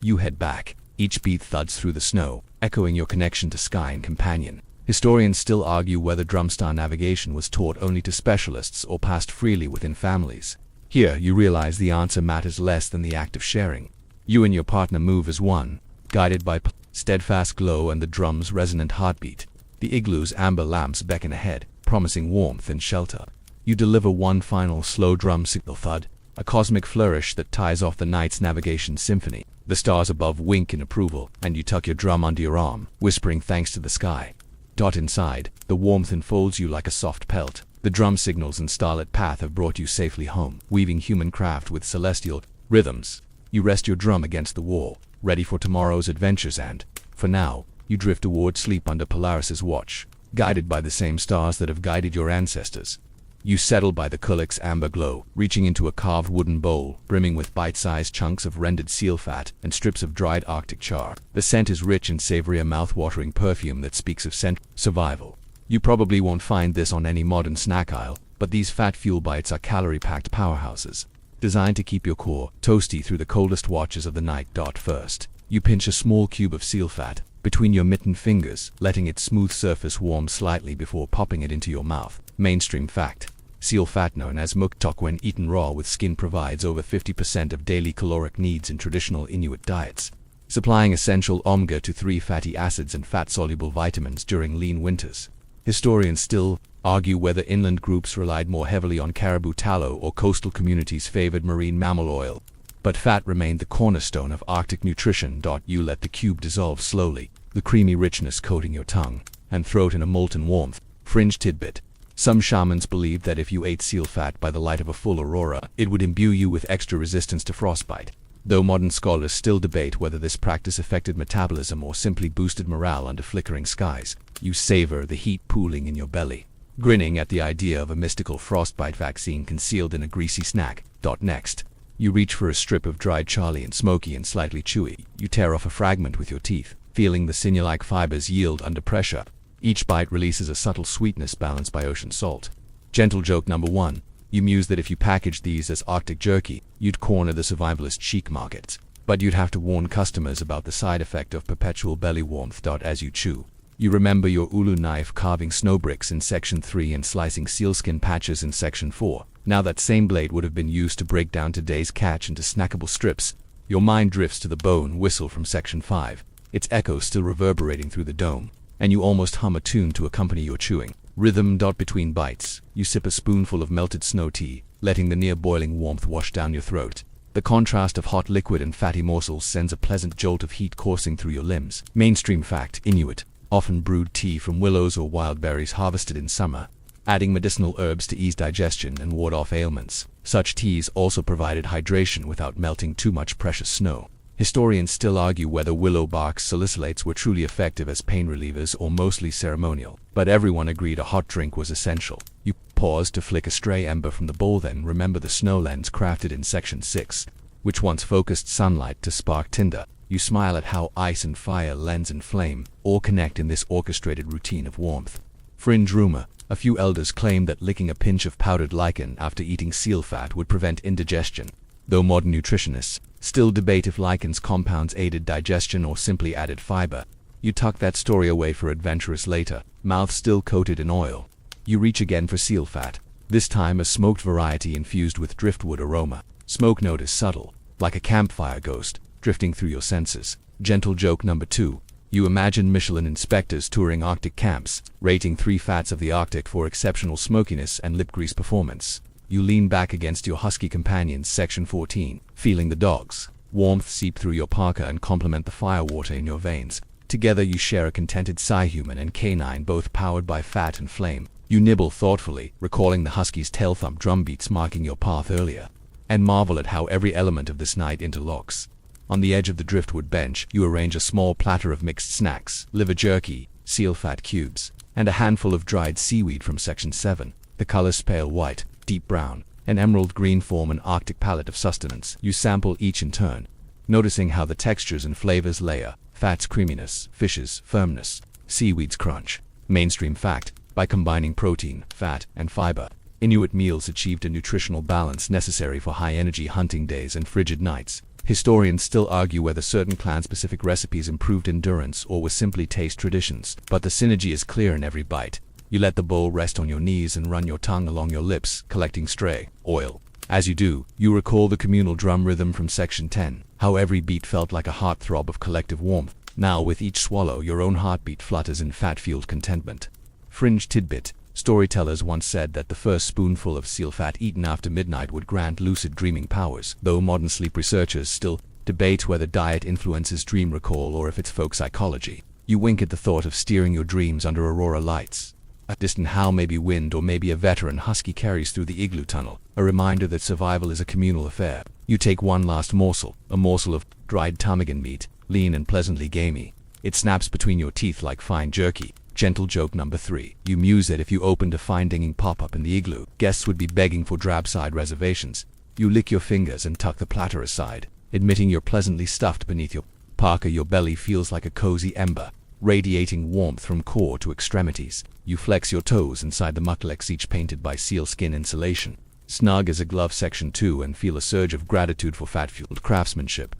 S1: You head back. Each beat thuds through the snow, echoing your connection to sky and companion. Historians still argue whether drumstar navigation was taught only to specialists or passed freely within families. Here, you realize the answer matters less than the act of sharing. You and your partner move as one, guided by steadfast glow and the drum's resonant heartbeat. The igloo's amber lamps beckon ahead, promising warmth and shelter. You deliver one final slow drum signal thud, a cosmic flourish that ties off the night's navigation symphony. The stars above wink in approval, and you tuck your drum under your arm, whispering thanks to the sky. Inside, the warmth enfolds you like a soft pelt. The drum signals and starlit path have brought you safely home, weaving human craft with celestial rhythms. You rest your drum against the wall, ready for tomorrow's adventures, and, for now, you drift toward sleep under Polaris's watch, guided by the same stars that have guided your ancestors. You settle by the kulak's amber glow, reaching into a carved wooden bowl, brimming with bite-sized chunks of rendered seal fat and strips of dried Arctic char. The scent is rich and savory, a mouth-watering perfume that speaks of survival. You probably won't find this on any modern snack aisle, but these fat fuel bites are calorie-packed powerhouses, designed to keep your core toasty through the coldest watches of the night. First, you pinch a small cube of seal fat between your mittened fingers, letting its smooth surface warm slightly before popping it into your mouth. Mainstream fact: seal fat, known as muktok when eaten raw with skin, provides over 50% of daily caloric needs in traditional Inuit diets, supplying essential omega-3 fatty acids and fat-soluble vitamins during lean winters. Historians still argue whether inland groups relied more heavily on caribou tallow or coastal communities favored marine mammal oil, but fat remained the cornerstone of Arctic nutrition. You let the cube dissolve slowly, the creamy richness coating your tongue and throat in a molten warmth. Fringe tidbit: some shamans believed that if you ate seal fat by the light of a full aurora, it would imbue you with extra resistance to frostbite. Though modern scholars still debate whether this practice affected metabolism or simply boosted morale under flickering skies, you savor the heat pooling in your belly, grinning at the idea of a mystical frostbite vaccine concealed in a greasy snack. Next, you reach for a strip of dried charlie, and smoky and slightly chewy. You tear off a fragment with your teeth, feeling the sinew-like fibers yield under pressure. Each bite releases a subtle sweetness balanced by ocean salt. Gentle joke number 1. You muse that if you packaged these as Arctic jerky, you'd corner the survivalist chic markets. But you'd have to warn customers about the side effect of perpetual belly warmth. As you chew, you remember your ulu knife carving snowbricks in Section 3 and slicing sealskin patches in Section 4. Now that same blade would have been used to break down today's catch into snackable strips. Your mind drifts to the bone whistle from Section 5, its echo still reverberating through the dome, and you almost hum a tune to accompany your chewing. Rhythm. Between bites, you sip a spoonful of melted snow tea, letting the near-boiling warmth wash down your throat. The contrast of hot liquid and fatty morsels sends a pleasant jolt of heat coursing through your limbs. Mainstream fact: Inuit often brewed tea from willows or wild berries harvested in summer, adding medicinal herbs to ease digestion and ward off ailments. Such teas also provided hydration without melting too much precious snow. Historians still argue whether willow bark salicylates were truly effective as pain relievers or mostly ceremonial, but everyone agreed a hot drink was essential. You pause to flick a stray ember from the bowl, then remember the snow lens crafted in Section 6, which once focused sunlight to spark tinder. You smile at how ice and fire, lens and flame all connect in this orchestrated routine of warmth. Fringe rumor: a few elders claimed that licking a pinch of powdered lichen after eating seal fat would prevent indigestion, though modern nutritionists still debate if lichen's compounds aided digestion or simply added fiber. You tuck that story away for adventurous later, mouth still coated in oil. You reach again for seal fat, this time a smoked variety infused with driftwood aroma. Smoke note is subtle, like a campfire ghost, drifting through your senses. Gentle joke number 2. You imagine Michelin inspectors touring Arctic camps, rating 3 fats of the Arctic for exceptional smokiness and lip grease performance. You lean back against your husky companion's Section 14, feeling the dog's warmth seep through your parka and complement the firewater in your veins. Together you share a contented psi-human and canine, both powered by fat and flame. You nibble thoughtfully, recalling the husky's tail-thump drumbeats marking your path earlier, and marvel at how every element of this night interlocks. On the edge of the driftwood bench, you arrange a small platter of mixed snacks: liver jerky, seal fat cubes, and a handful of dried seaweed from Section 7. The colors pale white, deep brown, and emerald green form an Arctic palette of sustenance. You sample each in turn, noticing how the textures and flavors layer: fat's creaminess, fish's firmness, seaweed's crunch. Mainstream fact: by combining protein, fat, and fiber, Inuit meals achieved a nutritional balance necessary for high-energy hunting days and frigid nights. Historians still argue whether certain clan-specific recipes improved endurance or were simply taste traditions, but the synergy is clear in every bite. You let the bowl rest on your knees and run your tongue along your lips, collecting stray oil. As you do, you recall the communal drum rhythm from Section 10, how every beat felt like a heart-throb of collective warmth. Now with each swallow, your own heartbeat flutters in fat-fueled contentment. Fringe tidbit: storytellers once said that the first spoonful of seal fat eaten after midnight would grant lucid dreaming powers, though modern sleep researchers still debate whether diet influences dream recall or if it's folk psychology. You wink at the thought of steering your dreams under aurora lights. A distant howl, maybe wind, or maybe a veteran husky carries through the igloo tunnel, a reminder that survival is a communal affair. You take one last morsel, a morsel of dried ptarmigan meat, lean and pleasantly gamey. It snaps between your teeth like fine jerky. Gentle joke number 3. You muse that if you opened a fine dinging pop-up in the igloo, guests would be begging for drab-side reservations. You lick your fingers and tuck the platter aside, admitting you're pleasantly stuffed beneath your parka. Your belly feels like a cozy ember, radiating warmth from core to extremities. You flex your toes inside the mucklecks, each painted by sealskin insulation, snug as a glove. Section 2, and feel a surge of gratitude for fat-fueled craftsmanship.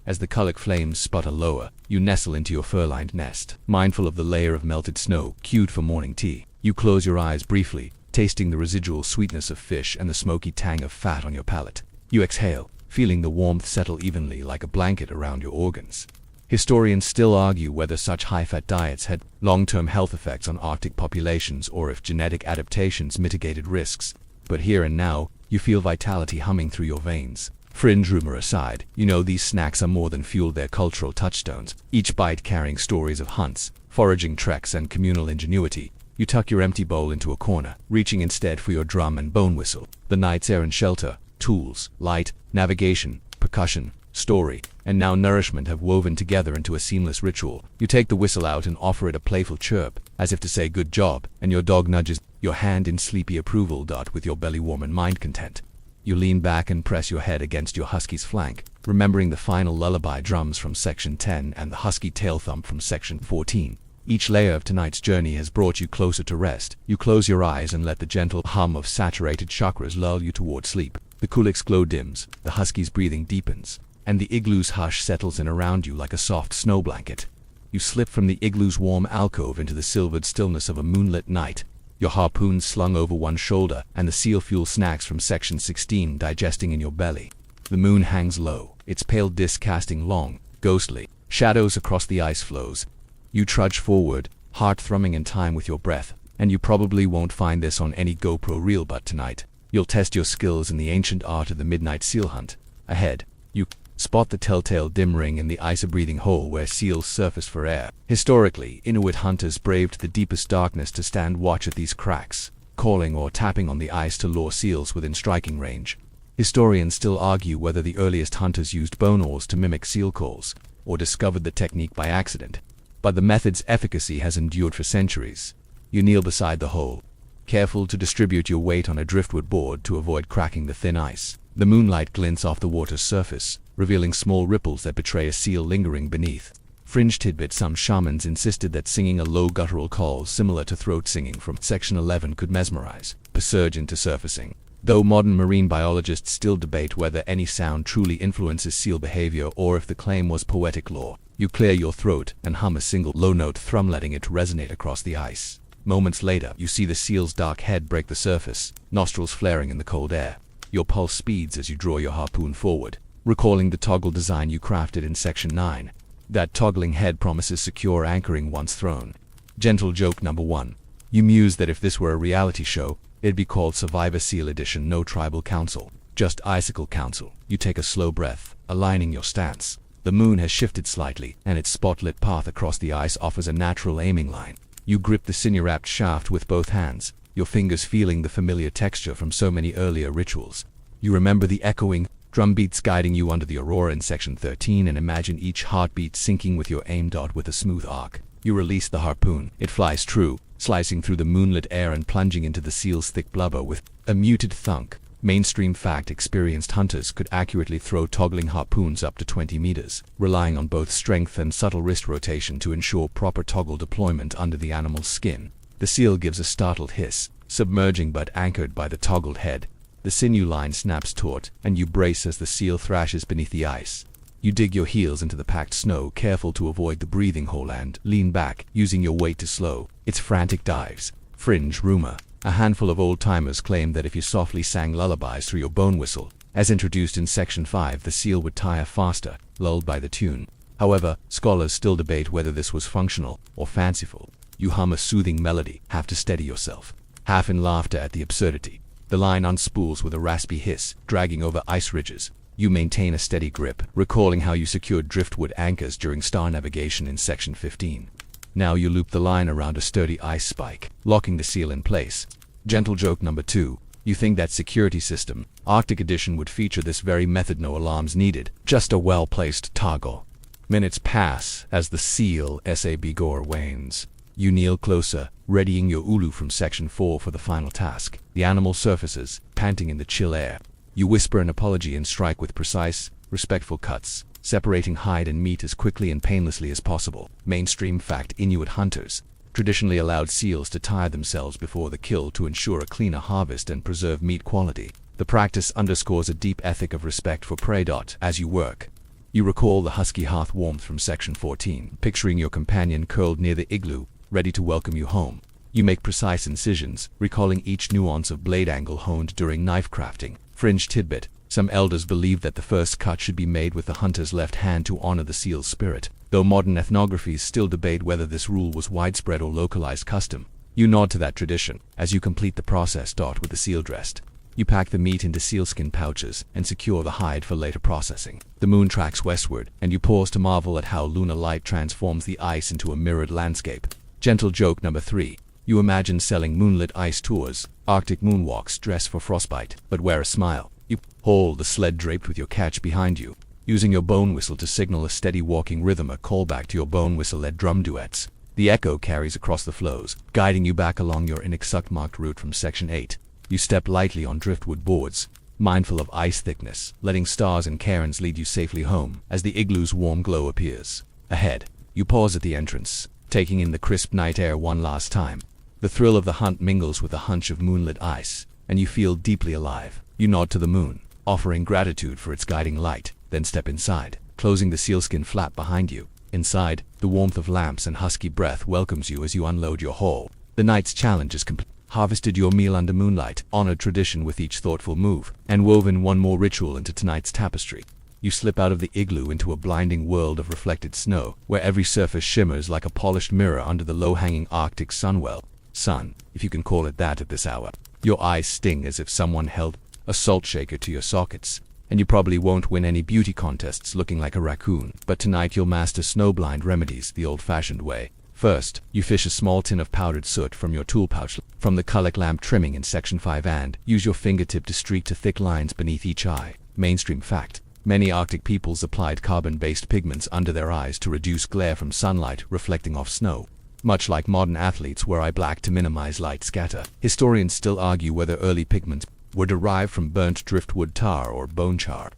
S1: As the colic flames sputter lower, you nestle into your fur-lined nest, mindful of the layer of melted snow queued for morning tea. You close your eyes briefly, tasting the residual sweetness of fish and the smoky tang of fat on your palate. You exhale, feeling the warmth settle evenly like a blanket around your organs. Historians still argue whether such high-fat diets had long-term health effects on Arctic populations or if genetic adaptations mitigated risks. But here and now, you feel vitality humming through your veins. Fringe rumor aside, you know these snacks are more than fuel, they're cultural touchstones, each bite carrying stories of hunts, foraging treks, and communal ingenuity. You tuck your empty bowl into a corner, reaching instead for your drum and bone whistle. The night's air and shelter, tools, light, navigation, percussion, story, and now nourishment have woven together into a seamless ritual. You take the whistle out and offer it a playful chirp, as if to say good job, and your dog nudges your hand in sleepy approval. With your belly warm and mind content, you lean back and press your head against your husky's flank, remembering the final lullaby drums from Section 10 and the husky tail thump from Section 14. Each layer of tonight's journey has brought you closer to rest. You close your eyes and let the gentle hum of saturated chakras lull you toward sleep. The kulik's glow dims, the husky's breathing deepens, and the igloo's hush settles in around you like a soft snow blanket. You slip from the igloo's warm alcove into the silvered stillness of a moonlit night, your harpoon slung over one shoulder and the seal fuel snacks from Section 16 digesting in your belly. The moon hangs low, its pale disk casting long, ghostly shadows across the ice floes. You trudge forward, heart thrumming in time with your breath, and you probably won't find this on any GoPro reel, but tonight, you'll test your skills in the ancient art of the midnight seal hunt. Ahead, you spot the telltale dim ring in the ice-breathing hole where seals surface for air. Historically, Inuit hunters braved the deepest darkness to stand watch at these cracks, calling or tapping on the ice to lure seals within striking range. Historians still argue whether the earliest hunters used bone oars to mimic seal calls, or discovered the technique by accident. But the method's efficacy has endured for centuries. You kneel beside the hole, careful to distribute your weight on a driftwood board to avoid cracking the thin ice. The moonlight glints off the water's surface, revealing small ripples that betray a seal lingering beneath. Fringe tidbit: some shamans insisted that singing a low guttural call similar to throat singing from Section 11 could mesmerize a surge into surfacing. Though modern marine biologists still debate whether any sound truly influences seal behavior or if the claim was poetic lore, you clear your throat and hum a single low-note thrum, letting it resonate across the ice. Moments later, you see the seal's dark head break the surface, nostrils flaring in the cold air. Your pulse speeds as you draw your harpoon forward, recalling the toggle design you crafted in Section 9. That toggling head promises secure anchoring once thrown. Gentle joke number 1. You muse that if this were a reality show, it'd be called Survivor Seal Edition. No tribal council, just icicle council. You take a slow breath, aligning your stance. The moon has shifted slightly, and its spotlit path across the ice offers a natural aiming line. You grip the sinew-wrapped shaft with both hands, your fingers feeling the familiar texture from so many earlier rituals. You remember the echoing drum beats guiding you under the aurora in Section 13 and imagine each heartbeat syncing with your aim dot with a smooth arc. You release the harpoon. It flies true, slicing through the moonlit air and plunging into the seal's thick blubber with a muted thunk. Mainstream fact: experienced hunters could accurately throw toggling harpoons up to 20 meters, relying on both strength and subtle wrist rotation to ensure proper toggle deployment under the animal's skin. The seal gives a startled hiss, submerging but anchored by the toggled head. The sinew line snaps taut, and you brace as the seal thrashes beneath the ice. You dig your heels into the packed snow, careful to avoid the breathing hole, and lean back, using your weight to slow its frantic dives. Fringe rumor: a handful of old-timers claimed that if you softly sang lullabies through your bone whistle, as introduced in Section 5, the seal would tire faster, lulled by the tune. However, scholars still debate whether this was functional or fanciful. You hum a soothing melody, half to steady yourself, half in laughter at the absurdity. The line unspools with a raspy hiss, dragging over ice ridges. You maintain a steady grip, recalling how you secured driftwood anchors during star navigation in Section 15. Now you loop the line around a sturdy ice spike, locking the seal in place. Gentle joke number 2. You think that security system, Arctic Edition, would feature this very method. No alarms needed, just a well-placed toggle. Minutes pass as the seal SAB gore wanes. You kneel closer, readying your ulu from Section 4 for the final task. The animal surfaces, panting in the chill air. You whisper an apology and strike with precise, respectful cuts, separating hide and meat as quickly and painlessly as possible. Mainstream fact: Inuit hunters traditionally allowed seals to tire themselves before the kill to ensure a cleaner harvest and preserve meat quality. The practice underscores a deep ethic of respect for prey. As you work, you recall the husky hearth warmth from Section 14, picturing your companion curled near the igloo, ready to welcome you home. You make precise incisions, recalling each nuance of blade angle honed during knife crafting. Fringe tidbit: some elders believed that the first cut should be made with the hunter's left hand to honor the seal's spirit, though modern ethnographies still debate whether this rule was widespread or localized custom. You nod to that tradition as you complete the process. With the seal dressed, you pack the meat into sealskin pouches and secure the hide for later processing. The moon tracks westward, and you pause to marvel at how lunar light transforms the ice into a mirrored landscape. Gentle joke number 3. You imagine selling moonlit ice tours, Arctic moonwalks. Dress for frostbite, but wear a smile. You haul the sled draped with your catch behind you, using your bone whistle to signal a steady walking rhythm, a callback to your bone whistle-led drum duets. The echo carries across the flows, guiding you back along your Inuit-marked route from Section 8. You step lightly on driftwood boards, mindful of ice thickness, letting stars and cairns lead you safely home as the igloo's warm glow appears. Ahead, you pause at the entrance, taking in the crisp night air one last time. The thrill of the hunt mingles with a hunch of moonlit ice, and you feel deeply alive. You nod to the moon, offering gratitude for its guiding light, then step inside, closing the sealskin flap behind you. Inside, the warmth of lamps and husky breath welcomes you as you unload your haul. The night's challenge is complete. Harvested your meal under moonlight, honored tradition with each thoughtful move, and woven one more ritual into tonight's tapestry. You slip out of the igloo into a blinding world of reflected snow, where every surface shimmers like a polished mirror under the low-hanging Arctic sunwell. Sun, if you can call it that at this hour. Your eyes sting as if someone held a salt shaker to your sockets. And you probably won't win any beauty contests looking like a raccoon. But tonight you'll master snowblind remedies the old-fashioned way. First, you fish a small tin of powdered soot from your tool pouch from the colic lamp trimming in section 5 and use your fingertip to streak to thick lines beneath each eye. Mainstream fact. Many Arctic peoples applied carbon-based pigments under their eyes to reduce glare from sunlight reflecting off snow. Much like modern athletes wear eye black to minimize light scatter. Historians still argue whether early pigments were derived from burnt driftwood tar or bone char.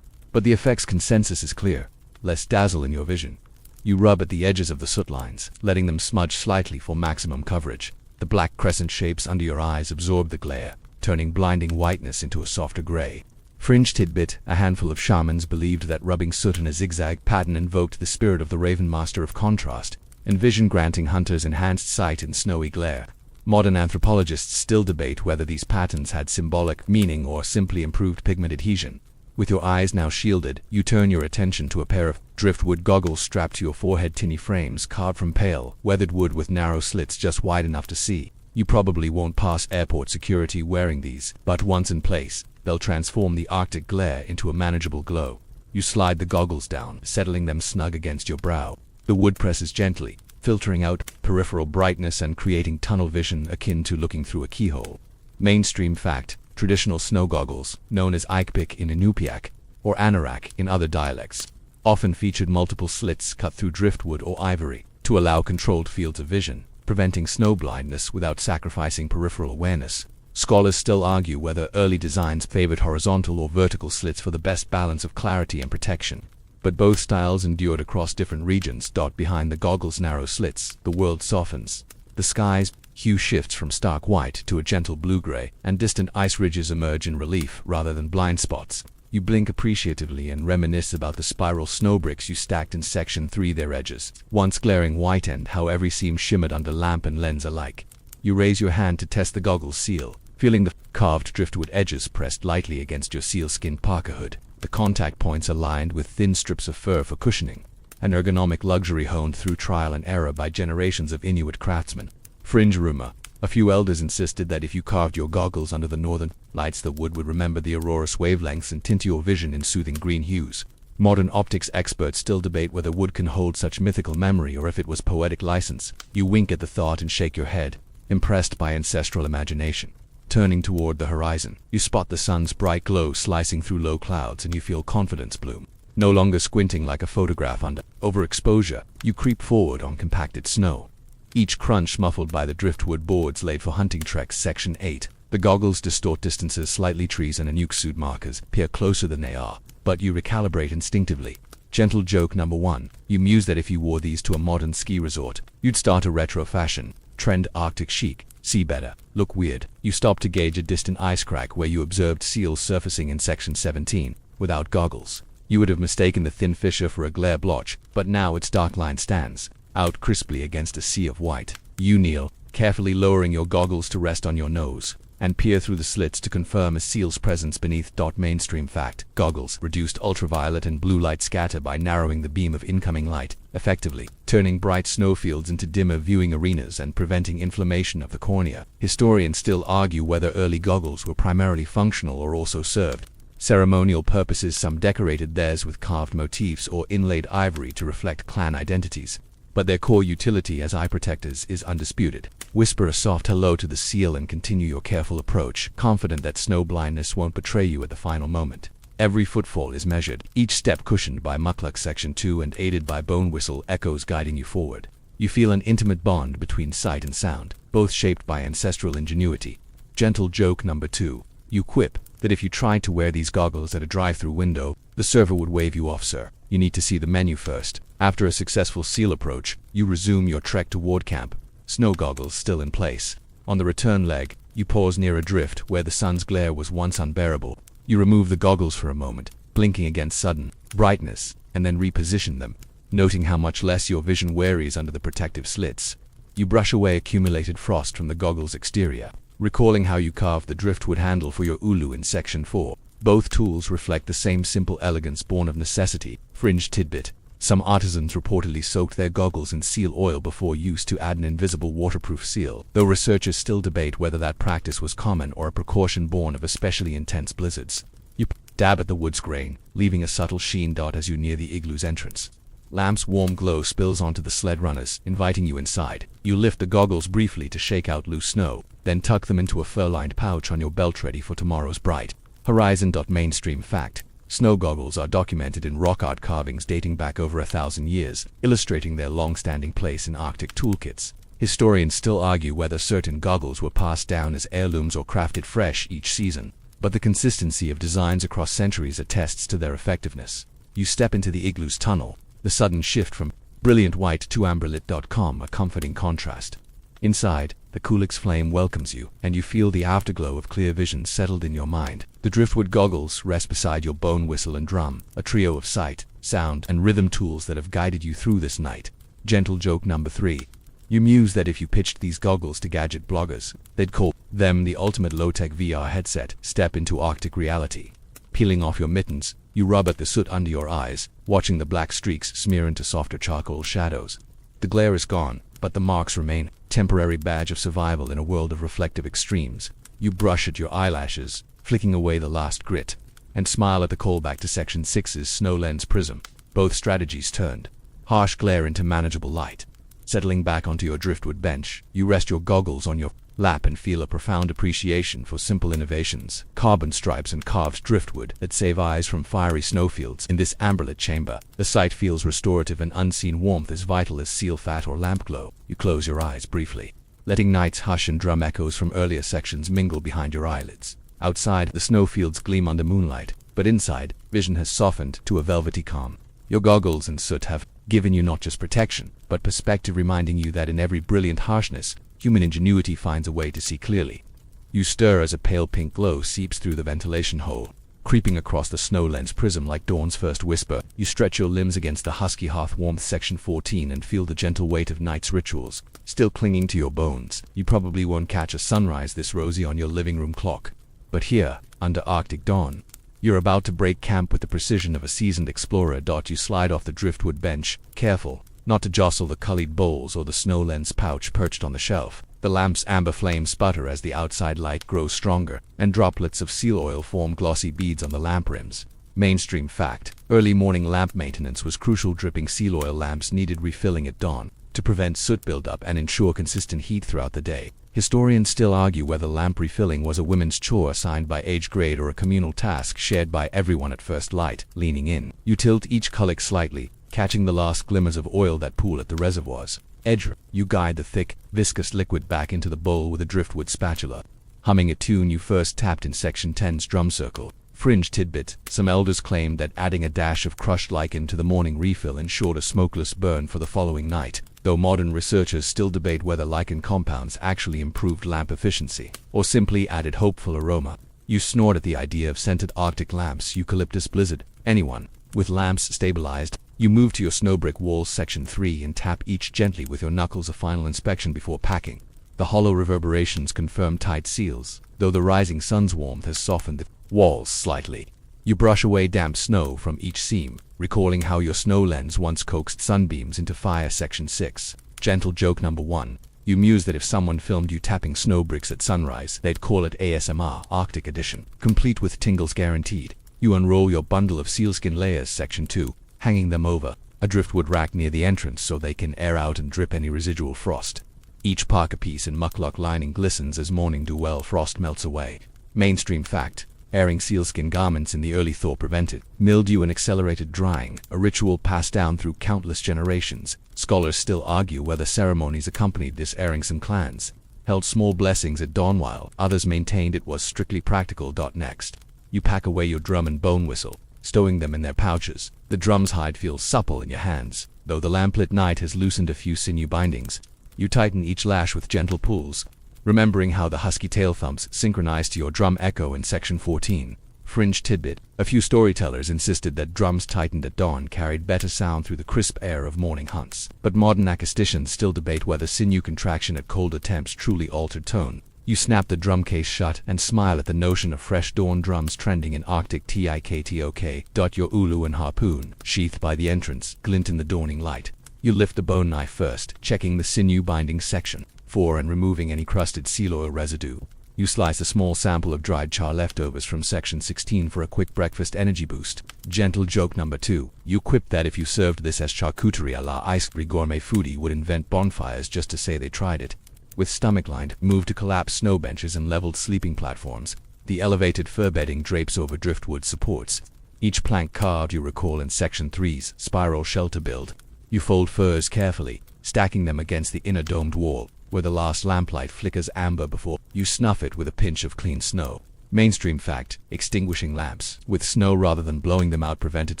S1: But the effect's consensus is clear. Less dazzle in your vision. You rub at the edges of the soot lines, letting them smudge slightly for maximum coverage. The black crescent shapes under your eyes absorb the glare, turning blinding whiteness into a softer gray. Fringe tidbit: a handful of shamans believed that rubbing soot in a zigzag pattern invoked the spirit of the Raven Master of Contrast, and vision-granting hunters enhanced sight in snowy glare. Modern anthropologists still debate whether these patterns had symbolic meaning or simply improved pigment adhesion. With your eyes now shielded, you turn your attention to a pair of driftwood goggles strapped to your forehead, tinny frames carved from pale, weathered wood with narrow slits just wide enough to see. You probably won't pass airport security wearing these, but once in place, they'll transform the Arctic glare into a manageable glow. You slide the goggles down, settling them snug against your brow. The wood presses gently, filtering out peripheral brightness and creating tunnel vision akin to looking through a keyhole. Mainstream fact: traditional snow goggles, known as Ikepik in Inupiaq or Anorak in other dialects, often featured multiple slits cut through driftwood or ivory to allow controlled fields of vision, preventing snow blindness without sacrificing peripheral awareness. Scholars still argue whether early designs favored horizontal or vertical slits for the best balance of clarity and protection. But both styles endured across different regions. Behind the goggles' narrow slits, the world softens. The sky's hue shifts from stark white to a gentle blue-gray, and distant ice ridges emerge in relief rather than blind spots. You blink appreciatively and reminisce about the spiral snowbricks you stacked in section 3, their edges, once glaring white and how every seam shimmered under lamp and lens alike. You raise your hand to test the goggles' seal, feeling the carved driftwood edges pressed lightly against your sealskin parka hood. The contact points are lined with thin strips of fur for cushioning, an ergonomic luxury honed through trial and error by generations of Inuit craftsmen. Fringe rumor: a few elders insisted that if you carved your goggles under the northern lights, the wood would remember the aurora's wavelengths and tint your vision in soothing green hues. Modern optics experts still debate whether wood can hold such mythical memory or if it was poetic license. You wink at the thought and shake your head, impressed by ancestral imagination. Turning toward the horizon, you spot the sun's bright glow slicing through low clouds and you feel confidence bloom. No longer squinting like a photograph under overexposure, you creep forward on compacted snow, each crunch muffled by the driftwood boards laid for hunting treks. Section 8. The goggles distort distances slightly. Trees and Inuit suit markers appear closer than they are, but you recalibrate instinctively. Gentle joke number 1. You muse that if you wore these to a modern ski resort, you'd start a retro fashion trend. Arctic chic. See better, look weird. You stop to gauge a distant ice crack where you observed seals surfacing in section 17. Without goggles, you would have mistaken the thin fissure for a glare blotch, but now its dark line stands out crisply against a sea of white. You kneel, carefully lowering your goggles to rest on your nose, and peer through the slits to confirm a seal's presence beneath. Mainstream fact: goggles reduced ultraviolet and blue light scatter by narrowing the beam of incoming light, effectively turning bright snowfields into dimmer viewing arenas and preventing inflammation of the cornea. Historians still argue whether early goggles were primarily functional or also served ceremonial purposes. Some decorated theirs with carved motifs or inlaid ivory to reflect clan identities, but their core utility as eye protectors is undisputed. Whisper a soft hello to the seal and continue your careful approach, confident that snow blindness won't betray you at the final moment. Every footfall is measured, each step cushioned by mukluk. Section 2 and aided by bone whistle echoes guiding you forward. You feel an intimate bond between sight and sound, both shaped by ancestral ingenuity. Gentle joke number 2. You quip that if you tried to wear these goggles at a drive-through window, the server would wave you off. Sir, you need to see the menu first. After a successful seal approach, you resume your trek toward camp, snow goggles still in place. On the return leg, you pause near a drift where the sun's glare was once unbearable. You remove the goggles for a moment, blinking against sudden brightness, and then reposition them, noting how much less your vision wearies under the protective slits. You brush away accumulated frost from the goggles' exterior, recalling how you carved the driftwood handle for your ulu in section 4. Both tools reflect the same simple elegance born of necessity. Fringe tidbit: some artisans reportedly soaked their goggles in seal oil before use to add an invisible waterproof seal, though researchers still debate whether that practice was common or a precaution born of especially intense blizzards. You dab at the wood's grain, leaving a subtle sheen dot as you near the igloo's entrance. Lamp's warm glow spills onto the sled runners, inviting you inside. You lift the goggles briefly to shake out loose snow, then tuck them into a fur-lined pouch on your belt ready for tomorrow's bright horizon. Mainstream fact: snow goggles are documented in rock art carvings dating back over 1,000 years, illustrating their long-standing place in Arctic toolkits. Historians still argue whether certain goggles were passed down as heirlooms or crafted fresh each season, but the consistency of designs across centuries attests to their effectiveness. You step into the igloo's tunnel, the sudden shift from brilliant white to amberlit. A comforting contrast. Inside, the Kulix flame welcomes you, and you feel the afterglow of clear vision settled in your mind. The driftwood goggles rest beside your bone whistle and drum, a trio of sight, sound, and rhythm tools that have guided you through this night. Gentle joke number 3. You muse that if you pitched these goggles to gadget bloggers, they'd call them the ultimate low-tech VR headset. Step into Arctic reality. Peeling off your mittens, you rub at the soot under your eyes, watching the black streaks smear into softer charcoal shadows. The glare is gone, but the marks remain, temporary badge of survival in a world of reflective extremes. You brush at your eyelashes, flicking away the last grit, and smile at the callback to Section 6's snow lens prism. Both strategies turned harsh glare into manageable light. Settling back onto your driftwood bench, you rest your goggles on your lap and feel a profound appreciation for simple innovations, carbon stripes and carved driftwood that save eyes from fiery snowfields. In this amberlit chamber, the sight feels restorative, and unseen warmth as vital as seal fat or lamp glow. You close your eyes briefly, letting night's hush and drum echoes from earlier sections mingle behind your eyelids. Outside, the snowfields gleam under moonlight, but inside, vision has softened to a velvety calm. Your goggles and soot have given you not just protection, but perspective, reminding you that in every brilliant harshness, human ingenuity finds a way to see clearly. You stir as a pale pink glow seeps through the ventilation hole, creeping across the snow lens prism like dawn's first whisper. You stretch your limbs against the husky hearth warmth Section 14 and feel the gentle weight of night's rituals still clinging to your bones. You probably won't catch a sunrise this rosy on your living room clock, but here, under Arctic dawn, you're about to break camp with the precision of a seasoned explorer. You slide off the driftwood bench, careful not to jostle the cullied bowls or the snow lens pouch perched on the shelf. The lamp's amber flame sputter as the outside light grows stronger, and droplets of seal oil form glossy beads on the lamp rims. Mainstream fact: early morning lamp maintenance was crucial. Dripping seal oil lamps needed refilling at dawn to prevent soot buildup and ensure consistent heat throughout the day. Historians still argue whether lamp refilling was a women's chore assigned by age grade or a communal task shared by everyone at first light. Leaning in, you tilt each cullic slightly, catching the last glimmers of oil that pool at the reservoir's edge. You guide the thick, viscous liquid back into the bowl with a driftwood spatula, humming a tune you first tapped in Section 10's drum circle. Fringe tidbit: some elders claimed that adding a dash of crushed lichen to the morning refill ensured a smokeless burn for the following night, though modern researchers still debate whether lichen compounds actually improved lamp efficiency or simply added hopeful aroma. You snort at the idea of scented Arctic lamps. Eucalyptus blizzard. Anyone with lamps stabilized. You move to your snowbrick walls Section 3 and tap each gently with your knuckles. A final inspection before packing. The hollow reverberations confirm tight seals, though the rising sun's warmth has softened the walls slightly. You brush away damp snow from each seam, recalling how your snow lens once coaxed sunbeams into fire. Section 6. Gentle joke number 1. You muse that if someone filmed you tapping snow bricks at sunrise, they'd call it ASMR Arctic Edition, complete with tingles guaranteed. You unroll your bundle of sealskin layers Section 2, hanging them over a driftwood rack near the entrance so they can air out and drip any residual frost. Each parka piece and muckluck lining glistens as morning dew while frost melts away. Mainstream fact: airing sealskin garments in the early thaw prevented mildew and accelerated drying, a ritual passed down through countless generations. Scholars still argue whether ceremonies accompanied this airing. Some clans held small blessings at dawn while others maintained it was strictly practical. Next, you pack away your drum and bone whistle, stowing them in their pouches. The drum's hide feels supple in your hands, though the lamplit night has loosened a few sinew bindings. You tighten each lash with gentle pulls, remembering how the husky tail thumps synchronize to your drum echo in Section 14. Fringe tidbit: a few storytellers insisted that drums tightened at dawn carried better sound through the crisp air of morning hunts, but modern acousticians still debate whether sinew contraction at colder temps truly altered tone. You snap the drum case shut and smile at the notion of fresh dawn drums trending in Arctic TIKTOK. Your ulu and harpoon, sheathed by the entrance, glint in the dawning light. You lift the bone knife first, checking the sinew binding Section 4 and removing any crusted seal oil residue. You slice a small sample of dried char leftovers from section 16 for a quick breakfast energy boost. Gentle joke number 2. You quip that if you served this as charcuterie a la ice cream, gourmet foodie would invent bonfires just to say they tried it. With stomach-lined, move to collapse snow benches and leveled sleeping platforms. The elevated fur bedding drapes over driftwood supports. Each plank carved, you recall, in section 3's spiral shelter build. You fold furs carefully, stacking them against the inner domed wall, where the last lamplight flickers amber before you snuff it with a pinch of clean snow. Mainstream fact: extinguishing lamps with snow rather than blowing them out prevented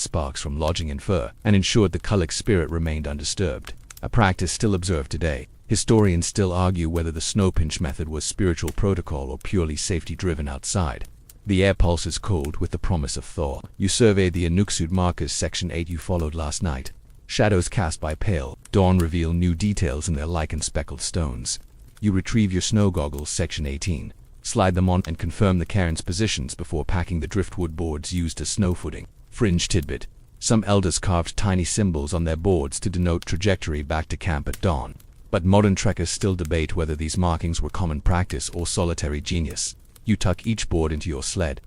S1: sparks from lodging in fur and ensured the cullic spirit remained undisturbed. A practice still observed today. Historians still argue whether the snow pinch method was spiritual protocol or purely safety-driven outside. The air pulses cold with the promise of thaw. You survey the Inuit markers section 8 you followed last night. Shadows cast by pale dawn reveal new details in their lichen-speckled stones. You retrieve your snow goggles section 18. Slide them on and confirm the cairn's positions before packing the driftwood boards used as snow footing. Fringe tidbit: some elders carved tiny symbols on their boards to denote trajectory back to camp at dawn. But modern trekkers still debate whether these markings were common practice or solitary genius. You tuck each board into your sled.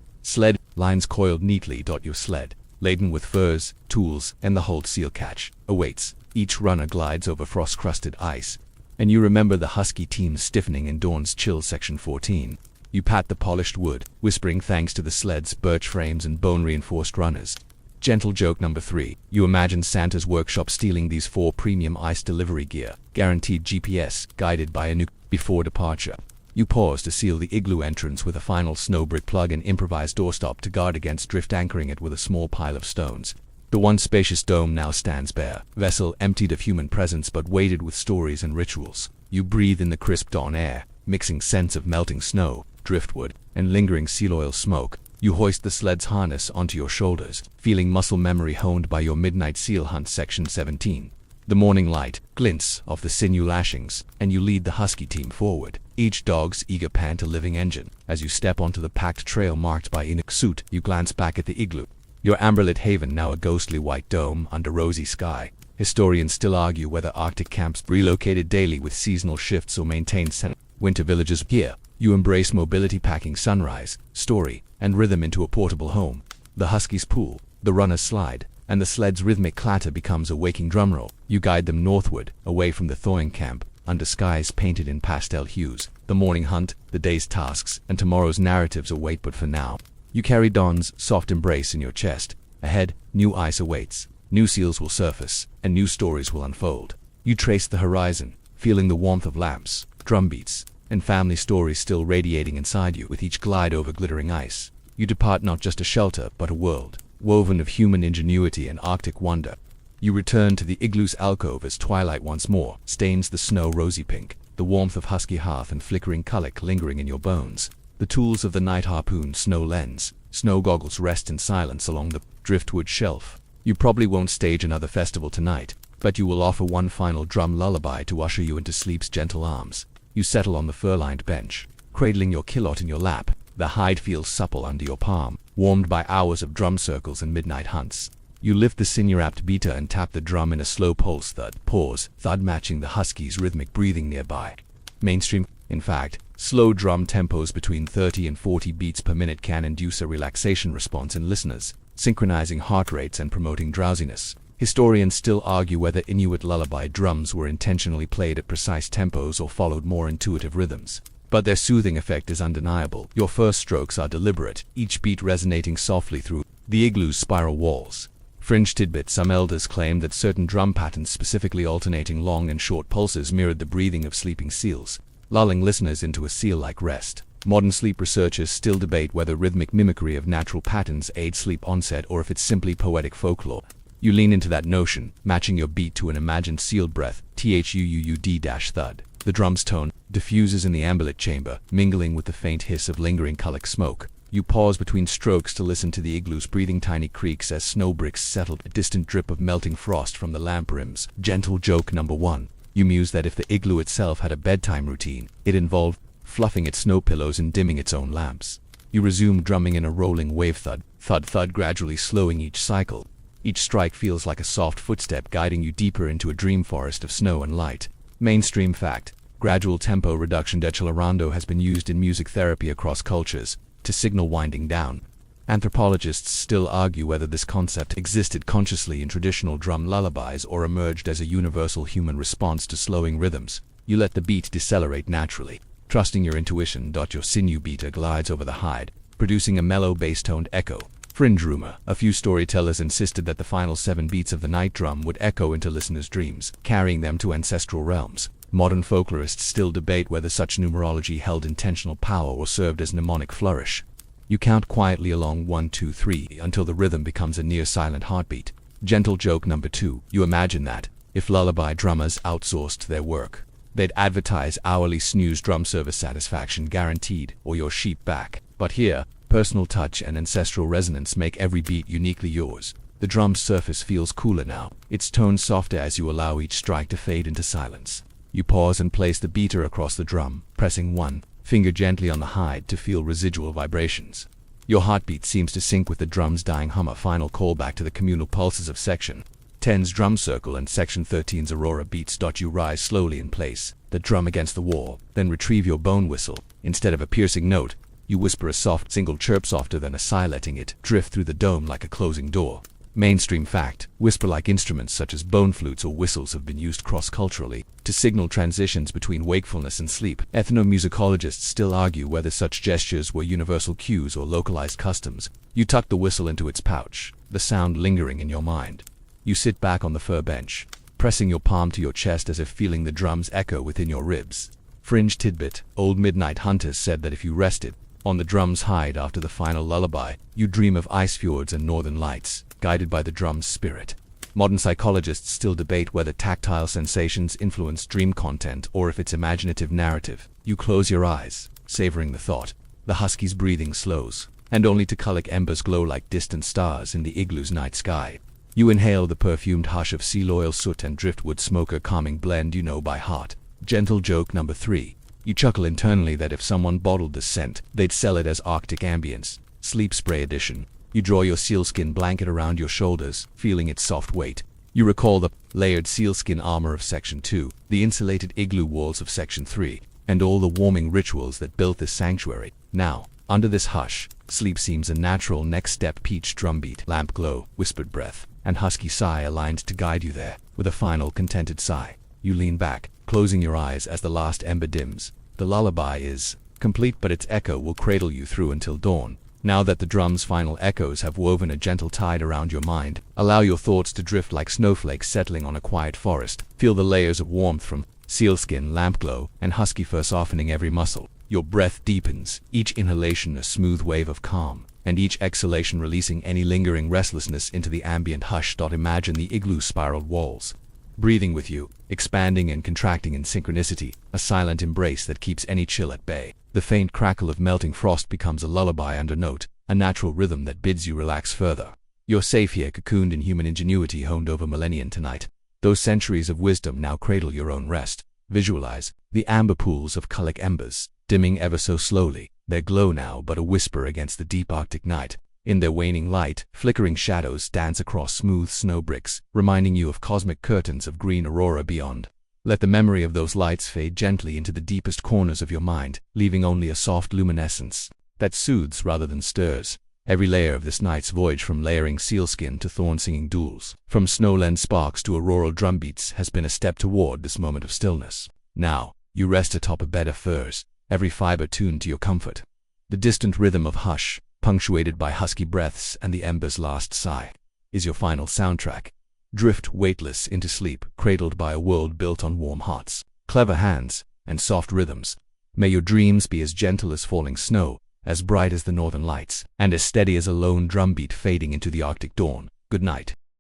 S1: Lines coiled neatly dot your sled, laden with furs, tools, and the hold seal catch awaits. Each runner glides over frost-crusted ice, and you remember the husky team stiffening in dawn's chill section 14. You pat the polished wood, whispering thanks to the sled's birch frames and bone-reinforced runners. Gentle joke number 3. You imagine Santa's workshop stealing these 4 premium ice delivery gear, guaranteed GPS, guided by Inuit. Before departure, you pause to seal the igloo entrance with a final snow brick plug and improvised doorstop to guard against drift, anchoring it with a small pile of stones. The once spacious dome now stands bare, vessel emptied of human presence but weighted with stories and rituals. You breathe in the crisp dawn air, mixing scents of melting snow, driftwood, and lingering seal oil smoke. You hoist the sled's harness onto your shoulders, feeling muscle memory honed by your midnight seal hunt section 17. The morning light glints off the sinew lashings, and you lead the husky team forward, each dog's eager pant a living engine. As you step onto the packed trail marked by Inuit, you glance back at the igloo. Your amber-lit haven now a ghostly white dome under rosy sky. Historians still argue whether Arctic camps relocated daily with seasonal shifts or maintained winter villages. Here, you embrace mobility, packing sunrise, story, and rhythm into a portable home. The huskies pool, the runners slide, and the sled's rhythmic clatter becomes a waking drumroll. You guide them northward, away from the thawing camp, under skies painted in pastel hues. The morning hunt, the day's tasks, and tomorrow's narratives await, but for now, you carry dawn's soft embrace in your chest. Ahead, new ice awaits, new seals will surface, and new stories will unfold. You trace the horizon, feeling the warmth of lamps, drumbeats, and family stories still radiating inside you with each glide over glittering ice. You depart not just a shelter, but a world, woven of human ingenuity and Arctic wonder. You return to the igloo's alcove as twilight once more stains the snow rosy pink, the warmth of husky hearth and flickering cullic lingering in your bones. The tools of the night harpoon, snow lens, snow goggles rest in silence along the driftwood shelf. You probably won't stage another festival tonight, but you will offer one final drum lullaby to usher you into sleep's gentle arms. You settle on the fur-lined bench, cradling your kilot in your lap. The hide feels supple under your palm, warmed by hours of drum circles and midnight hunts. You lift the sinew-wrapped beater and tap the drum in a slow pulse thud. Pause, thud matching the husky's rhythmic breathing nearby. Mainstream, in fact, slow drum tempos between 30 and 40 beats per minute can induce a relaxation response in listeners, synchronizing heart rates and promoting drowsiness. Historians still argue whether Inuit lullaby drums were intentionally played at precise tempos or followed more intuitive rhythms. But their soothing effect is undeniable. Your first strokes are deliberate, each beat resonating softly through the igloo's spiral walls. Fringe tidbit: some elders claim that certain drum patterns, specifically alternating long and short pulses, mirrored the breathing of sleeping seals, lulling listeners into a seal-like rest. Modern sleep researchers still debate whether rhythmic mimicry of natural patterns aids sleep onset or if it's simply poetic folklore. You lean into that notion, matching your beat to an imagined sealed breath, thuud-thud. The drum's tone diffuses in the amberlit chamber, mingling with the faint hiss of lingering cullic smoke. You pause between strokes to listen to the igloo's breathing tiny creaks as snow bricks settle, a distant drip of melting frost from the lamp rims. Gentle joke number 1. You muse that if the igloo itself had a bedtime routine, it involved fluffing its snow pillows and dimming its own lamps. You resume drumming in a rolling wave thud, thud, thud, gradually slowing each cycle. Each strike feels like a soft footstep guiding you deeper into a dream forest of snow and light. Mainstream fact: Gradual tempo reduction decelerando has been used in music therapy across cultures to signal winding down. Anthropologists still argue whether this concept existed consciously in traditional drum lullabies or emerged as a universal human response to slowing rhythms. You let the beat decelerate naturally, trusting your intuition. Your sinew beater glides over the hide, producing a mellow bass-toned echo. Fringe rumor: a few storytellers insisted that the final 7 beats of the night drum would echo into listeners' dreams, carrying them to ancestral realms. Modern folklorists still debate whether such numerology held intentional power or served as mnemonic flourish. You count quietly along 1, 2, 3 until the rhythm becomes a near-silent heartbeat. Gentle joke number 2. You imagine that, if lullaby drummers outsourced their work, they'd advertise hourly snooze drum service, satisfaction guaranteed, or your sheep back. But here, personal touch and ancestral resonance make every beat uniquely yours. The drum's surface feels cooler now, its tone softer as you allow each strike to fade into silence. You pause and place the beater across the drum, pressing one finger gently on the hide to feel residual vibrations. Your heartbeat seems to sync with the drum's dying hum, a final callback to the communal pulses of Section 10's drum circle and Section 13's aurora beats. You rise slowly in place, the drum against the wall, then retrieve your bone whistle. Instead of a piercing note, you whisper a soft single chirp, softer than a sigh, letting it drift through the dome like a closing door. Mainstream fact: whisper-like instruments such as bone flutes or whistles have been used cross-culturally to signal transitions between wakefulness and sleep. Ethnomusicologists still argue whether such gestures were universal cues or localized customs. You tuck the whistle into its pouch, the sound lingering in your mind. You sit back on the fur bench, pressing your palm to your chest as if feeling the drums echo within your ribs. Fringe tidbit: old midnight hunters said that if you rested on the drum's hide after the final lullaby, you dream of ice fjords and northern lights, guided by the drum's spirit. Modern psychologists still debate whether tactile sensations influence dream content or if it's imaginative narrative. You close your eyes, savoring the thought. The husky's breathing slows, and only to colic embers glow like distant stars in the igloo's night sky. You inhale the perfumed hush of seal oil, soot, and driftwood smoke, a calming blend you know by heart. Gentle joke number 3. You chuckle internally that if someone bottled this scent, they'd sell it as Arctic Ambience, Sleep Spray Edition. You draw your sealskin blanket around your shoulders, feeling its soft weight. You recall the layered sealskin armor of Section 2, the insulated igloo walls of Section 3, and all the warming rituals that built this sanctuary. Now, under this hush, sleep seems a natural next step. Peach drumbeat, lamp glow, whispered breath, and husky sigh aligned to guide you there. With a final contented sigh, you lean back, closing your eyes as the last ember dims. The lullaby is complete, but its echo will cradle you through until dawn. Now that the drum's final echoes have woven a gentle tide around your mind, allow your thoughts to drift like snowflakes settling on a quiet forest. Feel the layers of warmth from sealskin, lamp glow, and husky fur softening every muscle. Your breath deepens, each inhalation a smooth wave of calm, and each exhalation releasing any lingering restlessness into the ambient hush. Imagine the igloo's spiraled walls breathing with you, expanding and contracting in synchronicity, a silent embrace that keeps any chill at bay. The faint crackle of melting frost becomes a lullaby undernote, a natural rhythm that bids you relax further. You're safe here, cocooned in human ingenuity honed over millennia. Tonight, those centuries of wisdom now cradle your own rest. Visualize the amber pools of colic embers, dimming ever so slowly, their glow now but a whisper against the deep Arctic night. In their waning light, flickering shadows dance across smooth snow bricks, reminding you of cosmic curtains of green aurora beyond. Let the memory of those lights fade gently into the deepest corners of your mind, leaving only a soft luminescence that soothes rather than stirs. Every layer of this night's voyage, from layering sealskin to thorn-singing duels, from snowland sparks to auroral drumbeats, has been a step toward this moment of stillness. Now, you rest atop a bed of furs, every fiber tuned to your comfort. The distant rhythm of hush, punctuated by husky breaths and the ember's last sigh, is your final soundtrack. Drift weightless into sleep, cradled by a world built on warm hearts, clever hands, and soft rhythms. May your dreams be as gentle as falling snow, as bright as the northern lights, and as steady as a lone drumbeat fading into the Arctic dawn. Good night.